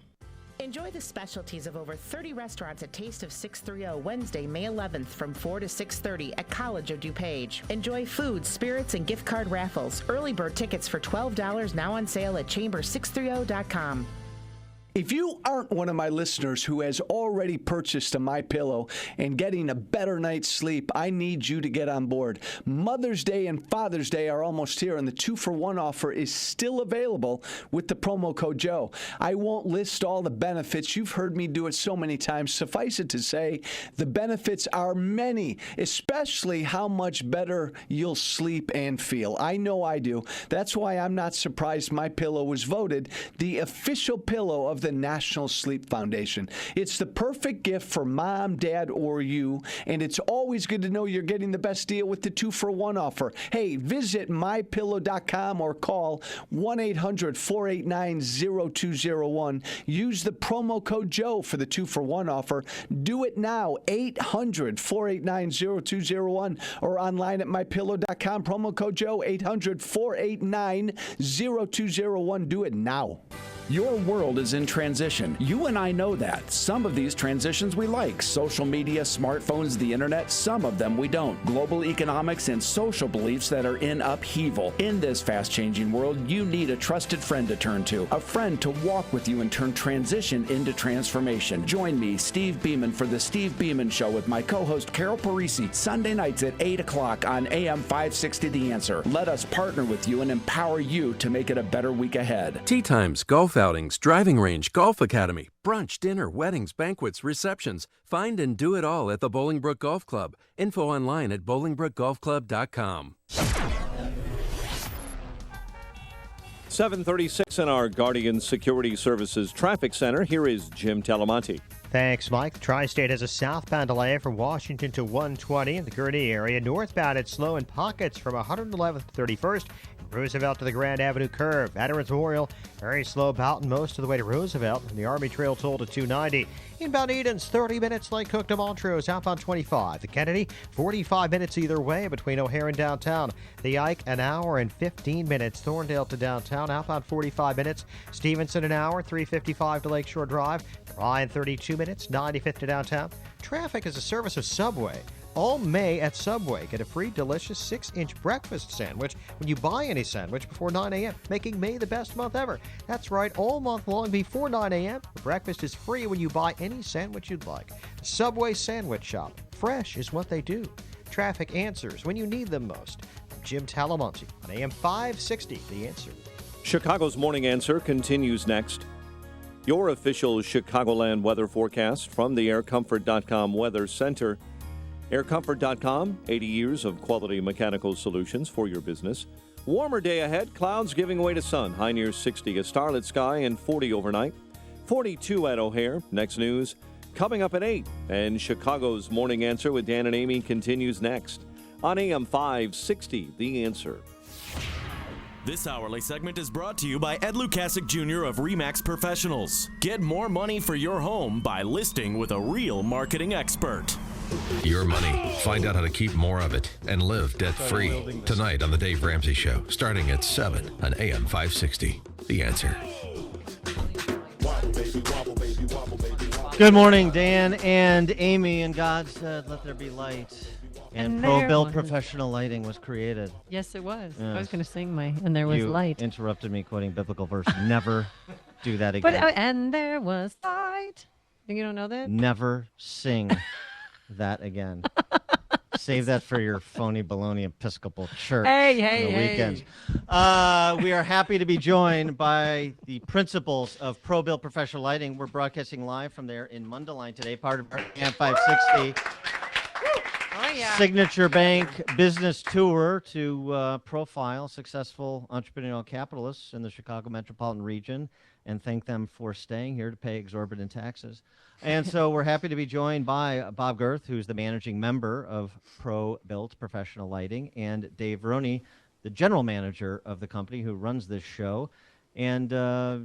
Enjoy the specialties of over 30 restaurants at Taste of 630 Wednesday, May 11th from 4 to 6:30 at College of DuPage. Enjoy food, spirits, and gift card raffles. Early bird tickets for $12 now on sale at chamber630.com. If you aren't one of my listeners who has already purchased a MyPillow and getting a better night's sleep, I need you to get on board. Mother's Day and Father's Day are almost here, and the 2-for-1 offer is still available with the promo code Joe. I won't list all the benefits. You've heard me do it so many times. Suffice it to say, the benefits are many, especially how much better you'll sleep and feel. I know I do. That's why I'm not surprised MyPillow was voted the official pillow of the the National Sleep Foundation. It's the perfect gift for mom, dad, or you, and it's always good to know you're getting the best deal with the 2-for-1 offer. Hey, visit mypillow.com or call 1-800-489-0201. Use the promo code Joe for the 2-for-1 offer. Do it now, 800-489-0201, or online at mypillow.com. Promo code Joe, 800-489-0201. Do it now. Your world is in transition. You and I know that. Some of these transitions we like. Social media, smartphones, the internet. Some of them we don't. Global economics and social beliefs that are in upheaval. In this fast-changing world, you need a trusted friend to turn to. A friend to walk with you and turn transition into transformation. Join me, Steve Beeman, for The Steve Beeman Show with my co-host Carol Parisi, Sunday nights at 8 o'clock on AM 560 The Answer. Let us partner with you and empower you to make it a better week ahead. Tea times, golf outings, driving range, golf academy, brunch, dinner, weddings, banquets, receptions. Find and do it all at the Bolingbrook Golf Club. Info online at bolingbrookgolfclub.com. 7:36 in our Guardian Security Services Traffic Center. Here is Jim Talamonte. Thanks, Mike. Tri-State has a southbound delay from Washington to 120 in the Gurnee area. Northbound, it's slow in pockets from 111th to 31st. Roosevelt to the Grand Avenue curve. Veterans Memorial, very slow Boughton most of the way to Roosevelt. And the Army Trail toll to 290. Inbound Edens, 30 minutes. Lake Cook to Montrose. Outbound 25. The Kennedy, 45 minutes either way between O'Hare and downtown. The Ike, an hour and 15 minutes. Thorndale to downtown. Outbound 45 minutes. Stevenson, an hour, 3:55 to Lakeshore Drive. Ryan, 32 minutes. 95th to downtown. Traffic is a service of Subway. All May at Subway. Get a free, delicious 6-inch breakfast sandwich when you buy any sandwich before 9 a.m., making May the best month ever. That's right, all month long before 9 a.m. The breakfast is free when you buy any sandwich you'd like. Subway Sandwich Shop. Fresh is what they do. Traffic answers when you need them most. I'm Jim Talamonte on AM 560, The Answer. Chicago's Morning Answer continues next. Your official Chicagoland weather forecast from the AirComfort.com Weather Center. AirComfort.com, 80 years of quality mechanical solutions for your business. Warmer day ahead, clouds giving way to sun. High near 60, a starlit sky, and 40 overnight. 42 at O'Hare. Next news coming up at 8. And Chicago's Morning Answer with Dan and Amy continues next on AM 560, The Answer. This hourly segment is brought to you by Ed Lukasik Jr. of RE/MAX Professionals. Get more money for your home by listing with a real marketing expert. Your money. Find out how to keep more of it and live debt-free. Tonight on The Dave Ramsey Show, starting at 7 on AM 560. The Answer. Good morning, Dan and Amy. And God said, let there be light. And Pro-Built Professional Lighting was created. Yes, it was. Yes. I was going to sing and there was You light. interrupted me quoting biblical verse. Never do that again. But and there was light. You don't know that? Never sing that again. Save that for your phony baloney Episcopal church Hey, on the weekends. We are happy to be joined by the principals of Pro-Built Professional Lighting. We're broadcasting live from there in Mundelein today, part of our AM 560 Signature Bank business tour to profile successful entrepreneurial capitalists in the Chicago metropolitan region and thank them for staying here to pay exorbitant taxes. And so we're happy to be joined by Bob Girth, who's the managing member of Pro-Built Professional Lighting, and Dave Roney, the general manager of the company who runs this show. And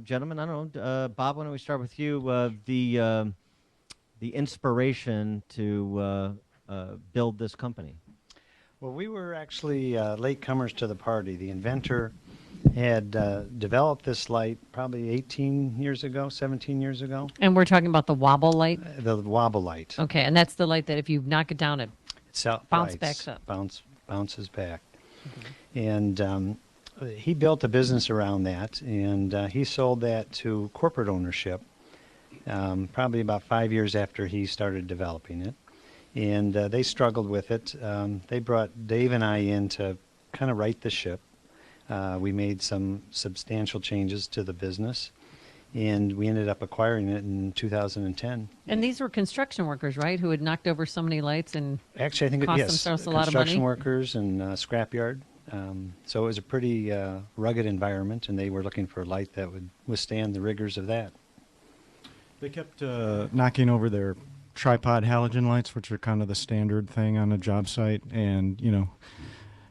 gentlemen, I don't know, Bob, why don't we start with you? The inspiration to build this company. Well, we were actually latecomers to the party. The inventor had developed this light probably 18 years ago, 17 years ago. And we're talking about the wobble light? The wobble light. Okay, and that's the light that if you knock it down, it bounces back up. Bounces back. And he built a business around that, and he sold that to corporate ownership probably about 5 years after he started developing it. And they struggled with it. They brought Dave and I in to kind of right the ship. We made some substantial changes to the business, and we ended up acquiring it in 2010. And these were construction workers, right, who had knocked over so many lights and actually, I think cost yes, themselves a lot of money? Construction workers and scrapyard. So it was a pretty rugged environment, and they were looking for a light that would withstand the rigors of that. They kept knocking over their tripod halogen lights, which are kind of the standard thing on a job site. And,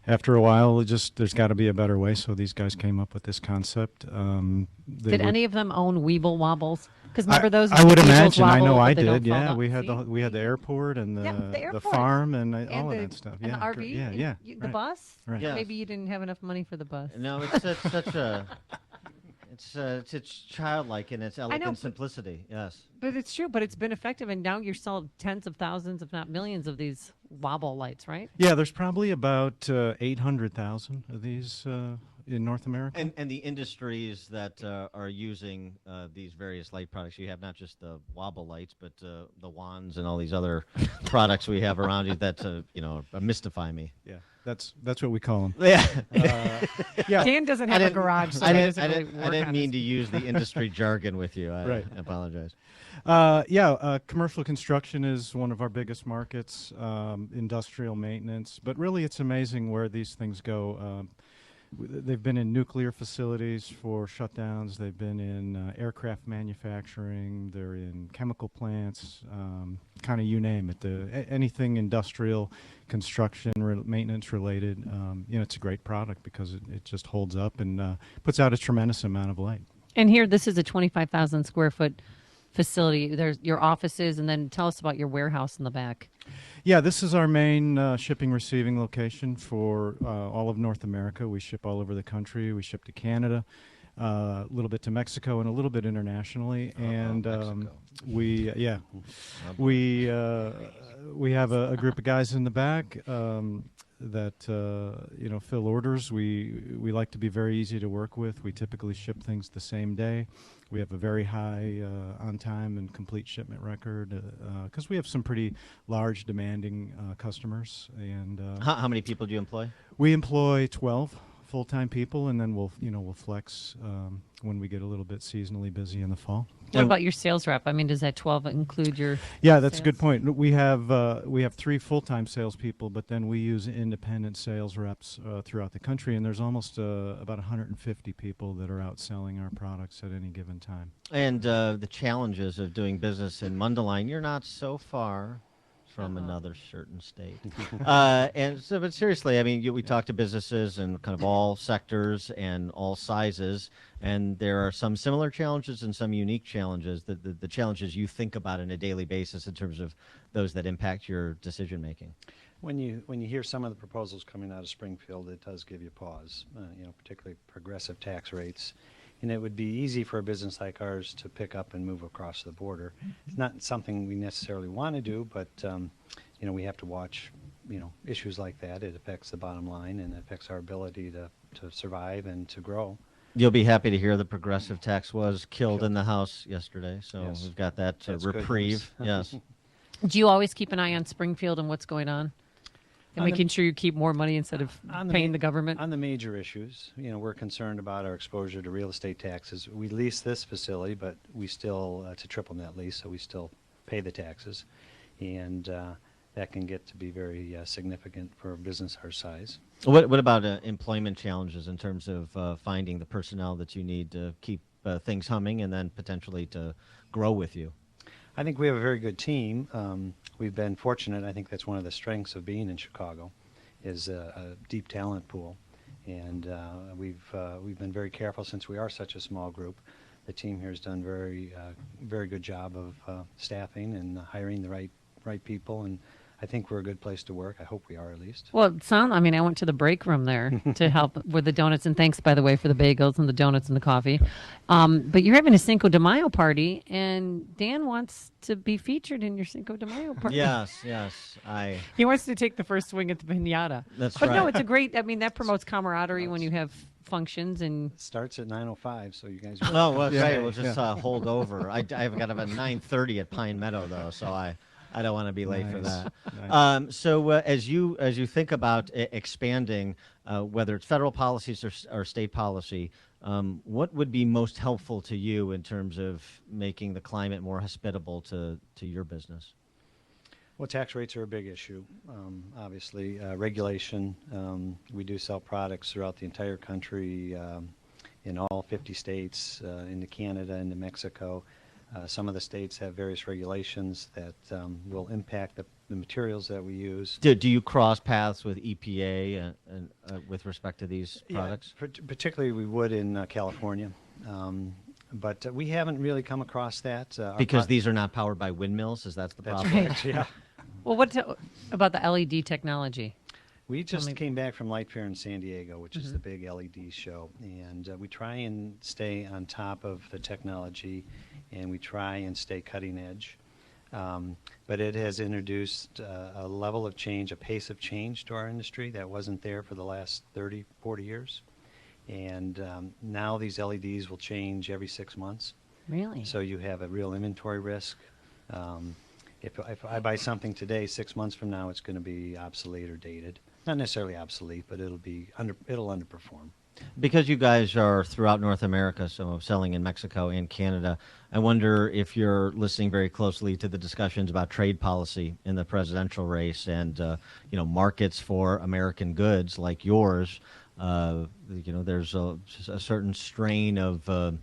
after a while, there's got to be a better way. So these guys came up with this concept. Did any of them own Weeble Wobbles? Because remember those? I would Weebles imagine. I wobble, know but I they don't did. fall Yeah, down. we had the airport and the airport. farm and all And of that stuff. and Yeah, the RV. Yeah, and yeah. The bus. Right. Yes. Maybe you didn't have enough money for the bus. No, it's such a. It's childlike in its elegant but- simplicity. Yes. But it's true. But it's been effective, and now you're selling tens of thousands, if not millions, of these wobble lights, right? Yeah, there's probably about 800,000 of these in North America. And the industries that are using these various light products, you have not just the wobble lights, but the wands and all these other products we have around you that mystify me. Yeah, that's what we call them. Yeah. Yeah. Dan doesn't have a garage, so I he didn't, doesn't I really didn't, work I didn't on mean his- to use the industry jargon with you. I Right. apologize. Commercial construction is one of our biggest markets, industrial maintenance, but really it's amazing where these things go. They've been in nuclear facilities for shutdowns. They've been in aircraft manufacturing. They're in chemical plants, kind of you name it. Anything industrial, construction, maintenance related. It's a great product because it just holds up and puts out a tremendous amount of light. And here, this is a 25,000 square foot facility. There's your offices, and then tell us about your warehouse in the back. Yeah, this is our main shipping receiving location for all of North America. We ship all over the country. We ship to Canada, a little bit to Mexico, and a little bit internationally. And we have a group of guys in the back that fill orders. We like to be very easy to work with. We typically ship things the same day. We have a very high on-time and complete shipment record because we have some pretty large, demanding customers. And How many people do you employ? We employ 12 full-time people, and then we'll flex when we get a little bit seasonally busy in the fall. What about your sales rep? I mean, does that 12 include your? Yeah, that's a good point. We have 3 full-time salespeople, but then we use independent sales reps throughout the country, and there's almost about 150 people that are out selling our products at any given time. And the challenges of doing business in Mundelein, you're not so far from another certain state. But seriously, I mean, we talk to businesses in kind of all sectors and all sizes, and there are some similar challenges and some unique challenges, the challenges you think about on a daily basis in terms of those that impact your decision making. When you hear some of the proposals coming out of Springfield, it does give you pause, particularly progressive tax rates. And it would be easy for a business like ours to pick up and move across the border. It's not something we necessarily want to do, but we have to watch issues like that. It affects the bottom line and it affects our ability to survive and to grow. You'll be happy to hear the progressive tax was killed in the House yesterday, so Yes. we've got that That's good reprieve. news. Yes. Do you always keep an eye on Springfield and what's going on? And making sure you keep more money instead of paying the government? On the major issues, we're concerned about our exposure to real estate taxes. We lease this facility, but we still, it's a triple net lease, so we still pay the taxes. And that can get to be very significant for a business our size. What about employment challenges in terms of finding the personnel that you need to keep things humming and then potentially to grow with you? I think we have a very good team. We've been fortunate. I think that's one of the strengths of being in Chicago, is a deep talent pool, and we've been very careful since we are such a small group. The team here has done very good job of staffing and hiring the right people, and I think we're a good place to work. I hope we are, at least. Well, I went to the break room there to help with the donuts. And thanks, by the way, for the bagels and the donuts and the coffee. But you're having a Cinco de Mayo party, and Dan wants to be featured in your Cinco de Mayo party. Yes. He wants to take the first swing at the piñata. That's but right. no, it's a great, that promotes camaraderie when you have functions. And It starts at 9:05, so you guys. Oh, well, great. We'll just hold over. I've got about 9:30 at Pine Meadow, though, so I don't want to be late for that. Nice. So as you think about expanding, whether it's federal policies or state policy, what would be most helpful to you in terms of making the climate more hospitable to your business? Well, tax rates are a big issue, obviously. Regulation, we do sell products throughout the entire country, in all 50 states, into Canada, into Mexico. Some of the states have various regulations that will impact the materials that we use. Do you cross paths with EPA and with respect to these products? Yeah, particularly we would in California. But we haven't really come across that. Because these are not powered by windmills? Is that the problem? Correct, yeah. Well, what about the LED technology? We just came back from Light Fair in San Diego, which is the big LED show. And we try and stay on top of the technology, and we try and stay cutting edge. But it has introduced a level of change, a pace of change to our industry that wasn't there for the last 30, 40 years. And now these LEDs will change every 6 months. Really? So you have a real inventory risk. If I buy something today, 6 months from now, it's going to be obsolete or dated. Not necessarily obsolete, but it'll underperform. Because you guys are throughout North America, so selling in Mexico and Canada, I wonder if you're listening very closely to the discussions about trade policy in the presidential race and markets for American goods like yours. There's a certain strain of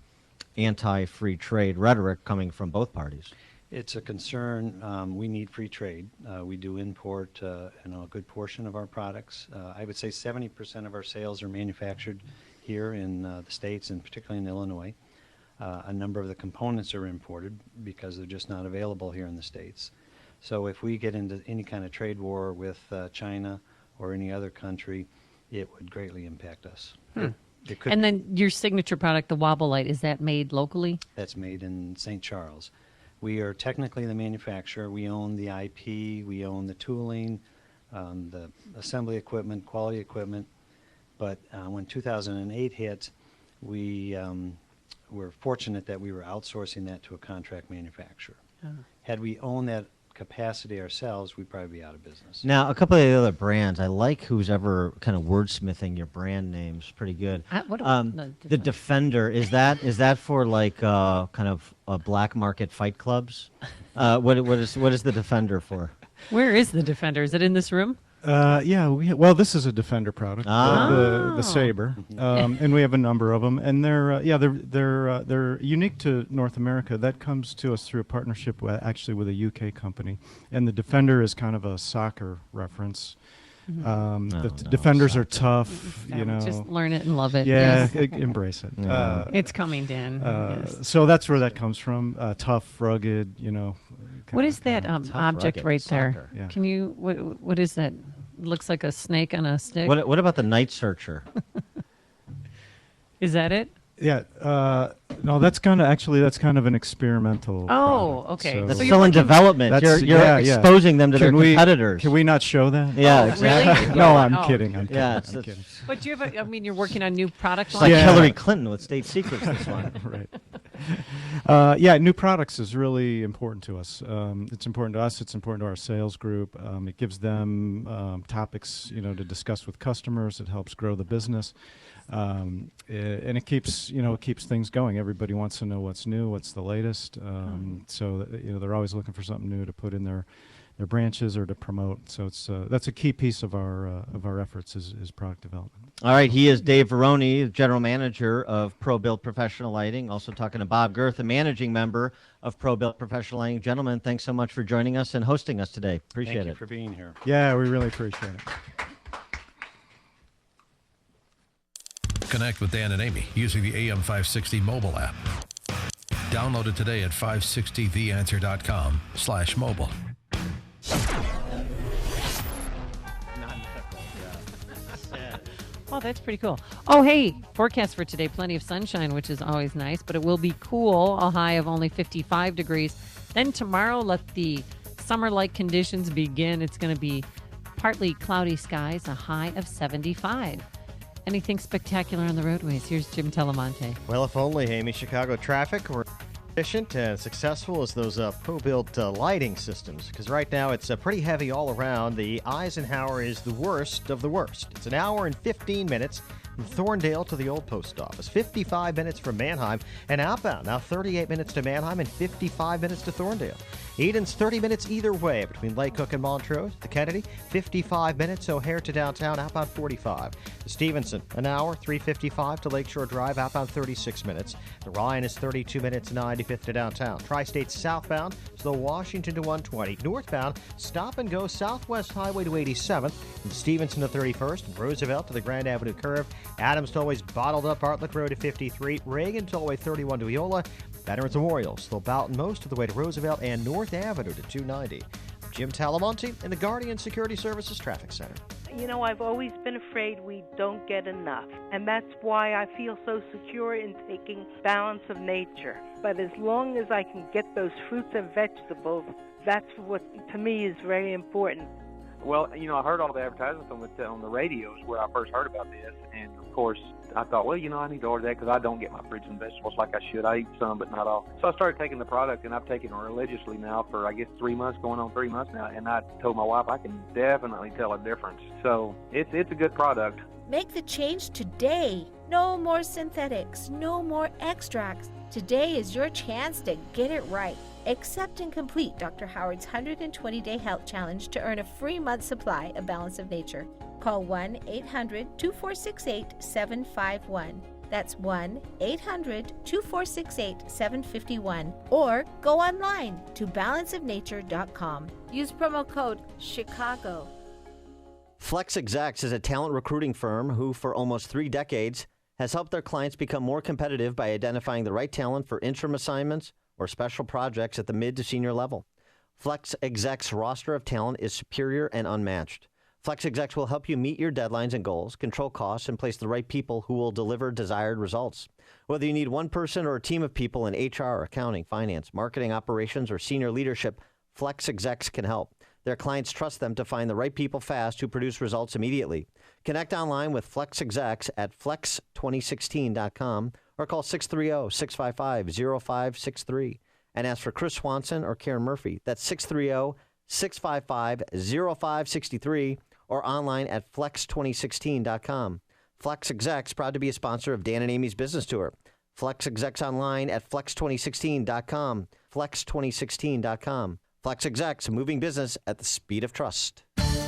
anti-free trade rhetoric coming from both parties. It's a concern. We need free trade. We do import a good portion of our products. I would say 70% of our sales are manufactured here in the States, and particularly in Illinois. A number of the components are imported because they're just not available here in the States. So if we get into any kind of trade war with China or any other country, it would greatly impact us. And then your signature product, the Wobble Light, is that made locally? That's made in St. Charles. We are technically the manufacturer. We own the IP, we own the tooling, the assembly equipment, quality equipment. But when 2008 hit, we were fortunate that we were outsourcing that to a contract manufacturer. Had we owned that capacity ourselves, we'd probably be out of business. Now, a couple of the other brands, I like who's ever kind of wordsmithing your brand names. Pretty good. The Defender, is that for like kind of black market fight clubs? What is the Defender for? Where is the Defender? Is it in this room? Well, this is a Defender product, the Saber, and we have a number of them, and they're unique to North America. That comes to us through a partnership with a UK company, and the Defender is kind of a soccer reference. Defenders are tough, Just learn it and love it. Yeah, yes. Embrace it. It's coming, Dan. Yes. So that's where that comes from. Tough, rugged, What is that object rugged right soccer. there? Yeah. Can you? What is that? Looks like a snake on a stick. What about the Night Searcher? Is that it? Yeah. No, that's kind of an experimental. Oh, product. okay. So That's still in development. You're exposing them to their competitors. Can we not show that? Yeah, exactly. Really? No, I'm kidding. I'm Yeah, kidding. But you have you're working on new product It's like lines? Hillary Clinton with State Secrets. This one, right? New products is really important to us. It's important to us. It's important to our sales group. It gives them topics, to discuss with customers. It helps grow the business. And it keeps things going. Everybody wants to know what's new, what's the latest. So they're always looking for something new to put in their branches or to promote. So that's a key piece of our efforts is product development. All right, he is Dave Veroni, General Manager of ProBuild Professional Lighting. Also talking to Bob Girth, a managing member of ProBuild Professional Lighting. Gentlemen, thanks so much for joining us and hosting us today. Appreciate it. Thank you for being here. Yeah, we really appreciate it. Connect with Dan and Amy using the AM 560 mobile app. Download it today at 560theanswer.com/mobile. Oh, that's pretty cool. Oh, hey, forecast for today, plenty of sunshine, which is always nice, but it will be cool, a high of only 55 degrees. Then tomorrow, let the summer-like conditions begin. It's going to be partly cloudy skies, a high of 75. Anything spectacular on the roadways? Here's Jim Telemonte. Well, if only, Amy. Chicago traffic were efficient and successful as those ProBuild lighting systems, because right now it's pretty heavy all around. The Eisenhower is the worst of the worst. It's an hour and 15 minutes. from Thorndale to the old post office. 55 minutes from Manheim and outbound. Now 38 minutes to Manheim and 55 minutes to Thorndale. Eden's 30 minutes either way between Lake Cook and Montrose. The Kennedy, 55 minutes. O'Hare to downtown, outbound 45. To Stevenson, an hour, 3:55 to Lakeshore Drive, outbound 36 minutes. The Ryan is 32 minutes, 95th to downtown. Tri-State southbound to the Washington to 120. Northbound, stop and go Southwest Highway to 87th. From Stevenson to 31st. And Roosevelt to the Grand Avenue curve. Adams Tollway's bottled up Bartlett Road to 53. Reagan Tollway 31 to Eola. Veterans Memorial still Boughton most of the way to Roosevelt and North Avenue to 290. Jim Talamonte in the Guardian Security Services Traffic Center. You know, I've always been afraid we don't get enough, and that's why I feel so secure in taking Balance of Nature. But as long as I can get those fruits and vegetables, that's what, to me, is very important. Well, you know, I heard all the advertisements on the radios where I first heard about this, and of course, I thought, well, you know, I need to order that because I don't get my fruits and vegetables like I should. I eat some, but not all. So I started taking the product, and I've taken it religiously now for, I guess, 3 months, going on 3 months now, and I told my wife I can definitely tell a difference. So it's a good product. Make the change today. No more synthetics, no more extracts. Today is your chance to get it right. Accept and complete Dr. Howard's 120-day health challenge to earn a free month supply of Balance of Nature. Call 1-800-2468-751. That's 1-800-2468-751. Or go online to balanceofnature.com. Use promo code CHICAGO. Flex Execs is a talent recruiting firm who, for almost 3 decades, has helped their clients become more competitive by identifying the right talent for interim assignments or special projects at the mid to senior level. Flex Execs' roster of talent is superior and unmatched. Flex Execs will help you meet your deadlines and goals, control costs, and place the right people who will deliver desired results. Whether you need one person or a team of people in HR, accounting, finance, marketing, operations, or senior leadership, Flex Execs can help. Their clients trust them to find the right people fast who produce results immediately. Connect online with Flex Execs at flex2016.com or call 630-655-0563 and ask for Chris Swanson or Karen Murphy. That's 630-655-0563 or online at flex2016.com. Flex Execs, proud to be a sponsor of Dan and Amy's Business Tour. Flex Execs online at flex2016.com. Flex2016.com. Flex Execs, moving business at the speed of trust.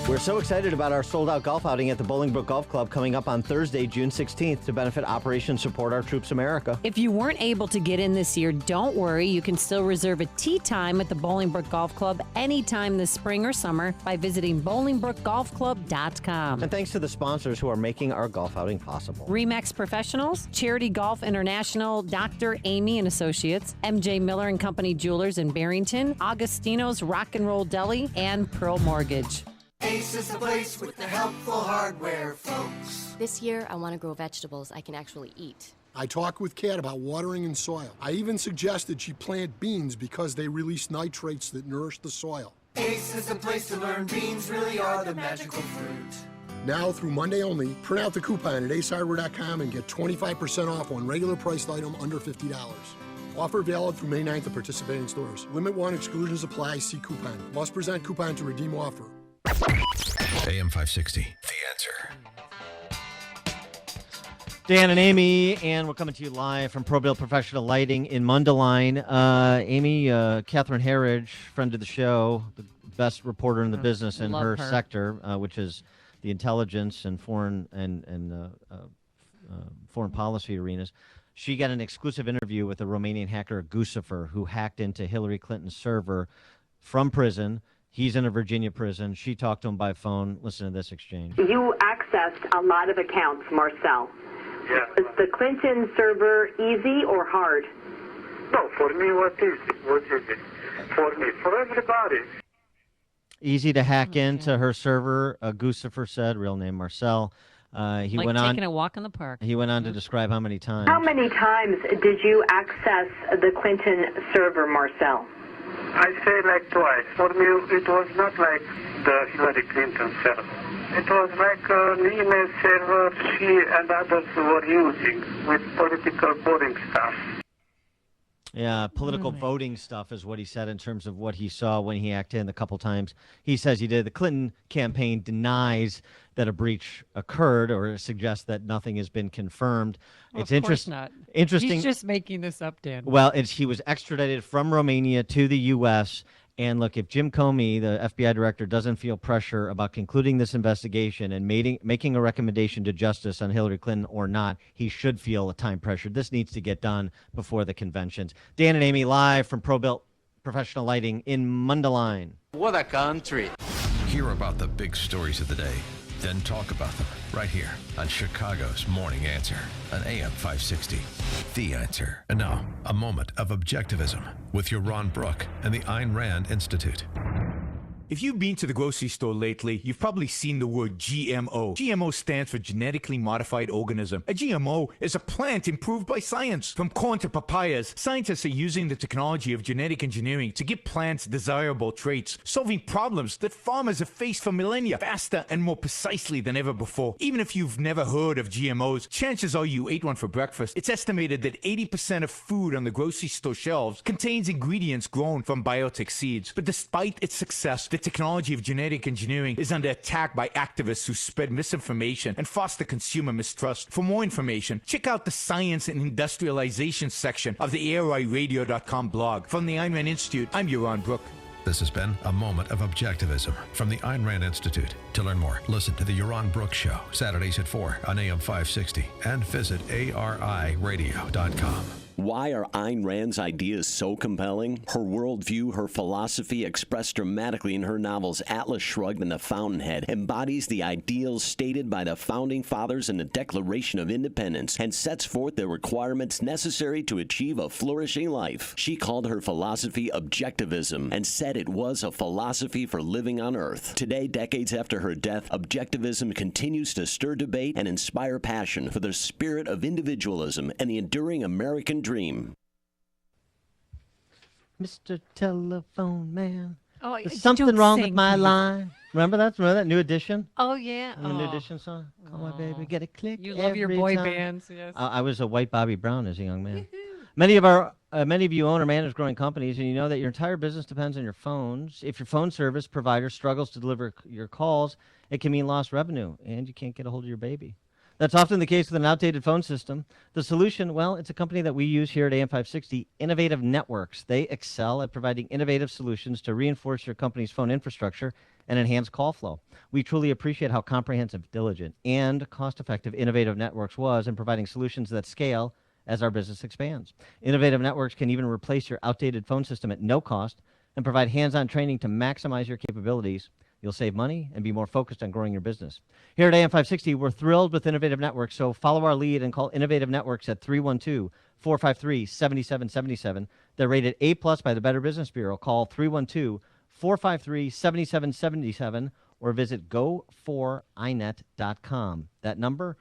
We're so excited about our sold-out golf outing at the Bolingbrook Golf Club coming up on Thursday, June 16th to benefit Operation Support Our Troops America. If you weren't able to get in this year, don't worry. You can still reserve a tee time at the Bolingbrook Golf Club anytime this spring or summer by visiting BolingbrookGolfClub.com. And thanks to the sponsors who are making our golf outing possible. Remax Professionals, Charity Golf International, Dr. Amy and Associates, MJ Miller and Company Jewelers in Barrington, Augustino's Rock and Roll Deli, and Pearl Mortgage. Ace is the place with the helpful hardware, folks. This year, I want to grow vegetables I can actually eat. I talked with Kat about watering and soil. I even suggested she plant beans because they release nitrates that nourish the soil. Ace is the place to learn beans really are the magical fruit. Now, through Monday only, print out the coupon at acehardware.com and get 25% off on regular priced item under $50. Offer valid through May 9th at participating stores. Limit 1, exclusions apply. See coupon. Must present coupon to redeem offer. AM 560, The Answer. Dan and Amy, and we're coming to you live from ProBuild Professional Lighting in Mundelein. Amy, Catherine Herridge, friend of the show, the best reporter in the business in her sector, which is the intelligence and foreign foreign policy arenas. She got an exclusive interview with the Romanian hacker Guccifer, who hacked into Hillary Clinton's server from prison. He's in a Virginia prison. She talked to him by phone. Listen to this exchange. You accessed a lot of accounts, Marcel. Yeah. Is the Clinton server easy or hard? No, for me, what is it? What is it? For me, for everybody. Easy to hack into her server, Guccifer said, real name Marcel. He like went on taking a walk in the park. He went on to describe how many times. How many times did you access the Clinton server, Marcel? I say like twice. For me, it was not like the Hillary Clinton server. It was like an email server she and others were using with political boring stuff. Yeah, political voting stuff is what he said in terms of what he saw when he acted in the couple times he says he did. The Clinton campaign denies that a breach occurred or suggests that nothing has been confirmed. Well, It's of course not. interesting. He's just making this up, Dan. Well, he was extradited from Romania to the U.S. And look, if Jim Comey, the FBI director, doesn't feel pressure about concluding this investigation and making a recommendation to justice on Hillary Clinton or not, he should feel a time pressure. This needs to get done before the conventions. Dan and Amy live from ProBuilt Professional Lighting in Mundelein. What a country. Hear about the big stories of the day, then talk about them right here on Chicago's Morning Answer on AM 560. The Answer. And now, a moment of objectivism with Yaron Brook and the Ayn Rand Institute. If you've been to the grocery store lately, you've probably seen the word GMO. GMO stands for genetically modified organism. A GMO is a plant improved by science. From corn to papayas, scientists are using the technology of genetic engineering to give plants desirable traits, solving problems that farmers have faced for millennia faster and more precisely than ever before. Even if you've never heard of GMOs, chances are you ate one for breakfast. It's estimated that 80% of food on the grocery store shelves contains ingredients grown from biotic seeds. But despite its success, the technology of genetic engineering is under attack by activists who spread misinformation and foster consumer mistrust. For more information, check out the Science and Industrialization section of the ARIRadio.com blog. From the Ayn Rand Institute, I'm Yaron Brook. This has been a moment of objectivism from the Ayn Rand Institute. To learn more, listen to the Yaron Brook Show, Saturdays at 4 on AM 560, and visit ARIRadio.com. Why are Ayn Rand's ideas so compelling? Her worldview, her philosophy, expressed dramatically in her novels Atlas Shrugged and The Fountainhead, embodies the ideals stated by the Founding Fathers in the Declaration of Independence and sets forth the requirements necessary to achieve a flourishing life. She called her philosophy objectivism and said it was a philosophy for living on Earth. Today, decades after her death, objectivism continues to stir debate and inspire passion for the spirit of individualism and the enduring American dream. Mr. Telephone Man. Oh, There's something wrong with sing, my please. line. Remember that new edition? Oh, yeah. The new edition song? Call my baby, get a click. You love your every boy time. bands, yes. I was a white Bobby Brown as a young man. Many of you own or manage growing companies, and you know that your entire business depends on your phones. If your phone service provider struggles to deliver your calls, it can mean lost revenue, and you can't get a hold of your baby. That's often the case with an outdated phone system. The solution, well, it's a company that we use here at AM 560, Innovative Networks. They excel at providing innovative solutions to reinforce your company's phone infrastructure and enhance call flow. We truly appreciate how comprehensive, diligent, and cost-effective Innovative Networks was in providing solutions that scale as our business expands. Innovative Networks can even replace your outdated phone system at no cost and provide hands-on training to maximize your capabilities. You'll save money and be more focused on growing your business. Here at AM 560, we're thrilled with Innovative Networks, so follow our lead and call Innovative Networks at 312-453-7777. They're rated A+ by the Better Business Bureau. Call 312-453-7777 or visit go4inet.com. That number,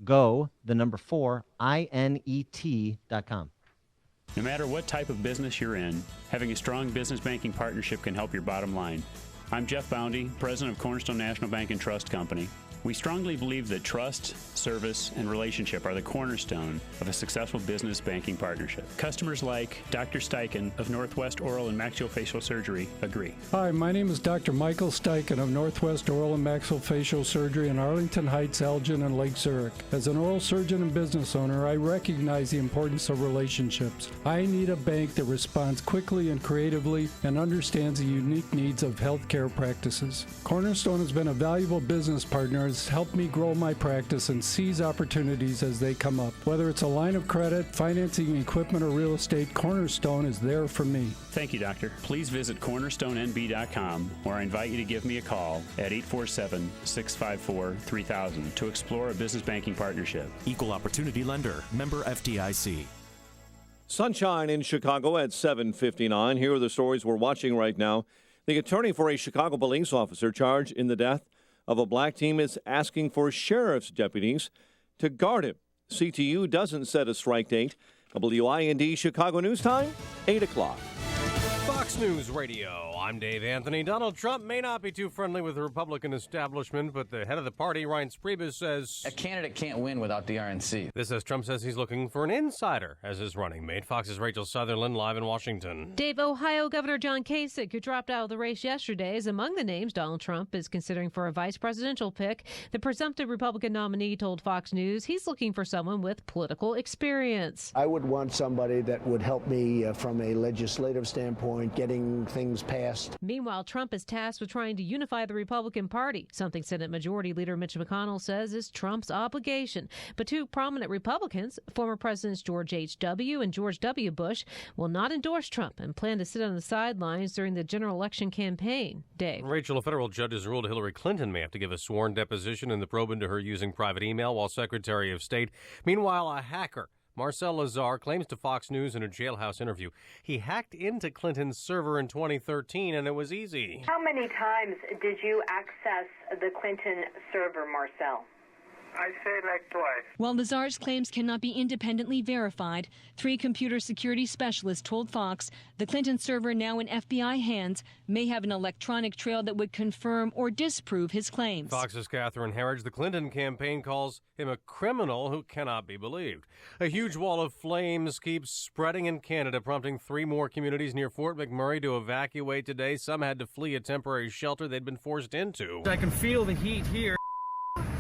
go, the number 4, INET.com. No matter what type of business you're in, having a strong business banking partnership can help your bottom line. I'm Jeff Boundy, president of Cornerstone National Bank and Trust Company. We strongly believe that trust, service, and relationship are the cornerstone of a successful business banking partnership. Customers like Dr. Steichen of Northwest Oral and Maxillofacial Surgery agree. Hi, my name is Dr. Michael Steichen of Northwest Oral and Maxillofacial Surgery in Arlington Heights, Elgin, and Lake Zurich. As an oral surgeon and business owner, I recognize the importance of relationships. I need a bank that responds quickly and creatively and understands the unique needs of healthcare practices. Cornerstone has been a valuable business partner, has helped me grow my practice and seize opportunities as they come up. Whether it's a line of credit, financing equipment, or real estate, Cornerstone is there for me. Thank you, Doctor. Please visit cornerstonenb.com, or I invite you to give me a call at 847-654-3000 to explore a business banking partnership. Equal Opportunity Lender, member FDIC. Sunshine in Chicago at 7:59. Here are the stories we're watching right now. The attorney for a Chicago police officer charged in the death of a black teen is asking for sheriff's deputies to guard him. CTU doesn't set a strike date. WIND Chicago News Time, 8 o'clock. Fox Fox News Radio. I'm Dave Anthony. Donald Trump may not be too friendly with the Republican establishment, but the head of the party, Reince Priebus, says a candidate can't win without the RNC. This as Trump says he's looking for an insider as his running mate. Fox's Rachel Sutherland live in Washington. Dave, Ohio Governor John Kasich, who dropped out of the race yesterday, is among the names Donald Trump is considering for a vice presidential pick. The presumptive Republican nominee told Fox News he's looking for someone with political experience. I would want somebody that would help me from a legislative standpoint, getting things passed. Meanwhile, Trump is tasked with trying to unify the Republican Party, something Senate Majority Leader Mitch McConnell says is Trump's obligation. But two prominent Republicans, former Presidents George H.W. and George W. Bush, will not endorse Trump and plan to sit on the sidelines during the general election campaign. Dave. Rachel, a federal judge has ruled Hillary Clinton may have to give a sworn deposition in the probe into her using private email while Secretary of State. Meanwhile, a hacker, Marcel Lazar, claims to Fox News in a jailhouse interview he hacked into Clinton's server in 2013 and it was easy. How many times did you access the Clinton server, Marcel? I say like twice. While Lazar's claims cannot be independently verified, 3 computer security specialists told Fox the Clinton server, now in FBI hands, may have an electronic trail that would confirm or disprove his claims. Fox's Catherine Herridge, the Clinton campaign calls him a criminal who cannot be believed. A huge wall of flames keeps spreading in Canada, prompting 3 more communities near Fort McMurray to evacuate today. Some had to flee a temporary shelter they'd been forced into. I can feel the heat here.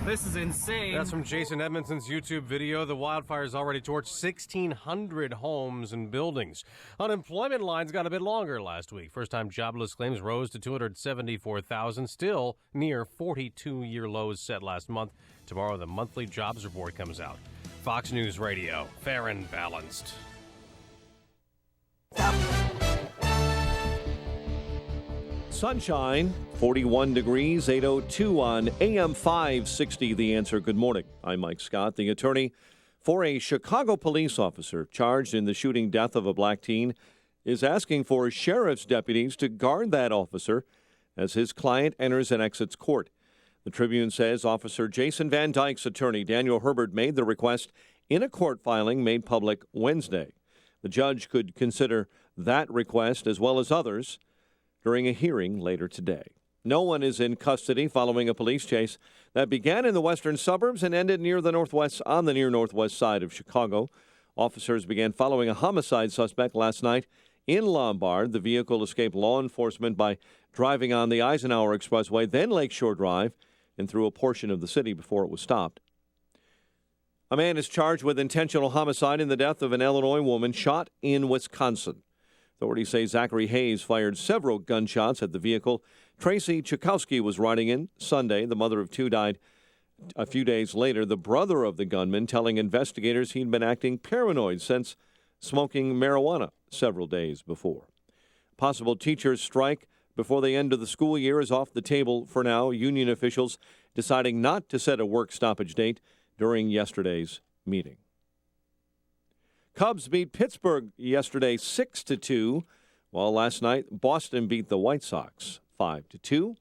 This is insane. That's from Jason Edmondson's YouTube video. The wildfires already torched 1,600 homes and buildings. Unemployment lines got a bit longer last week. First-time jobless claims rose to 274,000, still near 42-year lows set last month. Tomorrow, the monthly jobs report comes out. Fox News Radio, fair and balanced. Sunshine, 41 degrees, 8:02 on AM 560. The Answer. Good morning. I'm Mike Scott. The attorney for a Chicago police officer charged in the shooting death of a black teen is asking for sheriff's deputies to guard that officer as his client enters and exits court. The Tribune says Officer Jason Van Dyke's attorney, Daniel Herbert, made the request in a court filing made public Wednesday. The judge could consider that request as well as others during a hearing later today. No one is in custody following a police chase that began in the western suburbs and ended near the northwest side of Chicago. Officers began following a homicide suspect last night in Lombard. The vehicle escaped law enforcement by driving on the Eisenhower Expressway, then Lakeshore Drive, and through a portion of the city before it was stopped. A man is charged with intentional homicide in the death of an Illinois woman shot in Wisconsin. Authorities say Zachary Hayes fired several gunshots at the vehicle Tracy Chakowski was riding in Sunday. The mother of 2 died a few days later. The brother of the gunman telling investigators he'd been acting paranoid since smoking marijuana several days before. Possible teachers' strike before the end of the school year is off the table for now. Union officials deciding not to set a work stoppage date during yesterday's meeting. Cubs beat Pittsburgh yesterday 6-2, while last night Boston beat the White Sox 5-2.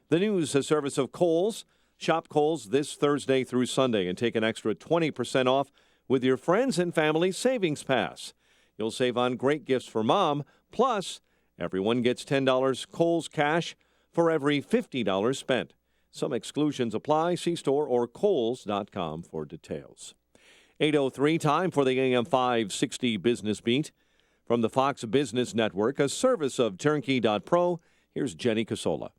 The news, a service of Kohl's. Shop Kohl's this Thursday through Sunday and take an extra 20% off with your friends and family savings pass. You'll save on great gifts for mom, plus everyone gets $10 Kohl's cash for every $50 spent. Some exclusions apply. See store or Kohls.com for details. 8:03, time for the AM 560 Business Beat. From the Fox Business Network, a service of Turnkey.pro, here's Jenny Casola.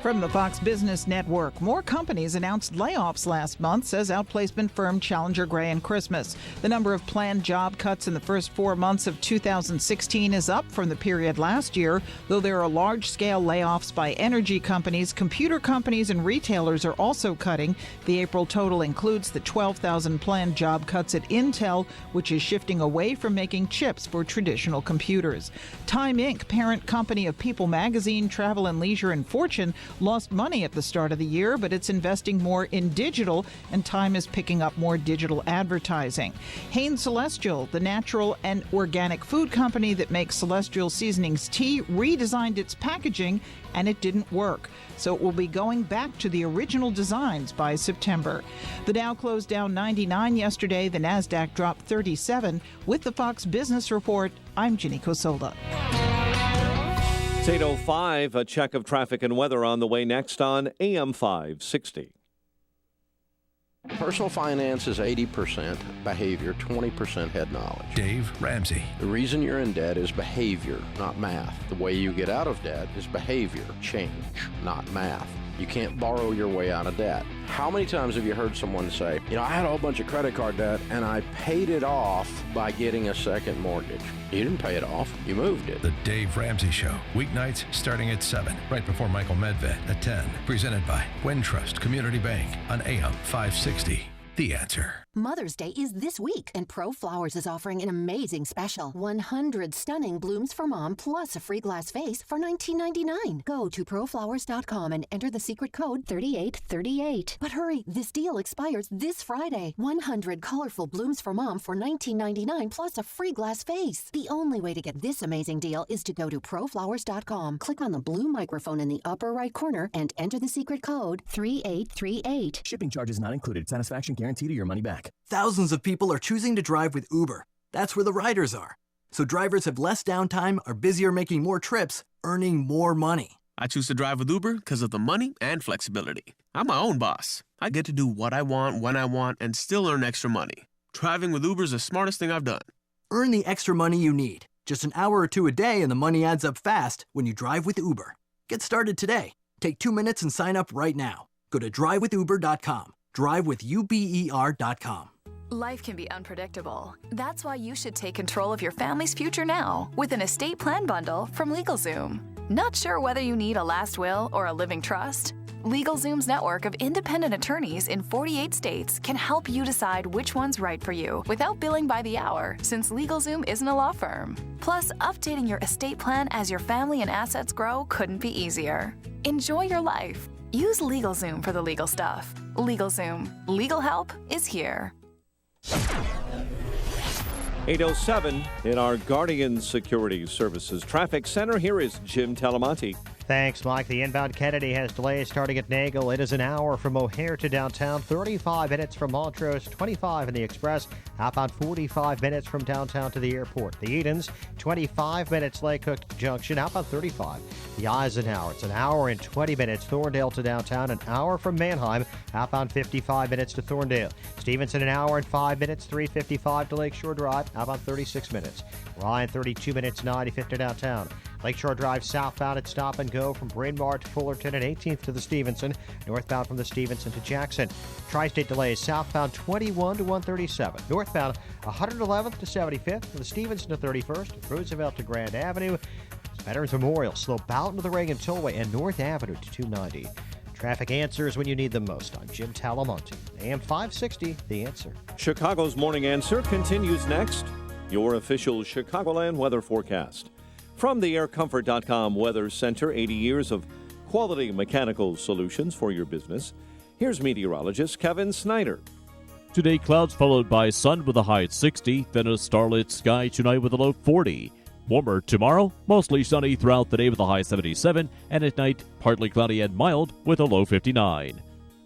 From the Fox Business Network, more companies announced layoffs last month, says outplacement firm Challenger Gray & Christmas. The number of planned job cuts in the first 4 months of 2016 is up from the period last year, though there are large-scale layoffs by energy companies, computer companies, and retailers are also cutting. The April total includes the 12,000 planned job cuts at Intel, which is shifting away from making chips for traditional computers. Time Inc., parent company of People Magazine, Travel and Leisure, and Fortune, lost money at the start of the year, but it's investing more in digital, and Time is picking up more digital advertising. Hain Celestial, the natural and organic food company that makes Celestial Seasonings tea, redesigned its packaging, and it didn't work. So it will be going back to the original designs by September. The Dow closed down 99 yesterday. The Nasdaq dropped 37. With the Fox Business Report, I'm Ginny Cosolda. It's 8:05, a check of traffic and weather on the way next on AM 560. Personal finance is 80% behavior, 20% head knowledge. Dave Ramsey. The reason you're in debt is behavior, not math. The way you get out of debt is behavior, change, not math. You can't borrow your way out of debt. How many times have you heard someone say, I had a whole bunch of credit card debt and I paid it off by getting a second mortgage? You didn't pay it off. You moved it. The Dave Ramsey Show. Weeknights starting at 7, right before Michael Medved at 10. Presented by Wintrust Community Bank on AM 560. The Answer. Mother's Day is this week, and Pro Flowers is offering an amazing special. 100 stunning blooms for mom plus a free glass vase for $19.99. Go to proflowers.com and enter the secret code 3838. But hurry, this deal expires this Friday. 100 colorful blooms for mom for $19.99 plus a free glass vase. The only way to get this amazing deal is to go to proflowers.com. Click on the blue microphone in the upper right corner and enter the secret code 3838. Shipping charges not included. Satisfaction guaranteed or your money back. Thousands of people are choosing to drive with Uber. That's where the riders are. So drivers have less downtime, are busier making more trips, earning more money. I choose to drive with Uber because of the money and flexibility. I'm my own boss. I get to do what I want, when I want, and still earn extra money. Driving with Uber is the smartest thing I've done. Earn the extra money you need. Just an hour or two a day and the money adds up fast when you drive with Uber. Get started today. Take 2 minutes and sign up right now. Go to drivewithuber.com. drivewithuber.com. Life can be unpredictable. That's why you should take control of your family's future now with an estate plan bundle from LegalZoom. Not sure whether you need a last will or a living trust? LegalZoom's network of independent attorneys in 48 states can help you decide which one's right for you without billing by the hour, since LegalZoom isn't a law firm. Plus, updating your estate plan as your family and assets grow couldn't be easier. Enjoy your life. Use LegalZoom for the legal stuff. LegalZoom. Legal help is here. 8:07 in our Guardian Security Services Traffic Center. Here is Jim Talamonte. Thanks, Mike. The inbound Kennedy has delays starting at Nagel. It is an hour from O'Hare to downtown, 35 minutes from Montrose, 25 in the Express, outbound 45 minutes from downtown to the airport. The Edens, 25 minutes Lake Hook Junction, outbound 35. The Eisenhower, it's an hour and 20 minutes, Thorndale to downtown, an hour from Manheim, outbound 55 minutes to Thorndale. Stevenson, an hour and 5 minutes, 355 to Lakeshore Drive, outbound 36 minutes. Ryan, 32 minutes, 95th to downtown. Lakeshore Drive southbound at Stop and Go from Bryn Mawr to Fullerton and 18th to the Stevenson. Northbound from the Stevenson to Jackson. Tri-State delays southbound 21 to 137. Northbound 111th to 75th from the Stevenson to 31st. Roosevelt to Grand Avenue. Veterans Memorial slow Boughton to the Reagan Tollway and North Avenue to 290. Traffic answers when you need them most. I'm Jim Talamonte. AM 560, The Answer. Chicago's Morning Answer continues next. Your official Chicagoland weather forecast. From the aircomfort.com Weather Center, 80 years of quality mechanical solutions for your business. Here's meteorologist Kevin Snyder. Today, clouds followed by sun with a high at 60, then a starlit sky tonight with a low 40. Warmer tomorrow, mostly sunny throughout the day with a high 77, and at night, partly cloudy and mild with a low 59.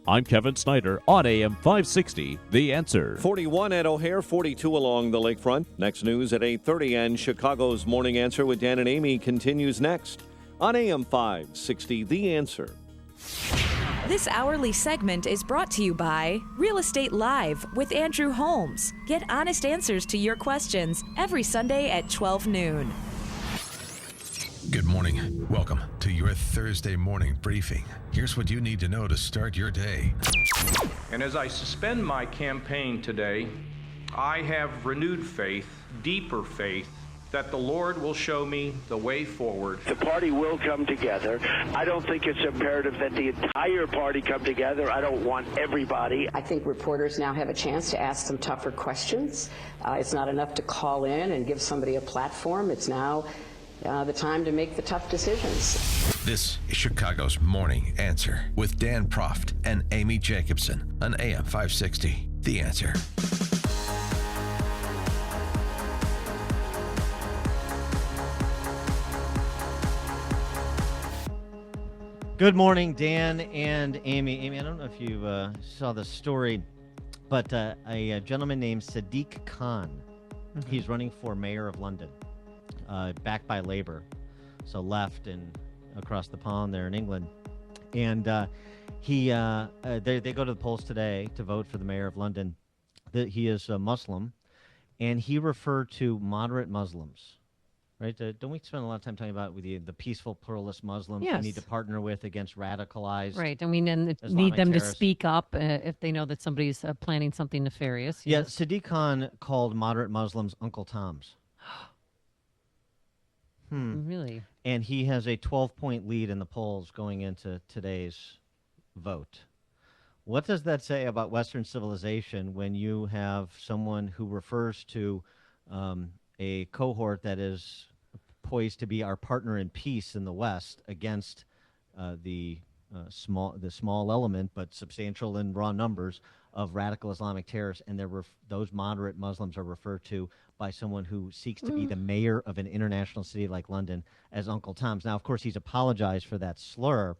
I'm Kevin Snyder on AM 560, The Answer. 41 at O'Hare, 42 along the lakefront. Next news at 8:30, and Chicago's Morning Answer with Dan and Amy continues next on AM 560, The Answer. This hourly segment is brought to you by Real Estate Live with Andrew Holmes. Get honest answers to your questions every Sunday at 12 noon. Good morning. Welcome to your Thursday morning briefing. Here's what you need to know to start your day. And as I suspend my campaign today, I have renewed faith, deeper faith, that the Lord will show me the way forward. The party will come together. I don't think it's imperative that the entire party come together. I don't want everybody. I think reporters now have a chance to ask some tougher questions. It's not enough to call in and give somebody a platform. It's now the time to make the tough decisions. This is Chicago's Morning Answer with Dan Proft and Amy Jacobson on AM 560. The Answer. Good morning, Dan and Amy. Amy, I don't know if you saw the story, but a gentleman named Sadiq Khan, he's running for mayor of London. backed by Labour, so left and across the pond there in England. And they go to the polls today to vote for the mayor of London. He is a Muslim, and he referred to moderate Muslims. Right? Don't we spend a lot of time talking about with the peaceful pluralist Muslims we need to partner with against radicalized Right. I mean, and Islamic need them terrorists? to speak up if they know that somebody's planning something nefarious. Yeah, Yes. Sadiq Khan called moderate Muslims Uncle Toms. Really? And he has a 12-point lead in the polls going into today's vote. What does that say about Western civilization when you have someone who refers to a cohort that is poised to be our partner in peace in the West against the small element but substantial in raw numbers of radical Islamic terrorists, and those moderate Muslims are referred to by someone who seeks to be the mayor of an international city like London as Uncle Tom's. Now, of course, he's apologized for that slur.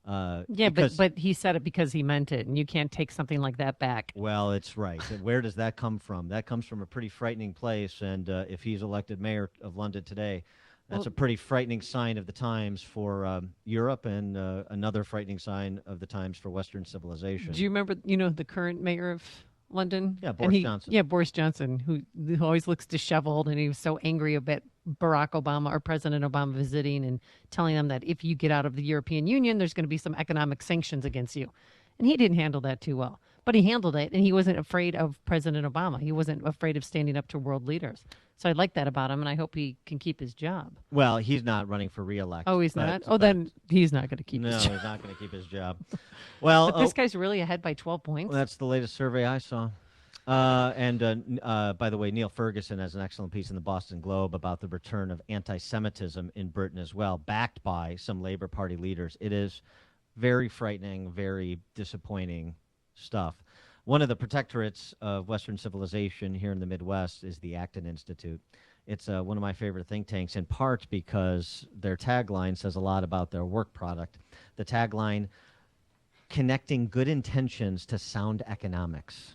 Yeah, but he said it because he meant it, and you can't take something like that back. Well, it's right. Where does that come from? That comes from a pretty frightening place, and if he's elected mayor of London today, that's a pretty frightening sign of the times for Europe, and another frightening sign of the times for Western civilization. Do you remember, the current mayor of London? Yeah, Boris Johnson. Yeah, Boris Johnson, who always looks disheveled, and he was so angry about Barack Obama or President Obama visiting and telling them that if you get out of the European Union, there's going to be some economic sanctions against you. And he didn't handle that too well. But he handled it, and he wasn't afraid of President Obama. He wasn't afraid of standing up to world leaders. So I like that about him, and I hope he can keep his job. Well, he's not running for re-election. Oh, he's not? Oh, then he's not going to keep his job. No, he's not going to keep his job. Well, But this guy's really ahead by 12 points. Well, that's the latest survey I saw. By the way, Neil Ferguson has an excellent piece in the Boston Globe about the return of anti-Semitism in Britain as well, backed by some Labour Party leaders. It is very frightening, very disappointing stuff. One of the protectorates of Western civilization here in the Midwest is the Acton Institute. It's one of my favorite think tanks, in part because their tagline says a lot about their work product. The tagline, connecting good intentions to sound economics.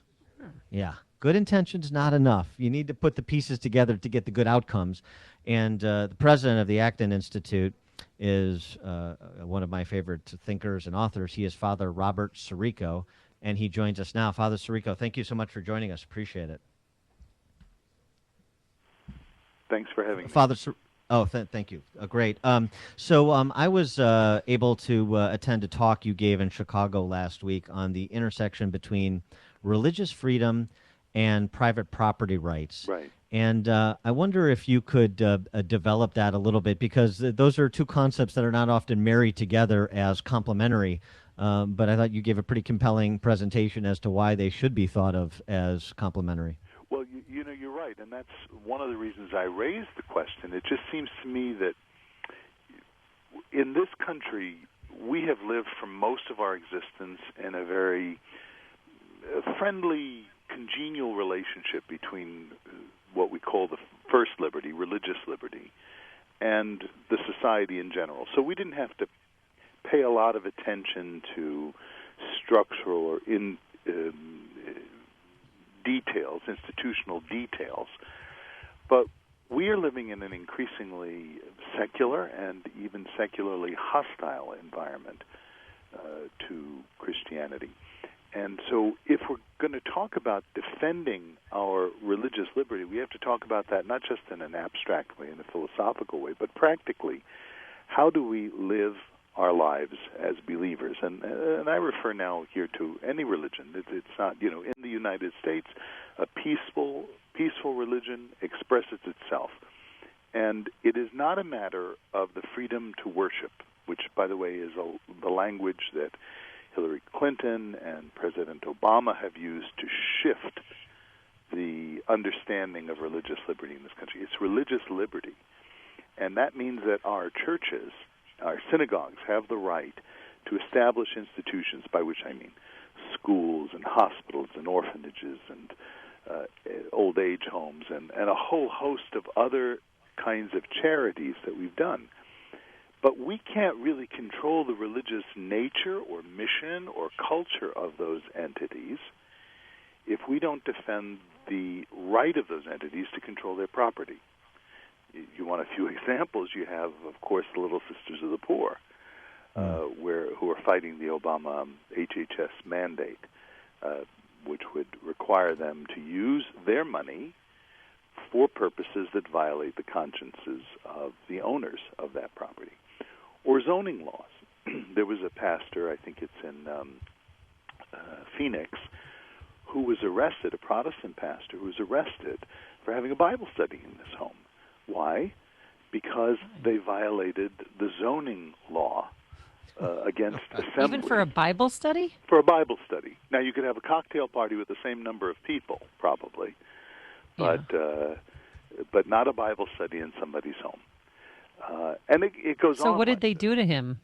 Yeah, good intentions not enough. You need to put the pieces together to get the good outcomes. And the president of the Acton Institute is one of my favorite thinkers and authors. He is Father Robert Sirico, and he joins us now. Father Sirico, thank you so much for joining us. Appreciate it. Thanks for having me. Father thank you. Great. So I was able to attend a talk you gave in Chicago last week on the intersection between religious freedom and private property rights. Right. And I wonder if you could develop that a little bit, because those are two concepts that are not often married together as complementary. But I thought you gave a pretty compelling presentation as to why they should be thought of as complementary. Well, you're right, and that's one of the reasons I raised the question. It just seems to me that in this country, we have lived for most of our existence in a very friendly, congenial relationship between what we call the first liberty, religious liberty, and the society in general. So we didn't have to pay a lot of attention to structural or details, institutional details. But we are living in an increasingly secular and even secularly hostile environment to Christianity. And so if we're going to talk about defending our religious liberty, we have to talk about that not just in an abstract way, in a philosophical way, but practically. How do we live our lives as believers? And I refer now here to any religion. It's not, in the United States, a peaceful religion expresses itself. And it is not a matter of the freedom to worship, which, by the way, is the language that Hillary Clinton and President Obama have used to shift the understanding of religious liberty in this country. It's religious liberty. And that means that our churches, our synagogues, have the right to establish institutions, by which I mean schools and hospitals and orphanages and old age homes and a whole host of other kinds of charities that we've done. But we can't really control the religious nature or mission or culture of those entities if we don't defend the right of those entities to control their property. You want a few examples. You have, of course, the Little Sisters of the Poor, who are fighting the Obama HHS mandate, which would require them to use their money for purposes that violate the consciences of the owners of that property. Or zoning laws. There was a pastor, I think it's in Phoenix, who was arrested, a Protestant pastor who was arrested for having a Bible study in his home. Why? Because they violated the zoning law against assembly. Even for a Bible study? For a Bible study. Now, you could have a cocktail party with the same number of people, probably, but not a Bible study in somebody's home. And it goes on. So what did they do to him?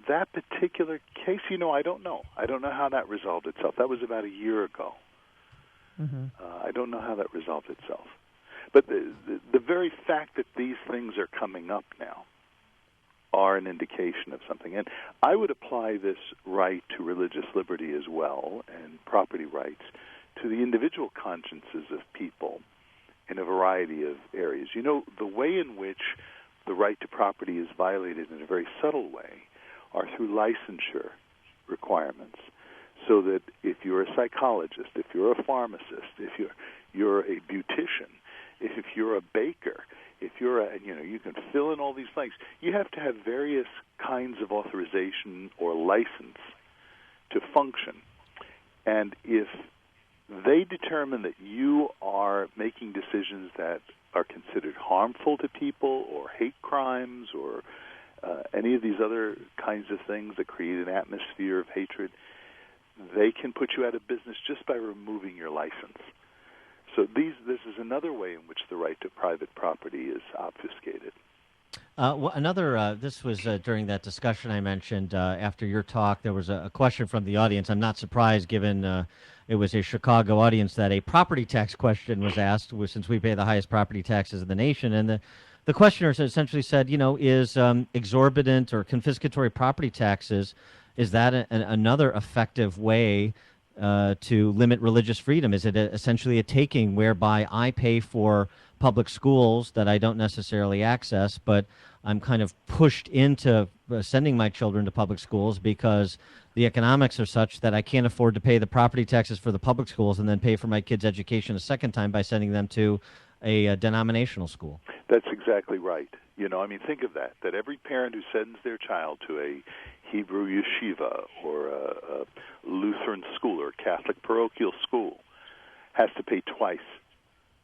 That particular case, I don't know. I don't know how that resolved itself. That was about a year ago. Mm-hmm. I don't know how that resolved itself. But the very fact that these things are coming up now are an indication of something. And I would apply this right to religious liberty as well, and property rights, to the individual consciences of people in a variety of areas. The way in which the right to property is violated in a very subtle way are through licensure requirements. So that if you're a psychologist, if you're a pharmacist, if you're a beautician, if you're a baker, if you're you can fill in all these blanks. You have to have various kinds of authorization or license to function. And if they determine that you are making decisions that are considered harmful to people, or hate crimes, or any of these other kinds of things that create an atmosphere of hatred, they can put you out of business just by removing your license. So this is another way in which the right to private property is obfuscated. This was during that discussion I mentioned after your talk. There was a question from the audience. I'm not surprised, given it was a Chicago audience, that a property tax question was asked, since we pay the highest property taxes in the nation. And the questioner essentially said, is exorbitant or confiscatory property taxes, is that another effective way to limit religious freedom? Is it essentially a taking whereby I pay for public schools that I don't necessarily access, but I'm kind of pushed into sending my children to public schools because the economics are such that I can't afford to pay the property taxes for the public schools and then pay for my kids' education a second time by sending them to a denominational school? That's exactly right. Think of that every parent who sends their child to a Hebrew yeshiva or a Lutheran school or a Catholic parochial school has to pay twice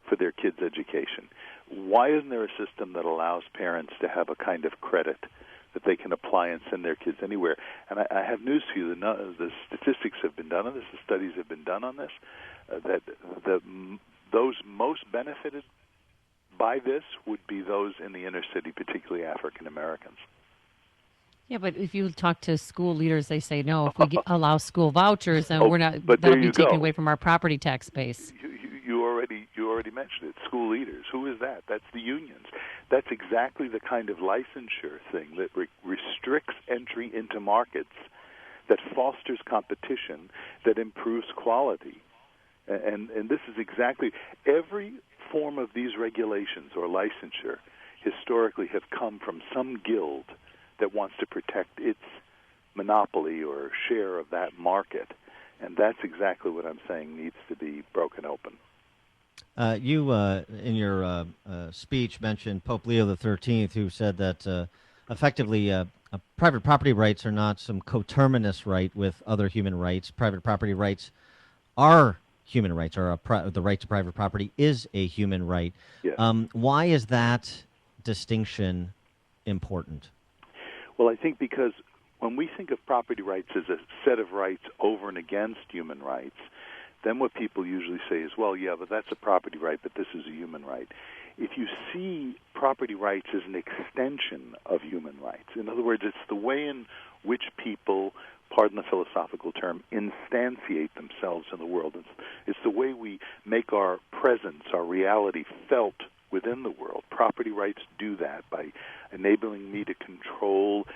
for their kids' education. Why isn't there a system that allows parents to have a kind of credit that they can apply and send their kids anywhere? And I have news for you. The statistics have been done on this. The studies have been done on this, that those most benefited by this would be those in the inner city, particularly African Americans. Yeah, but if you talk to school leaders, they say, no, if we allow school vouchers, then that'll be taken away from our property tax base. You already mentioned it. School leaders. Who is that? That's the unions. That's exactly the kind of licensure thing that restricts entry into markets, that fosters competition, that improves quality. And this is exactly every form of these regulations or licensure historically have come from some guild that wants to protect its monopoly or share of that market. And that's exactly what I'm saying needs to be broken open. You, in your speech, mentioned Pope Leo XIII, who said that effectively private property rights are not some coterminous right with other human rights. Private property rights are human rights, or the right to private property is a human right. Yes. Why is that distinction important? Well, I think because when we think of property rights as a set of rights over and against human rights, then what people usually say is, well, yeah, but that's a property right, but this is a human right. If you see property rights as an extension of human rights, in other words, it's the way in which people, pardon the philosophical term, instantiate themselves in the world. It's the way we make our presence, our reality felt within the world. Property rights do that by enabling me to control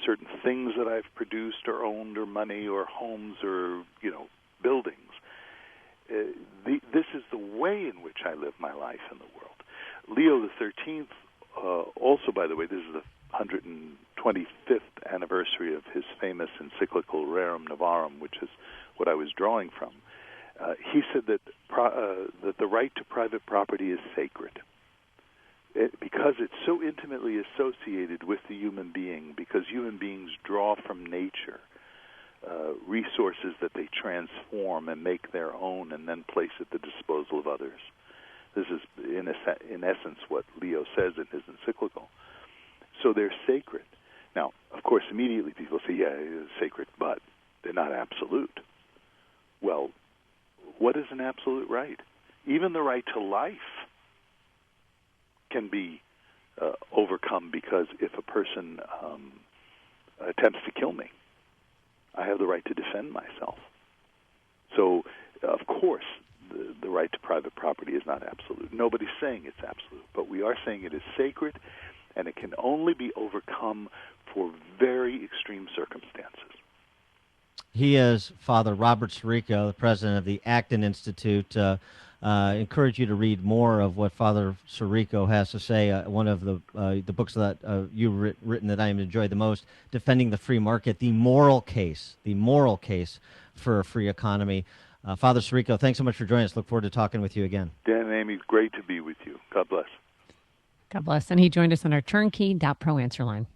certain things that I've produced or owned, or money or homes or, buildings. This is the way in which I live my life in the world. Leo the 13th, also, by the way, this is the 125th anniversary of his famous encyclical Rerum Novarum, which is what I was drawing from. He said that the right to private property is sacred. Because it's so intimately associated with the human being, because human beings draw from nature resources that they transform and make their own and then place at the disposal of others. This is, in essence, what Leo says in his encyclical. So they're sacred. Now, of course, immediately people say, yeah, it's sacred, but they're not absolute. Well, what is an absolute right? Even the right to life can be overcome, because if a person attempts to kill me, I have the right to defend myself. So, of course, the right to private property is not absolute. Nobody's saying it's absolute, but we are saying it is sacred, and it can only be overcome for very extreme circumstances. He is Father Robert Sirico, the president of the Acton Institute. Encourage you to read more of what Father Sirico has to say. One of the books that you've written that I enjoyed the most, Defending the Free Market, the moral case for a free economy. Father Sirico, thanks so much for joining us. Look forward to talking with you again. Dan and Amy, great to be with you. God bless. God bless. And he joined us on our turnkey.pro answer line.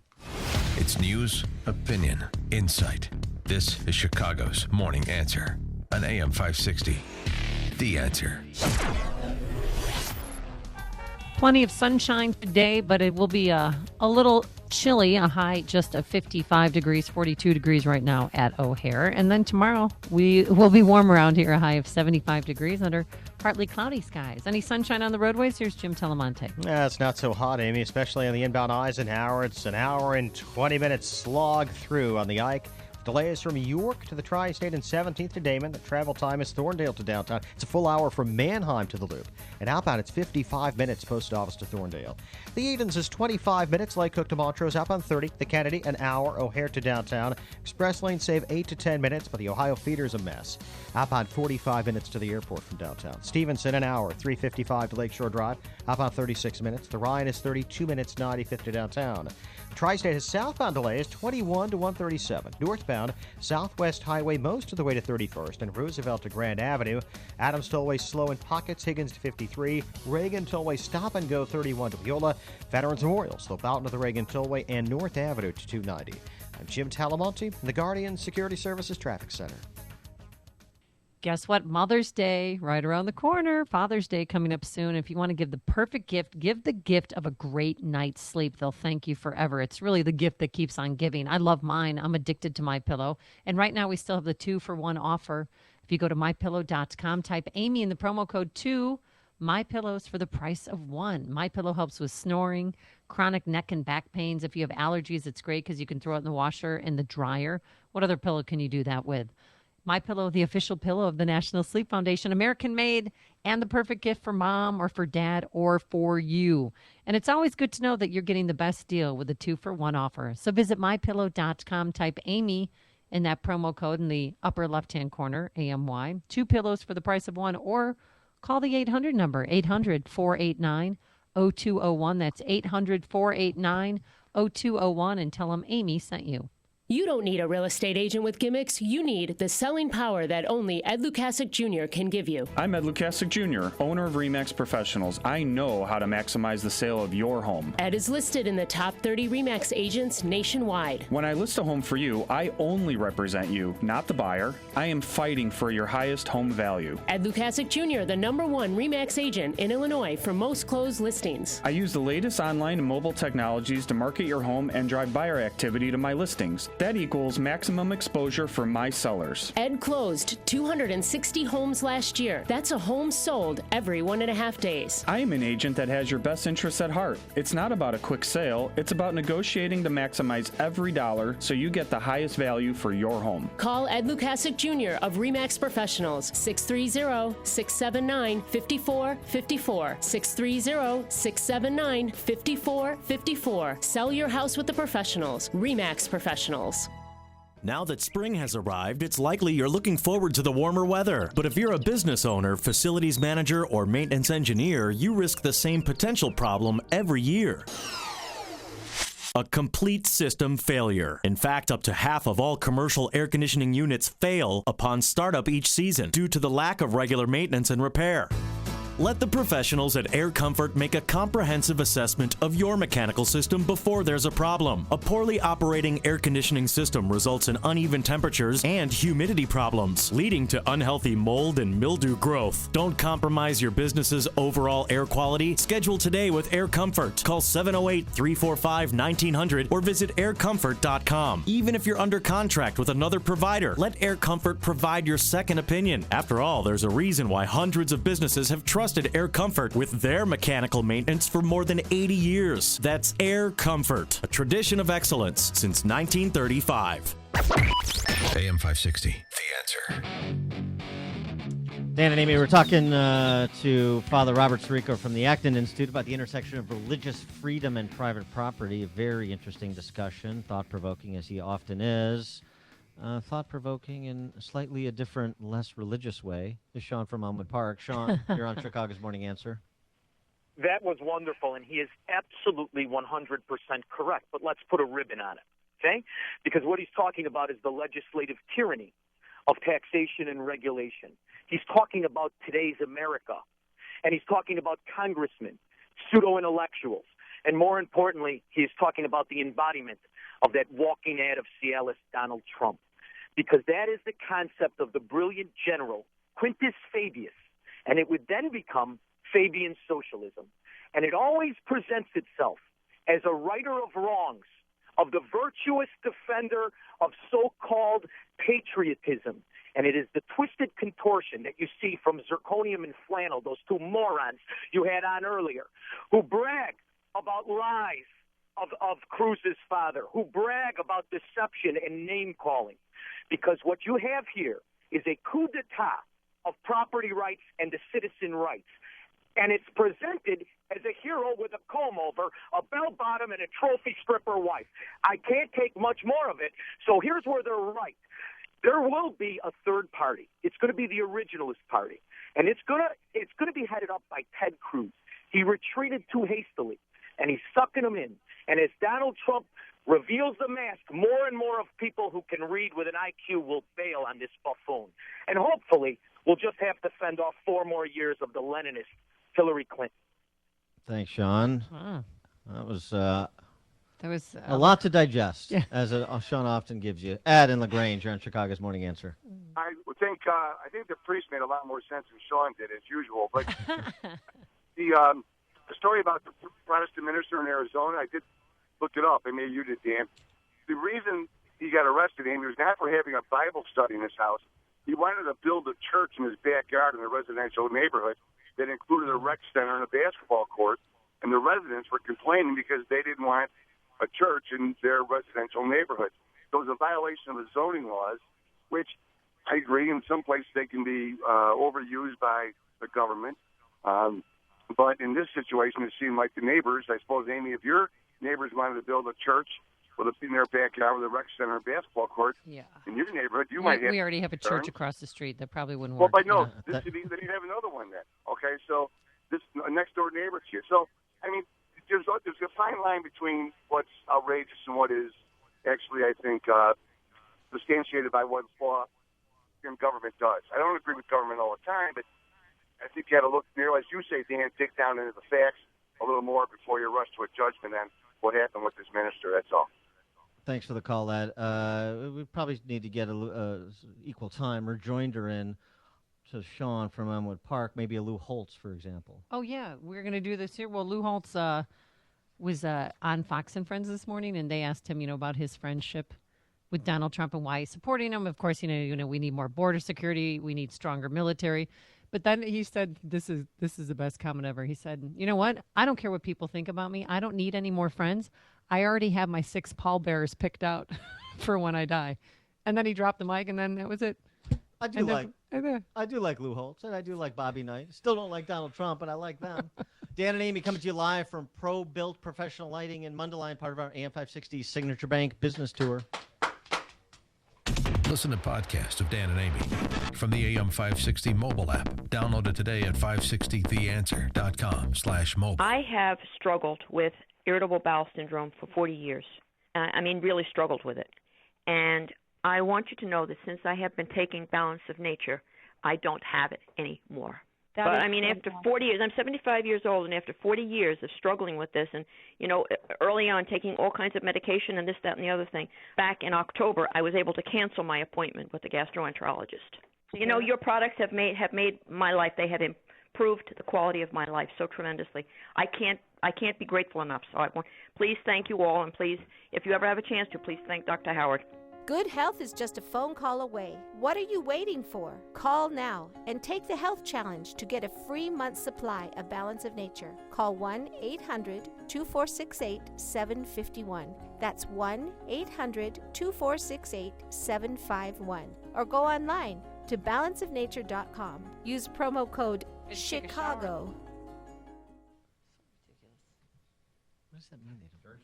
It's news, opinion, insight. This is Chicago's Morning Answer on AM 560. The Answer. Plenty of sunshine today, but it will be a little chilly, a high just of 55 degrees, 42 degrees right now at O'Hare. And then tomorrow we will be warm around here, a high of 75 degrees under partly cloudy skies. Any sunshine on the roadways? Here's Jim Telemonte. Yeah, it's not so hot, Amy, especially on the inbound Eisenhower. It's an hour and 20 minutes slog through on the Ike. Delays from York to the Tri-State and 17th to Damon. The travel time is Thorndale to downtown. It's a full hour from Manheim to the Loop. And outbound, it's 55 minutes post office to Thorndale. The Edens is 25 minutes. Lake Cook to Montrose. Outbound 30. The Kennedy, an hour. O'Hare to downtown. Express lanes save 8 to 10 minutes, but the Ohio feeder is a mess. Outbound 45 minutes to the airport from downtown. Stevenson, an hour. 3:55 to Lakeshore Drive. Outbound 36 minutes. The Ryan is 32 minutes. 95th to downtown. Tri-State has southbound delays 21 to 137. Northbound, Southwest Highway most of the way to 31st and Roosevelt to Grand Avenue. Adams Tollway slow in pockets, Higgins to 53. Reagan Tollway stop and go 31 to Viola. Veterans Memorial slow out into the Reagan Tollway and North Avenue to 290. I'm Jim Talamonte, the Guardian Security Services Traffic Center. Guess what? Mother's Day right around the corner. Father's Day coming up soon. If you want to give the perfect gift, give the gift of a great night's sleep. They'll thank you forever. It's really the gift that keeps on giving. I love mine. I'm addicted to MyPillow. And right now we still have the 2-for-1 offer. If you go to MyPillow.com, type Amy in the promo code 2, MyPillow's for the price of 1. MyPillow helps with snoring, chronic neck and back pains. If you have allergies, it's great because you can throw it in the washer and the dryer. What other pillow can you do that with? MyPillow, the official pillow of the National Sleep Foundation, American-made, and the perfect gift for mom or for dad or for you. And it's always good to know that you're getting the best deal with the 2-for-1 offer. So visit MyPillow.com, type Amy in that promo code in the upper left-hand corner, AMY. 2 pillows for the price of 1, or call the 800 number, 800-489-0201. That's 800-489-0201, and tell them Amy sent you. You don't need a real estate agent with gimmicks. You need the selling power that only Ed Lukasik Jr. can give you. I'm Ed Lukasik Jr., owner of RE/MAX Professionals. I know how to maximize the sale of your home. Ed is listed in the top 30 RE/MAX agents nationwide. When I list a home for you, I only represent you, not the buyer. I am fighting for your highest home value. Ed Lukasik Jr., the #1 RE/MAX agent in Illinois for most closed listings. I use the latest online and mobile technologies to market your home and drive buyer activity to my listings. That equals maximum exposure for my sellers. Ed closed 260 homes last year. That's a home sold every 1.5 days. I am an agent that has your best interests at heart. It's not about a quick sale. It's about negotiating to maximize every dollar so you get the highest value for your home. Call Ed Lukasik Jr. of RE/MAX Professionals, 630-679-5454. 630-679-5454. Sell your house with the professionals. RE/MAX Professionals. Now that spring has arrived, it's likely you're looking forward to the warmer weather. But if you're a business owner, facilities manager, or maintenance engineer, you risk the same potential problem every year. A complete system failure. In fact, up to half of all commercial air conditioning units fail upon startup each season due to the lack of regular maintenance and repair. Let the professionals at Air Comfort make a comprehensive assessment of your mechanical system before there's a problem. A poorly operating air conditioning system results in uneven temperatures and humidity problems, leading to unhealthy mold and mildew growth. Don't compromise your business's overall air quality. Schedule today with Air Comfort. Call 708-345-1900 or visit aircomfort.com. Even if you're under contract with another provider, let Air Comfort provide your second opinion. After all, there's a reason why hundreds of businesses have trusted Air Comfort with their mechanical maintenance for more than 80 years. That's Air Comfort, a tradition of excellence since 1935. AM 560, The Answer. Dan and Amy, we're talking to Father Robert Sirico from the Acton Institute about the intersection of religious freedom and private property. A very interesting discussion, thought-provoking as he often is. Thought-provoking in slightly a different, less religious way is Sean from Elmwood Park. Sean, you're on Chicago's Morning Answer. That was wonderful, and he is absolutely 100% correct, but let's put a ribbon on it, okay? Because what he's talking about is the legislative tyranny of taxation and regulation. He's talking about today's America, and he's talking about congressmen, pseudo-intellectuals, and more importantly, he is talking about the embodiment of that walking ad of Cialis Donald Trump. Because that is the concept of the brilliant general, Quintus Fabius, and it would then become Fabian socialism. And it always presents itself as a righter of wrongs, of the virtuous defender of so-called patriotism. And it is the twisted contortion that you see from Zirconium and Flannel, those two morons you had on earlier, who brag about lies of Cruz's father, who brag about deception and name-calling. Because what you have here is a coup d'etat of property rights and the citizen rights. And it's presented as a hero with a comb-over, a bell-bottom, and a trophy stripper wife. I can't take much more of it, so here's where they're right. There will be a third party. It's going to be the originalist party. And it's going to be headed up by Ted Cruz. He retreated too hastily, and he's sucking them in. And as Donald Trump reveals the mask, more and more of people who can read with an IQ will bail on this buffoon. And hopefully, we'll just have to fend off 4 more years of the Leninist Hillary Clinton. Thanks, Sean. Wow. That was a lot to digest, as Sean often gives you. Ed in LaGrange, you're on Chicago's Morning Answer. I think the priest made a lot more sense than Sean did, as usual. But the story about the Protestant minister in Arizona, I did look it up. I mean, you did, Dan. The reason he got arrested, Amy, was not for having a Bible study in his house. He wanted to build a church in his backyard in a residential neighborhood that included a rec center and a basketball court. And the residents were complaining because they didn't want a church in their residential neighborhood. So it was a violation of the zoning laws, which I agree, in some places they can be overused by the government. But in this situation, it seemed like the neighbors, I suppose, Amy, if your neighbors wanted to build a church in their backyard with a rec center and basketball court in your neighborhood, might have. We already have a church across the street. That probably wouldn't work. work. Well, but no, then you'd have another one then. Okay, so this next door neighbor to you. So, I mean, there's a fine line between what's outrageous and what is actually, I think, substantiated by what law and government does. I don't agree with government all the time, but I think you got to look there, as you say, Dan, dig down into the facts a little more before you rush to a judgment on what happened with this minister. That's all. Thanks for the call, Ed. We probably need to get a equal time rejoinder in to Sean from Elmwood Park, maybe a Lou Holtz, for example. Oh, yeah, we're going to do this here. Well, Lou Holtz was on Fox and Friends this morning, and they asked him, about his friendship with Donald Trump and why he's supporting him. Of course, we need more border security. We need stronger military. But then he said, this is the best comment ever. He said, you know what? I don't care what people think about me. I don't need any more friends. I already have my 6 pallbearers picked out for when I die. And then he dropped the mic, and then that was it. I do like Lou Holtz, and I do like Bobby Knight. Still don't like Donald Trump, but I like them. Dan and Amy coming to you live from Pro Built Professional Lighting in Mundelein, part of our AM 560 Signature Bank business tour. Listen to podcasts of Dan and Amy from the AM 560 mobile app. Download it today at 560theanswer.com/mobile. I have struggled with irritable bowel syndrome for 40 years. Really struggled with it. And I want you to know that since I have been taking Balance of Nature, I don't have it anymore. After 40 years, I'm 75 years old, and after 40 years of struggling with this, and, early on taking all kinds of medication and this, that, and the other thing, back in October, I was able to cancel my appointment with the gastroenterologist. Your products have made my life, they have improved the quality of my life so tremendously. I can't be grateful enough. So please thank you all, and please, if you ever have a chance to, please thank Dr. Howard. Good health is just a phone call away. What are you waiting for? Call now and take the health challenge to get a free month's supply of Balance of Nature. Call 1-800-2468-751. That's 1-800-2468-751. Or go online to balanceofnature.com. Use promo code CHICAGO. What does that mean?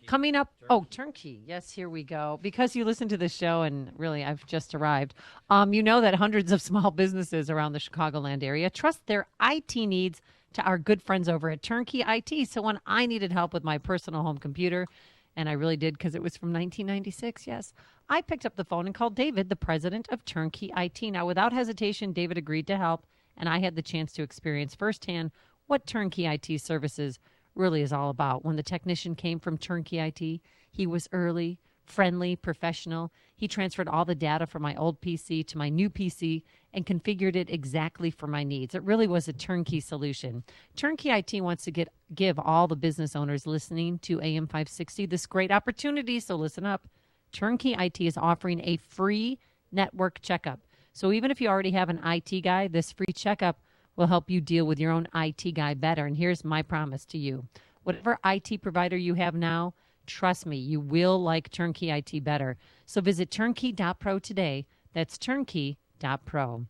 Coming up, turnkey. Yes, here we go. Because you listen to the show, and really, I've just arrived. You know that hundreds of small businesses around the Chicagoland area trust their IT needs to our good friends over at Turnkey IT. So when I needed help with my personal home computer, and I really did because it was from 1996, yes, I picked up the phone and called David, the president of Turnkey IT. Now, without hesitation, David agreed to help, and I had the chance to experience firsthand what Turnkey IT services really is all about. When the technician came from Turnkey IT, he was early, friendly, professional. He transferred all the data from my old PC to my new PC and configured it exactly for my needs. It really was a turnkey solution. Turnkey IT wants to give all the business owners listening to AM 560 this great opportunity, so listen up. Turnkey IT is offering a free network checkup. So even if you already have an IT guy, this free checkup will help you deal with your own IT guy better. And here's my promise to you. Whatever IT provider you have now, trust me, you will like Turnkey IT better. So visit turnkey.pro today. That's turnkey.pro.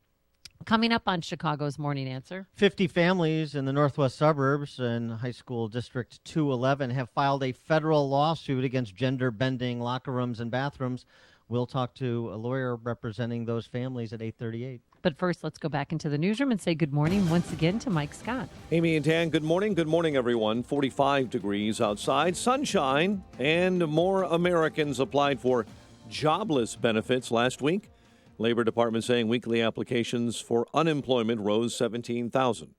Coming up on Chicago's Morning Answer. 50 families in the northwest suburbs and High School District 211 have filed a federal lawsuit against gender-bending locker rooms and bathrooms. We'll talk to a lawyer representing those families at 8:38. But first, let's go back into the newsroom and say good morning once again to Mike Scott. Amy and Dan, good morning. Good morning, everyone. 45 degrees outside, sunshine, and more Americans applied for jobless benefits last week. Labor Department saying weekly applications for unemployment rose 17,000.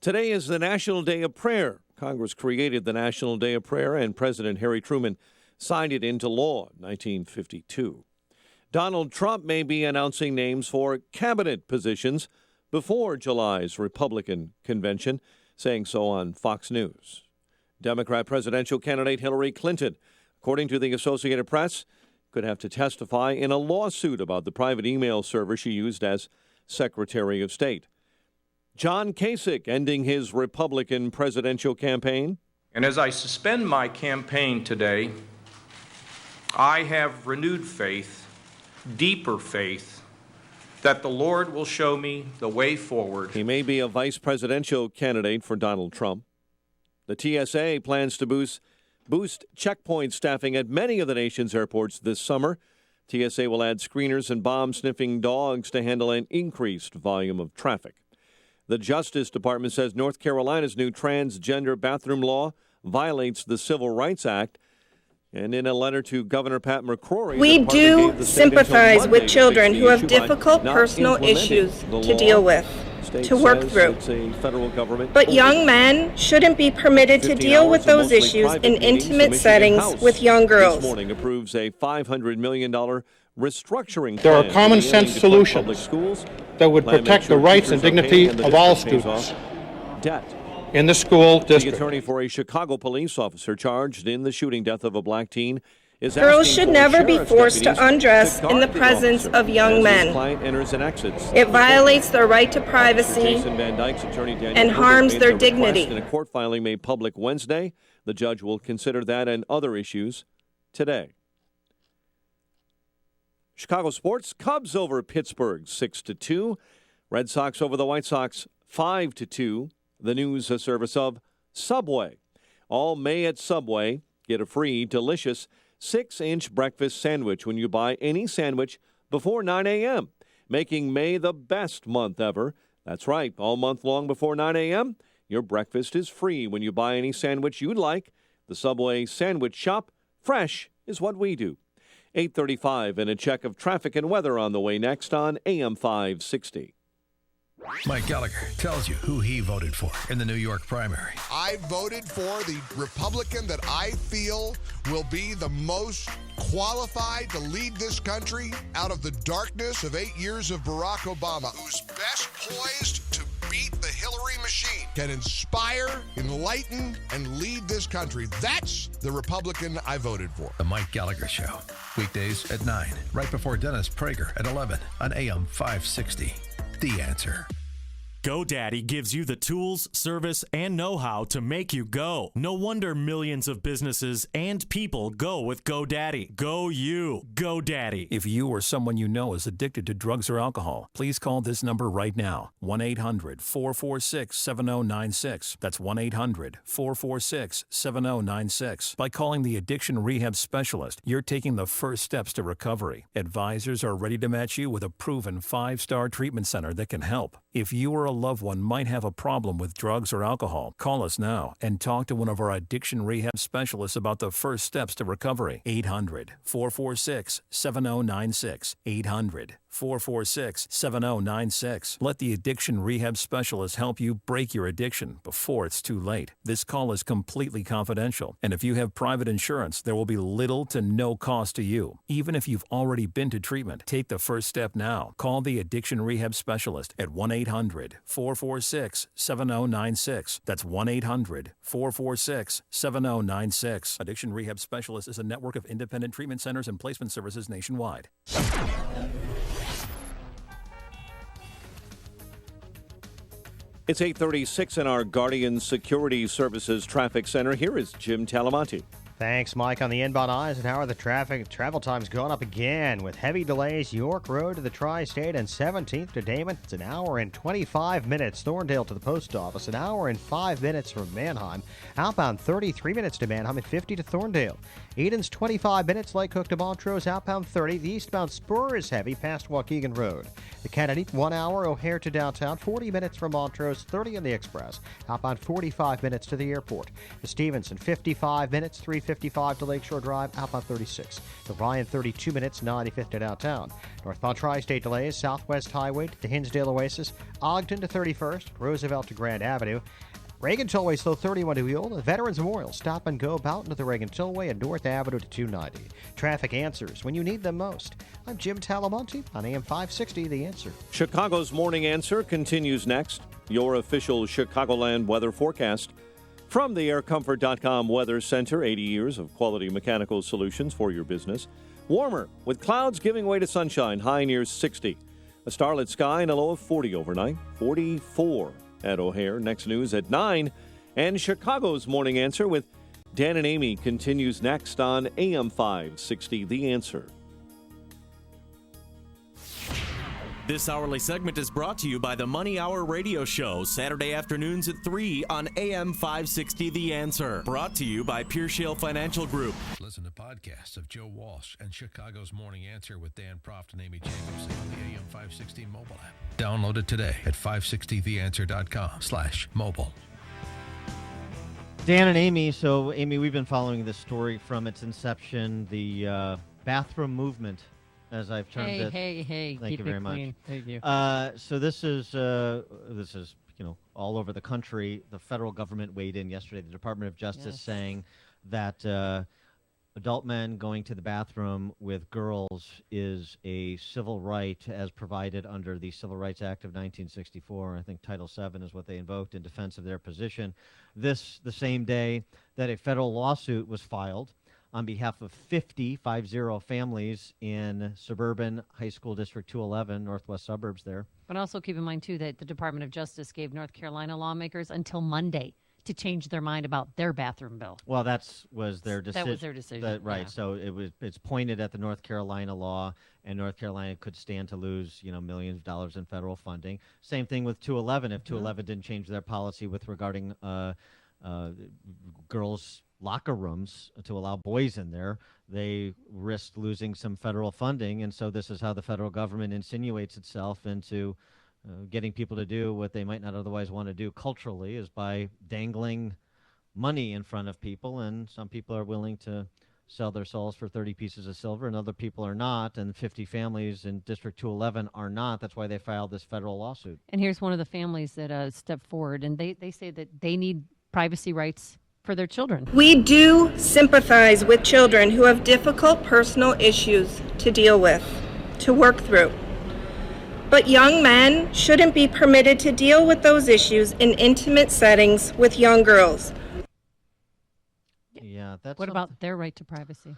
Today is the National Day of Prayer. Congress created the National Day of Prayer, and President Harry Truman signed it into law in 1952. Donald Trump may be announcing names for cabinet positions before July's Republican convention, saying so on Fox News. Democrat presidential candidate Hillary Clinton, according to the Associated Press, could have to testify in a lawsuit about the private email server she used as Secretary of State. John Kasich ending his Republican presidential campaign. And as I suspend my campaign today, I have renewed faith, deeper faith, that the Lord will show me the way forward. He may be a vice presidential candidate for Donald Trump. The TSA plans to boost checkpoint staffing at many of the nation's airports this summer. TSA will add screeners and bomb-sniffing dogs to handle an increased volume of traffic. The Justice Department says North Carolina's new transgender bathroom law violates the Civil Rights Act. And in a letter to Governor Pat McCrory, we do sympathize with children who have difficult personal issues to deal with, to work through. But young men shouldn't be permitted to deal with those issues in intimate settings with young girls. This morning approves a $500 million restructuring plan. There are common sense solutions that would protect the rights and dignity of all students. Debt. In the school district. The attorney for a Chicago police officer charged in the shooting death of a black teen is girls should never be forced to undress in the presence of young men. It violates their right to privacy and harms their dignity. In a court filing made public Wednesday, the judge will consider that and other issues today. Chicago sports: Cubs over Pittsburgh 6-2. Red Sox over the White Sox 5-2. The news, a service of Subway. All May at Subway. Get a free, delicious 6-inch breakfast sandwich when you buy any sandwich before 9 a.m., making May the best month ever. That's right, all month long before 9 a.m., your breakfast is free when you buy any sandwich you'd like. The Subway Sandwich Shop, fresh is what we do. 8:35 and a check of traffic and weather on the way next on AM 560. Mike Gallagher tells you who he voted for in the New York primary. I voted for the Republican that I feel will be the most qualified to lead this country out of the darkness of 8 years of Barack Obama, who's best poised to beat the Hillary machine, can inspire, enlighten, and lead this country. That's the Republican I voted for. The Mike Gallagher Show, weekdays at 9, right before Dennis Prager at 11 on AM 560. The Answer. GoDaddy gives you the tools, service, and know-how to make you go. No wonder millions of businesses and people go with GoDaddy. Go you. GoDaddy. If you or someone you know is addicted to drugs or alcohol, please call this number right now. 1-800-446-7096. That's 1-800-446-7096. By calling the Addiction Rehab Specialist, you're taking the first steps to recovery. Advisors are ready to match you with a proven 5-star treatment center that can help. If you or a loved one might have a problem with drugs or alcohol, call us now and talk to one of our addiction rehab specialists about the first steps to recovery. 800-446-7096. 800-446-7096. Let the addiction rehab specialist help you break your addiction before it's too late. This call is completely confidential, and if you have private insurance, there will be little to no cost to you. Even if you've already been to treatment, take the first step now. Call the addiction rehab specialist at 1-800-446-7096. That's 1-800-446-7096. Addiction Rehab Specialist is a network of independent treatment centers and placement services nationwide. It's 8:36 in our Guardian Security Services Traffic Center. Here is Jim Talamonte. Thanks, Mike. On the inbound Eisenhower, the travel time's gone up again with heavy delays. York Road to the Tri-State and 17th to Damon. It's an hour and 25 minutes. Thorndale to the post office, an hour and 5 minutes from Manheim. Outbound 33 minutes to Manheim and 50 to Thorndale. Eden's 25 minutes. Lake Hook to Montrose, outbound 30. The eastbound spur is heavy past Waukegan Road. The Kennedy, 1 hour. O'Hare to downtown, 40 minutes from Montrose, 30 in the Express. Outbound 45 minutes to the airport. The Stevenson, 55 minutes, 355 to Lakeshore Drive, outbound 36. The Ryan, 32 minutes, 95th to downtown. Northbound Tri-State delays, Southwest Highway to Hinsdale Oasis, Ogden to 31st, Roosevelt to Grand Avenue. Reagan Tollway slow 31 to Ewell. The Veterans Memorial stop and go about into the Reagan Tollway and North Avenue to 290. Traffic answers when you need them most. I'm Jim Talamonte on AM 560, The Answer. Chicago's Morning Answer continues next. Your official Chicagoland weather forecast. From the AirComfort.com Weather Center, 80 years of quality mechanical solutions for your business. Warmer, with clouds giving way to sunshine, high near 60. A starlit sky and a low of 40 overnight, 44 at O'Hare. Next news at 9. And Chicago's Morning Answer with Dan and Amy continues next on AM 560, The Answer. This hourly segment is brought to you by the Money Hour Radio Show, Saturday afternoons at 3 on AM 560 The Answer. Brought to you by Pearshale Financial Group. Listen to podcasts of Joe Walsh and Chicago's Morning Answer with Dan Proft and Amy Jacobson on the AM 560 mobile app. Download it today at 560theanswer.com/mobile. Dan and Amy. So, Amy, we've been following this story from its inception, the bathroom movement, as I've termed it. Hey. Thank Keep you very it much. clean. Thank you. So this is all over the country. The federal government weighed in yesterday. The Department of Justice saying that adult men going to the bathroom with girls is a civil right as provided under the Civil Rights Act of 1964. I think Title VII is what they invoked in defense of their position. This the same day that a federal lawsuit was filed on behalf of 50 families in suburban High School District 211, northwest suburbs there. But also keep in mind, too, that the Department of Justice gave North Carolina lawmakers until Monday to change their mind about their bathroom bill. Well, that was their decision. That was their decision. Right. Yeah. So it's pointed at the North Carolina law, and North Carolina could stand to lose, millions of dollars in federal funding. Same thing with 211. If 211 didn't change their policy with regarding girls locker rooms to allow boys in there, they risked losing some federal funding. And so this is how the federal government insinuates itself into getting people to do what they might not otherwise want to do culturally, is by dangling money in front of people. And some people are willing to sell their souls for 30 pieces of silver, and other people are not. And 50 families in District 211 are not. That's why they filed this federal lawsuit. And here's one of the families that stepped forward, and they say that they need privacy rights for their children. We do sympathize with children who have difficult personal issues to deal with, to work through. But young men shouldn't be permitted to deal with those issues in intimate settings with young girls. Yeah, that's What about their right to privacy?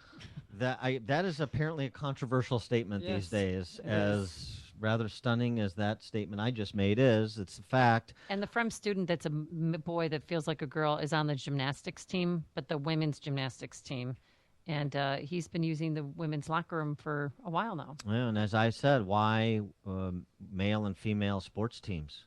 that is apparently a controversial statement these days. As rather stunning as that statement I just made is, it's a fact. And the FREM student that's a boy that feels like a girl is on the gymnastics team, but the women's gymnastics team. And he's been using the women's locker room for a while now. Yeah, and as I said, why male and female sports teams?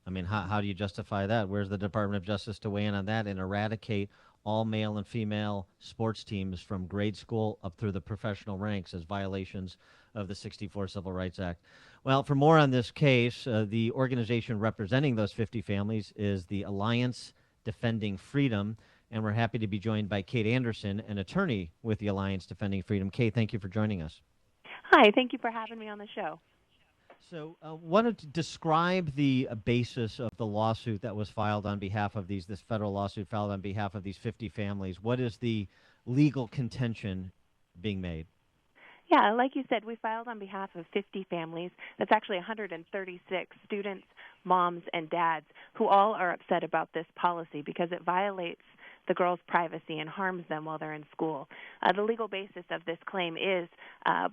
I mean, how do you justify that? Where's the Department of Justice to weigh in on that and eradicate all male and female sports teams from grade school up through the professional ranks as violations of the 1964 Civil Rights Act? Well, for more on this case, the organization representing those 50 families is the Alliance Defending Freedom, and we're happy to be joined by Kate Anderson, an attorney with the Alliance Defending Freedom. Kate, thank you for joining us. Hi, thank you for having me on the show. So, wanted to describe the basis of the lawsuit that was filed on behalf of this federal lawsuit filed on behalf of these 50 families. What is the legal contention being made? Yeah, like you said, we filed on behalf of 50 families. That's actually 136 students, moms, and dads who all are upset about this policy because it violates the girls' privacy and harms them while they're in school. The legal basis of this claim is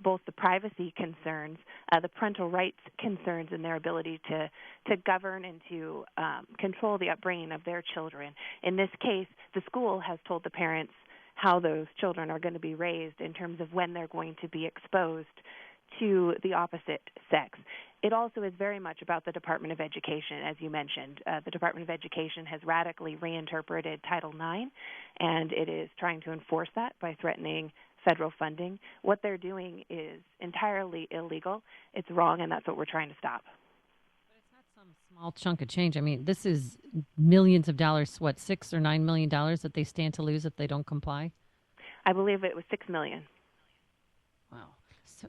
both the privacy concerns, the parental rights concerns, and their ability to govern and to control the upbringing of their children. In this case, the school has told the parents how those children are going to be raised in terms of when they're going to be exposed to the opposite sex. It also is very much about the Department of Education, as you mentioned. The Department of Education has radically reinterpreted Title IX, and it is trying to enforce that by threatening federal funding. What they're doing is entirely illegal. It's wrong, and that's what we're trying to stop. Small chunk of change. I mean, this is millions of dollars, what, $6 or $9 million that they stand to lose if they don't comply? I believe it was $6 million. Wow.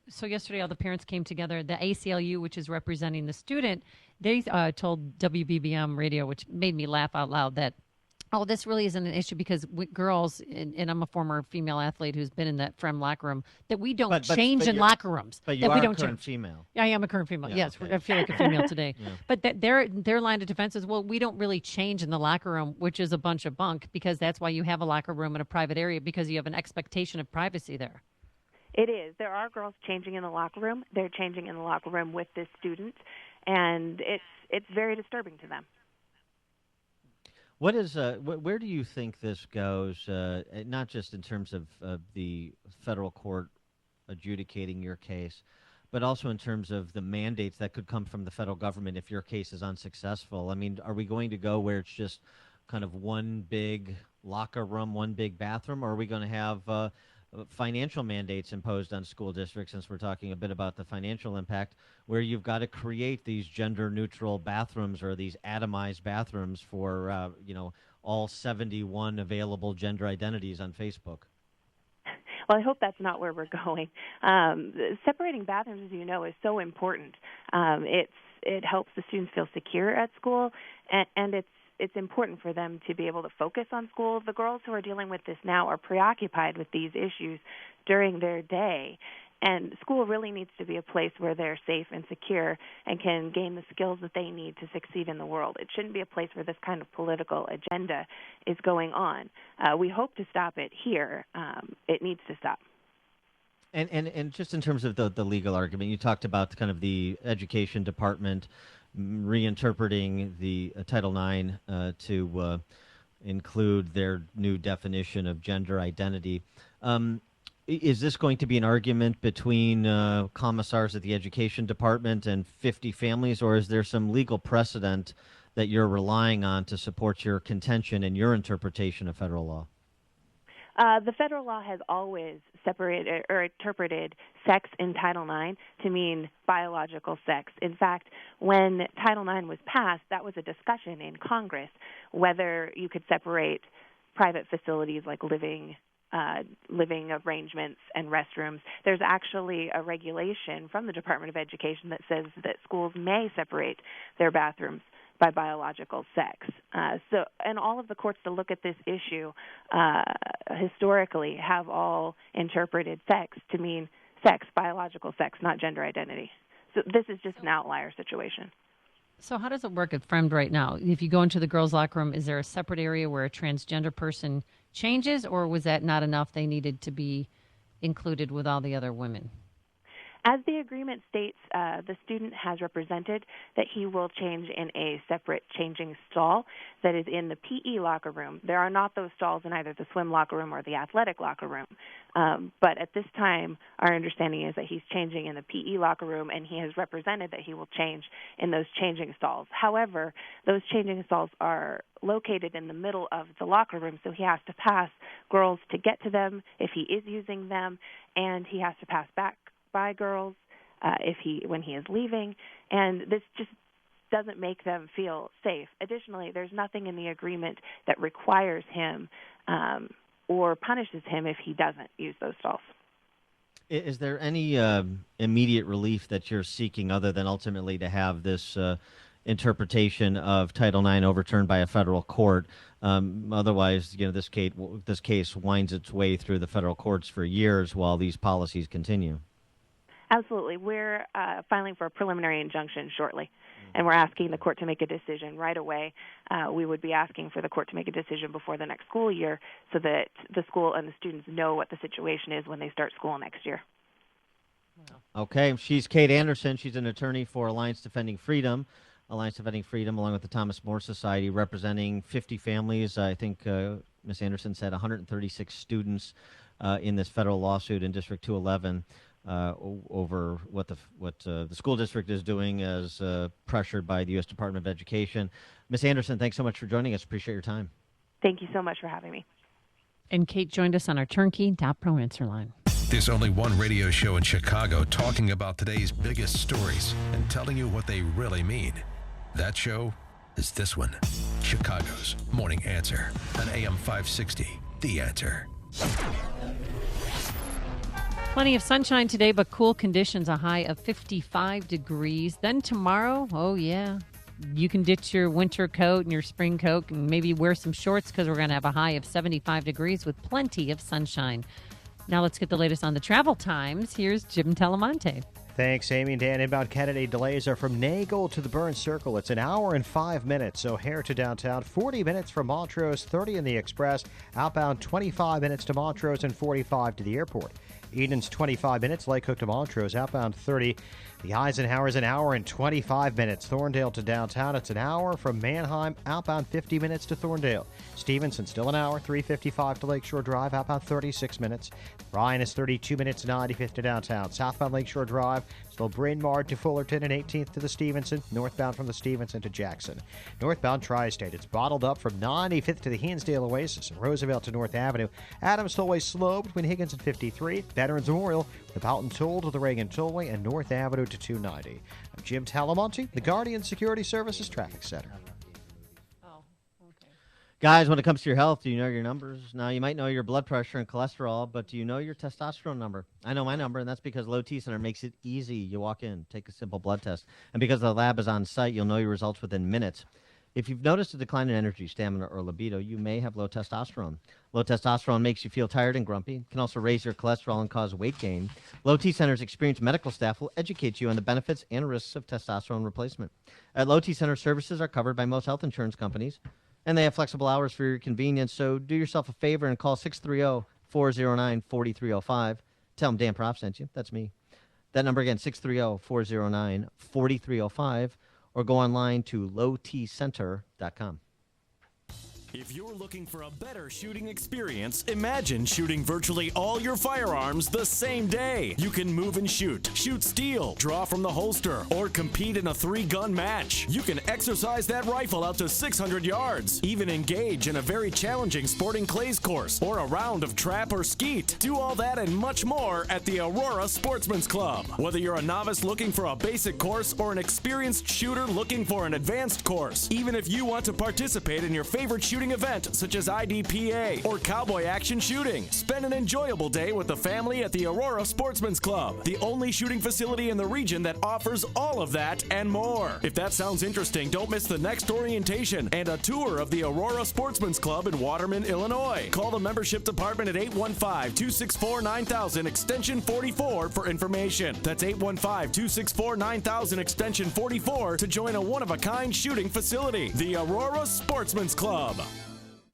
So yesterday, all the parents came together. The ACLU, which is representing the student, they told WBBM radio, which made me laugh out loud, that, oh, this really isn't an issue because girls, and I'm a former female athlete who's been in that FREM locker room, that we don't change in locker rooms. But you are a current female. Yeah, I am a current female. Yeah, yes, okay. I feel like a female today. Yeah. But their line of defense is, well, we don't really change in the locker room, which is a bunch of bunk, because that's why you have a locker room in a private area, because you have an expectation of privacy there. It is. There are girls changing in the locker room. They're changing in the locker room with this student, and it's very disturbing to them. What is where do you think this goes? Not just in terms of the federal court adjudicating your case, but also in terms of the mandates that could come from the federal government if your case is unsuccessful. I mean, are we going to go where it's just kind of one big locker room, one big bathroom, or are we going to have financial mandates imposed on school districts, since we're talking a bit about the financial impact, where you've got to create these gender-neutral bathrooms or these atomized bathrooms for, all 71 available gender identities on Facebook? Well, I hope that's not where we're going. Separating bathrooms, as you know, is so important. It helps the students feel secure at school, and it's important for them to be able to focus on school. The girls who are dealing with this now are preoccupied with these issues during their day, and school really needs to be a place where they're safe and secure and can gain the skills that they need to succeed in the world. It shouldn't be a place where this kind of political agenda is going on. We hope to stop it here. It needs to stop. And just in terms of the legal argument, you talked about kind of the education department reinterpreting the Title IX to include their new definition of gender identity. Is this going to be an argument between commissars at the education department and 50 families, or is there some legal precedent that you're relying on to support your contention and your interpretation of federal law? The federal law has always separated or interpreted sex in Title IX to mean biological sex. In fact, when Title IX was passed, that was a discussion in Congress whether you could separate private facilities like living arrangements and restrooms. There's actually a regulation from the Department of Education that says that schools may separate their bathrooms by biological sex. And all of the courts to look at this issue historically have all interpreted sex to mean sex, biological sex, not gender identity. So this is just an outlier situation. So how does it work at Fremd right now? If you go into the girls' locker room, is there a separate area where a transgender person changes, or was that not enough? They needed to be included with all the other women? As the agreement states, the student has represented that he will change in a separate changing stall that is in the PE locker room. There are not those stalls in either the swim locker room or the athletic locker room. But at this time, our understanding is that he's changing in the PE locker room, and he has represented that he will change in those changing stalls. However, those changing stalls are located in the middle of the locker room, so he has to pass girls to get to them if he is using them, and he has to pass back by girls when he is leaving, and this just doesn't make them feel safe. Additionally, there's nothing in the agreement that requires him or punishes him if he doesn't use those stalls. Is there any immediate relief that you're seeking other than ultimately to have this interpretation of Title IX overturned by a federal court? Otherwise, this case winds its way through the federal courts for years while these policies continue. Absolutely. We're filing for a preliminary injunction shortly, and we're asking the court to make a decision right away. We would be asking for the court to make a decision before the next school year so that the school and the students know what the situation is when they start school next year. Okay. She's Kate Anderson. She's an attorney for Alliance Defending Freedom. Alliance Defending Freedom, along with the Thomas More Society, representing 50 families. I think Ms. Anderson said 136 students in this federal lawsuit in District 211. Over what the school district is doing as pressured by the U.S. Department of Education. Ms. Anderson, thanks so much for joining us. Appreciate your time. Thank you so much for having me. And Kate joined us on our turnkey.pro answer line. There's only one radio show in Chicago talking about today's biggest stories and telling you what they really mean. That show is this one, Chicago's Morning Answer on AM 560, The Answer. Plenty of sunshine today, but cool conditions, a high of 55 degrees. Then tomorrow, oh yeah, you can ditch your winter coat and your spring coat and maybe wear some shorts because we're going to have a high of 75 degrees with plenty of sunshine. Now let's get the latest on the travel times. Here's Jim Telemonte. Thanks, Amy and Dan. Inbound Kennedy delays are from Nagel to the Burns Circle. It's an hour and 5 minutes. O'Hare to downtown, 40 minutes from Montrose, 30 in the Express. Outbound, 25 minutes to Montrose and 45 to the airport. Eden's 25 minutes, Lake Hook to Montrose, outbound 30. The Eisenhower's an hour and 25 minutes. Thorndale to downtown, it's an hour from Manheim, outbound 50 minutes to Thorndale. Stevenson still an hour, 3:55 to Lakeshore Drive, outbound 36 minutes. Ryan is 32 minutes, 95th to downtown. Southbound Lakeshore Drive, still Bryn Mawr to Fullerton and 18th to the Stevenson. Northbound from the Stevenson to Jackson. Northbound Tri-State, it's bottled up from 95th to the Hinsdale Oasis and Roosevelt to North Avenue. Adams Tollway slow between Higgins and 53. Veterans Memorial, the Boughton Toll to the Reagan Tollway and North Avenue to 290. I'm Jim Talamonte, the Guardian Security Services Traffic Center. Guys, when it comes to your health, do you know your numbers? Now, you might know your blood pressure and cholesterol, but do you know your testosterone number? I know my number, and that's because Low T Center makes it easy. You walk in, take a simple blood test, and because the lab is on site, you'll know your results within minutes. If you've noticed a decline in energy, stamina, or libido, you may have low testosterone. Low testosterone makes you feel tired and grumpy. It can also raise your cholesterol and cause weight gain. Low T Center's experienced medical staff will educate you on the benefits and risks of testosterone replacement. At Low T Center, services are covered by most health insurance companies, and they have flexible hours for your convenience, so do yourself a favor and call 630-409-4305. Tell them Dan Prof sent you. That's me. That number again, 630-409-4305, or go online to lowtcenter.com. If you're looking for a better shooting experience, imagine shooting virtually all your firearms the same day. You can move and shoot steel, draw from the holster, or compete in a 3-gun match. You can exercise that rifle out to 600 yards, even engage in a very challenging sporting clays course or a round of trap or skeet. Do all that and much more at the Aurora Sportsman's Club. Whether you're a novice looking for a basic course or an experienced shooter looking for an advanced course, even if you want to participate in your favorite shooting event such as IDPA or cowboy action shooting, spend an enjoyable day with the family at the Aurora Sportsman's Club, the only shooting facility in the region that offers all of that and more. If that sounds interesting, don't miss the next orientation and a tour of the Aurora Sportsman's Club in Waterman, Illinois. Call the membership department at 815-264-9000 extension 44 for information. That's 815-264-9000 extension 44 to join a one-of-a-kind shooting facility. The Aurora Sportsman's Club.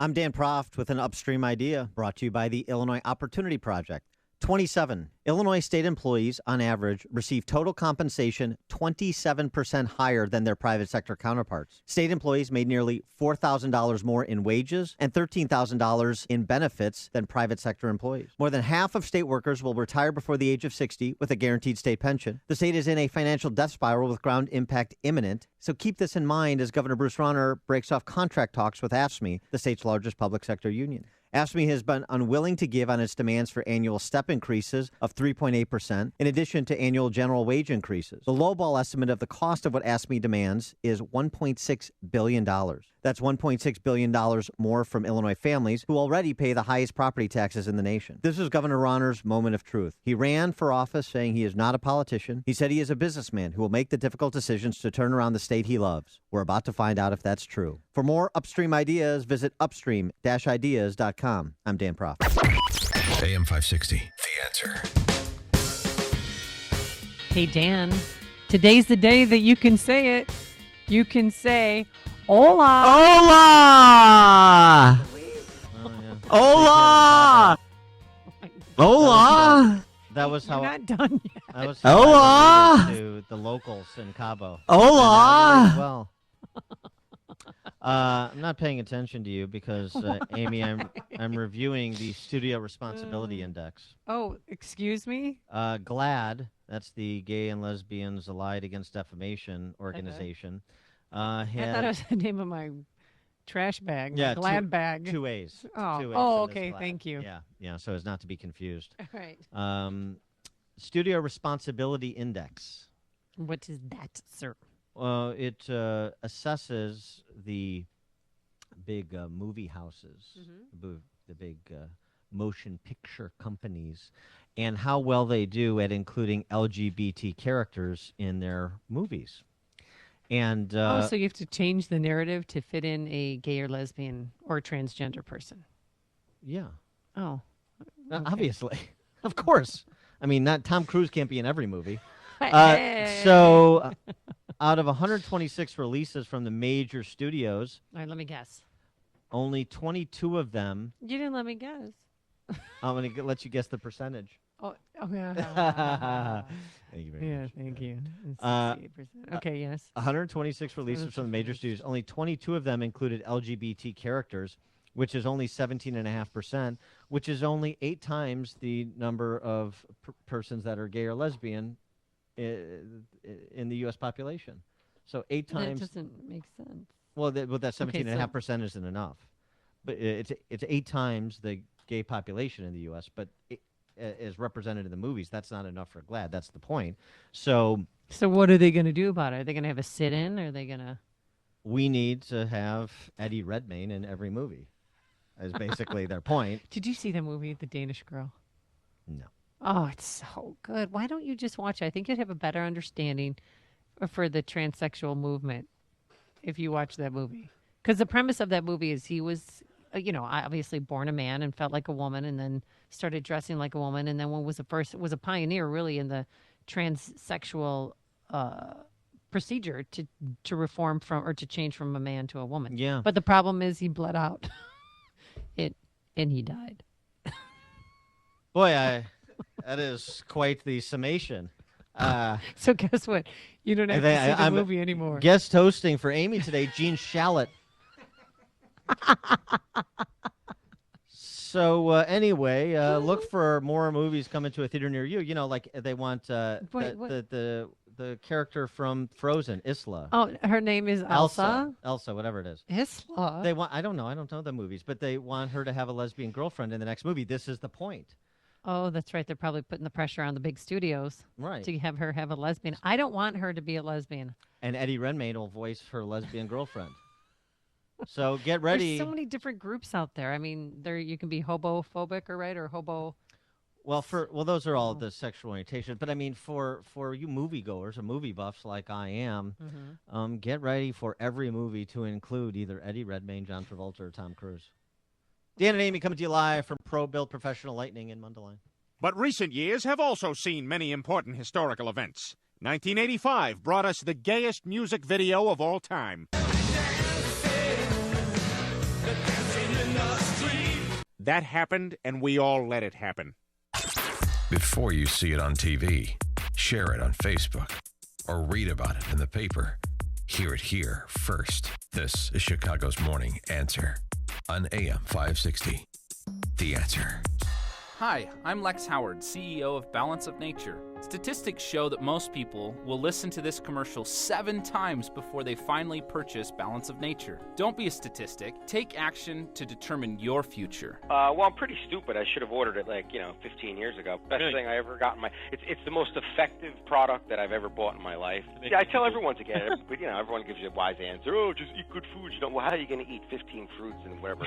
I'm Dan Proft with an Upstream idea brought to you by the Illinois Opportunity Project. 27. Illinois state employees, on average, receive total compensation 27% higher than their private sector counterparts. State employees made nearly $4,000 more in wages and $13,000 in benefits than private sector employees. More than half of state workers will retire before the age of 60 with a guaranteed state pension. The state is in a financial death spiral with ground impact imminent. So keep this in mind as Governor Bruce Rauner breaks off contract talks with AFSCME, the state's largest public sector union. AFSCME has been unwilling to give on its demands for annual step increases of 3.8%, in addition to annual general wage increases. The lowball estimate of the cost of what AFSCME demands is $1.6 billion. That's $1.6 billion more from Illinois families who already pay the highest property taxes in the nation. This is Governor Rauner's moment of truth. He ran for office saying he is not a politician. He said he is a businessman who will make the difficult decisions to turn around the state he loves. We're about to find out if that's true. For more Upstream ideas, visit upstream-ideas.com. I'm Dan Proft. AM 560, The Answer. Hey, Dan, today's the day that you can say it. You can say, hola. Hola! Hola! Hola! That was how. You're not done yet. That was how I to the locals in Cabo. Hola! Well, I'm not paying attention to you because, Amy, I'm reviewing the Studio Responsibility Index. Oh, excuse me? GLAAD, that's the Gay and Lesbians Allied Against Defamation organization. I thought it was the name of my trash bag. Yeah, GLAAD bag. 2 A's. Oh, 2 A's okay. Thank you. Yeah, so as not to be confused. All right. Studio Responsibility Index. What is that, sir? It assesses the big movie houses, the big motion picture companies, and how well they do at including LGBT characters in their movies. And so you have to change the narrative to fit in a gay or lesbian or transgender person. Yeah. Oh. Okay. Obviously. Of course. I mean, not Tom Cruise can't be in every movie. Hey. Out of 126 releases from the major studios, all right, let me guess. Only 22 of them. You didn't let me guess. I'm going to let you guess the percentage. Oh, yeah. Thank you very much. Thank you. 68%. Okay, yes. 126 releases from the major studios. Only 22 of them included LGBT characters, which is only 17.5%, which is only 8 times the number of persons that are gay or lesbian in the U.S. population. So 8 times. That doesn't make sense. Well, that 17.5% isn't enough. But it's 8 times the gay population in the U.S., but as represented in the movies, that's not enough for GLAAD. That's the point. So what are they going to do about it? Are they going to have a sit-in? Or are they going to? We need to have Eddie Redmayne in every movie. Is basically their point. Did you see the movie The Danish Girl? No. Oh, it's so good. Why don't you just watch it? I think you'd have a better understanding for the transsexual movement if you watch that movie. Because the premise of that movie is he was, obviously born a man and felt like a woman, and then started dressing like a woman, and then was a pioneer really in the transsexual procedure to reform from or to change from a man to a woman. Yeah. But the problem is he bled out. And he died. Boy, that is quite the summation. So guess what? You don't have to see the movie anymore. Guest hosting for Amy today, Gene Shalit. So anyway, look for more movies coming to a theater near you. You know, like they want the character from Frozen, Isla. Oh, her name is Elsa. Elsa, whatever it is. Isla. They want. I don't know the movies, but they want her to have a lesbian girlfriend in the next movie. This is the point. Oh, that's right. They're probably putting the pressure on the big studios to have her have a lesbian. I don't want her to be a lesbian. And Eddie Redmayne will voice her lesbian girlfriend. So get ready. There's so many different groups out there. I mean, you can be hobophobic, or hobo. Well, those are all the sexual orientation. But I mean, for you moviegoers or movie buffs like I am, get ready for every movie to include either Eddie Redmayne, John Travolta, or Tom Cruise. Dan and Amy coming to you live from Pro Build Professional Lighting in Mundelein. But recent years have also seen many important historical events. 1985 brought us the gayest music video of all time. That happened, and we all let it happen. Before you see it on TV, share it on Facebook, or read about it in the paper. Hear it here first. This is Chicago's Morning Answer on AM 560. The Answer. Hi, I'm Lex Howard, CEO of Balance of Nature. Statistics show that most people will listen to this commercial 7 times before they finally purchase Balance of Nature. Don't be a statistic. Take action to determine your future. Well, I'm pretty stupid. I should have ordered it 15 years ago. Best thing I ever got in my... It's the most effective product that I've ever bought in my life. Yeah, I tell everyone to get it, but everyone gives you a wise answer. Oh, just eat good food. Well, how are you going to eat 15 fruits and whatever?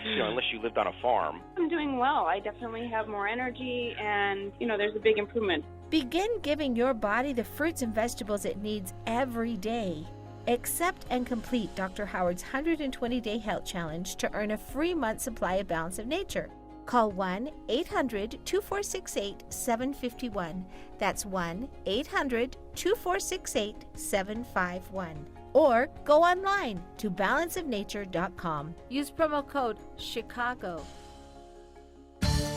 Unless you lived on a farm. I'm doing well. I definitely have more energy, and there's a big improvement. Begin giving your body the fruits and vegetables it needs every day. Accept and complete Dr. Howard's 120-day health challenge to earn a free month supply of Balance of Nature. Call 1-800-2468-751. That's 1-800-2468-751. Or go online to balanceofnature.com. Use promo code CHICAGO.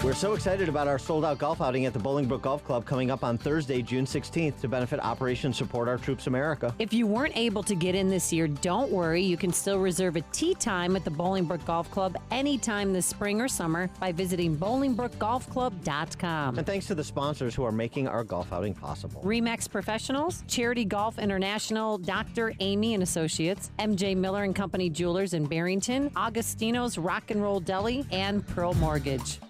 We're so excited about our sold-out golf outing at the Bolingbrook Golf Club coming up on Thursday, June 16th to benefit Operation Support Our Troops America. If you weren't able to get in this year, don't worry. You can still reserve a tee time at the Bolingbrook Golf Club anytime this spring or summer by visiting BolingbrookGolfClub.com. And thanks to the sponsors who are making our golf outing possible. Remax Professionals, Charity Golf International, Dr. Amy and Associates, MJ Miller and Company Jewelers in Barrington, Augustino's Rock and Roll Deli, and Pearl Mortgage.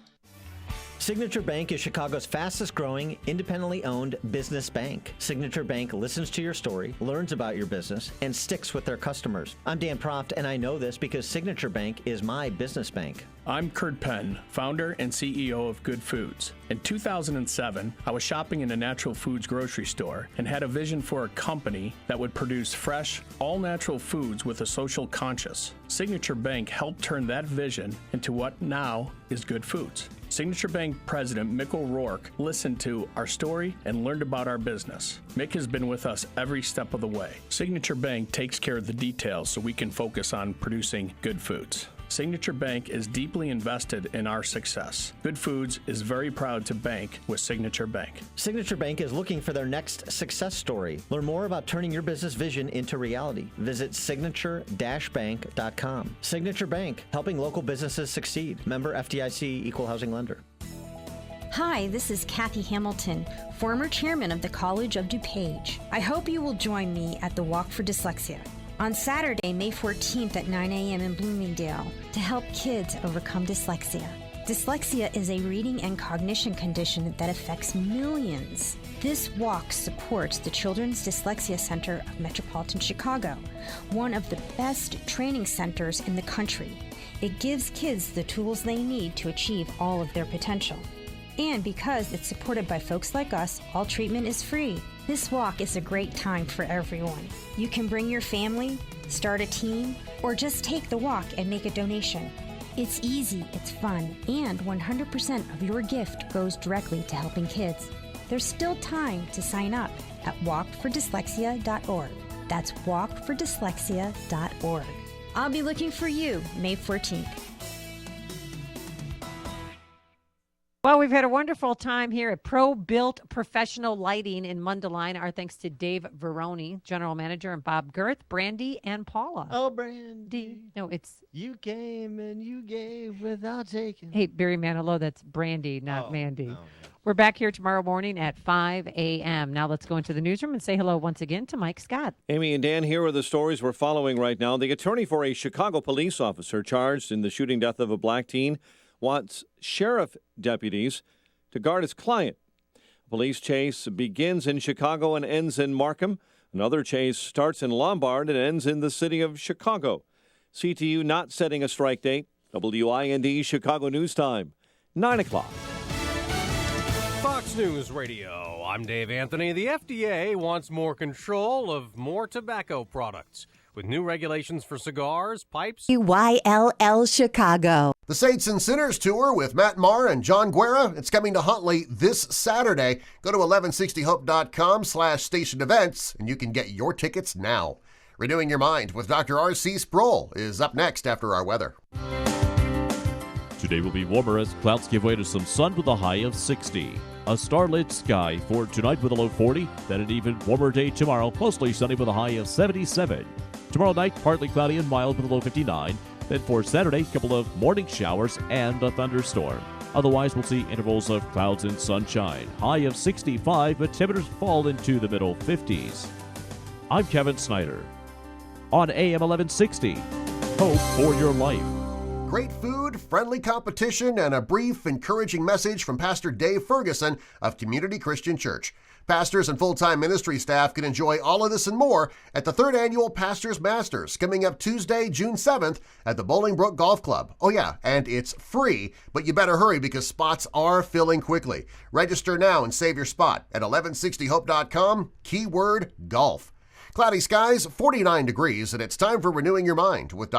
Signature Bank is Chicago's fastest growing, independently owned business bank. Signature Bank listens to your story, learns about your business, and sticks with their customers. I'm Dan Proft, and I know this because Signature Bank is my business bank. I'm Kurt Penn, founder and CEO of Good Foods. In 2007, I was shopping in a natural foods grocery store and had a vision for a company that would produce fresh, all-natural foods with a social conscience. Signature Bank helped turn that vision into what now is Good Foods. Signature Bank President Mick O'Rourke listened to our story and learned about our business. Mick has been with us every step of the way. Signature Bank takes care of the details so we can focus on producing good foods. Signature Bank is deeply invested in our success. Good Foods is very proud to bank with Signature Bank. Signature Bank is looking for their next success story. Learn more about turning your business vision into reality. Visit signature-bank.com. Signature Bank, helping local businesses succeed. Member FDIC, Equal Housing Lender. Hi, this is Kathy Hamilton, former chairman of the College of DuPage. I hope you will join me at the Walk for Dyslexia on Saturday, May 14th at 9 a.m. in Bloomingdale to help kids overcome dyslexia. Dyslexia is a reading and cognition condition that affects millions. This walk supports the Children's Dyslexia Center of Metropolitan Chicago, one of the best training centers in the country. It gives kids the tools they need to achieve all of their potential. And because it's supported by folks like us, all treatment is free. This walk is a great time for everyone. You can bring your family, start a team, or just take the walk and make a donation. It's easy, it's fun, and 100% of your gift goes directly to helping kids. There's still time to sign up at walkfordyslexia.org. That's walkfordyslexia.org. I'll be looking for you May 14th. Well, we've had a wonderful time here at Pro Built Professional Lighting in Mundelein. Our thanks to Dave Veroni, General Manager, and Bob Girth, Brandy, and Paula. Oh, Brandy. No, it's... You came and you gave without taking. Hey, Barry Manilow, that's Brandy, not Mandy. No. We're back here tomorrow morning at 5 a.m. Now let's go into the newsroom and say hello once again to Mike Scott. Amy and Dan, here are the stories we're following right now. The attorney for a Chicago police officer charged in the shooting death of a black teen wants sheriff deputies to guard his client. A police chase begins in Chicago and ends in Markham. Another chase starts in Lombard and ends in the city of Chicago. CTU not setting a strike date. WIND Chicago News Time, 9 o'clock. Fox News Radio. I'm Dave Anthony. The FDA wants more control of more tobacco products with new regulations for cigars, pipes. YLL Chicago. The Saints and Sinners Tour with Matt Maher and John Guerra. It's coming to Huntley this Saturday. Go to 1160hope.com/station events and you can get your tickets now. Renewing Your Mind with Dr. R.C. Sproul is up next after our weather. Today will be warmer as clouds give way to some sun with a high of 60. A starlit sky for tonight with a low 40. Then an even warmer day tomorrow, mostly sunny with a high of 77. Tomorrow night, partly cloudy and mild with a low 59. Then for Saturday, a couple of morning showers and a thunderstorm. Otherwise, we'll see intervals of clouds and sunshine. High of 65, but temperatures fall into the middle 50s. I'm Kevin Snyder. On AM 1160, Hope for Your Life. Great food, friendly competition, and a brief, encouraging message from Pastor Dave Ferguson of Community Christian Church. Pastors and full-time ministry staff can enjoy all of this and more at the 3rd Annual Pastors Masters coming up Tuesday, June 7th at the Bolingbrook Golf Club. Oh yeah, and it's free, but you better hurry because spots are filling quickly. Register now and save your spot at 1160hope.com, keyword golf. Cloudy skies, 49 degrees, and it's time for Renewing Your Mind with Dr.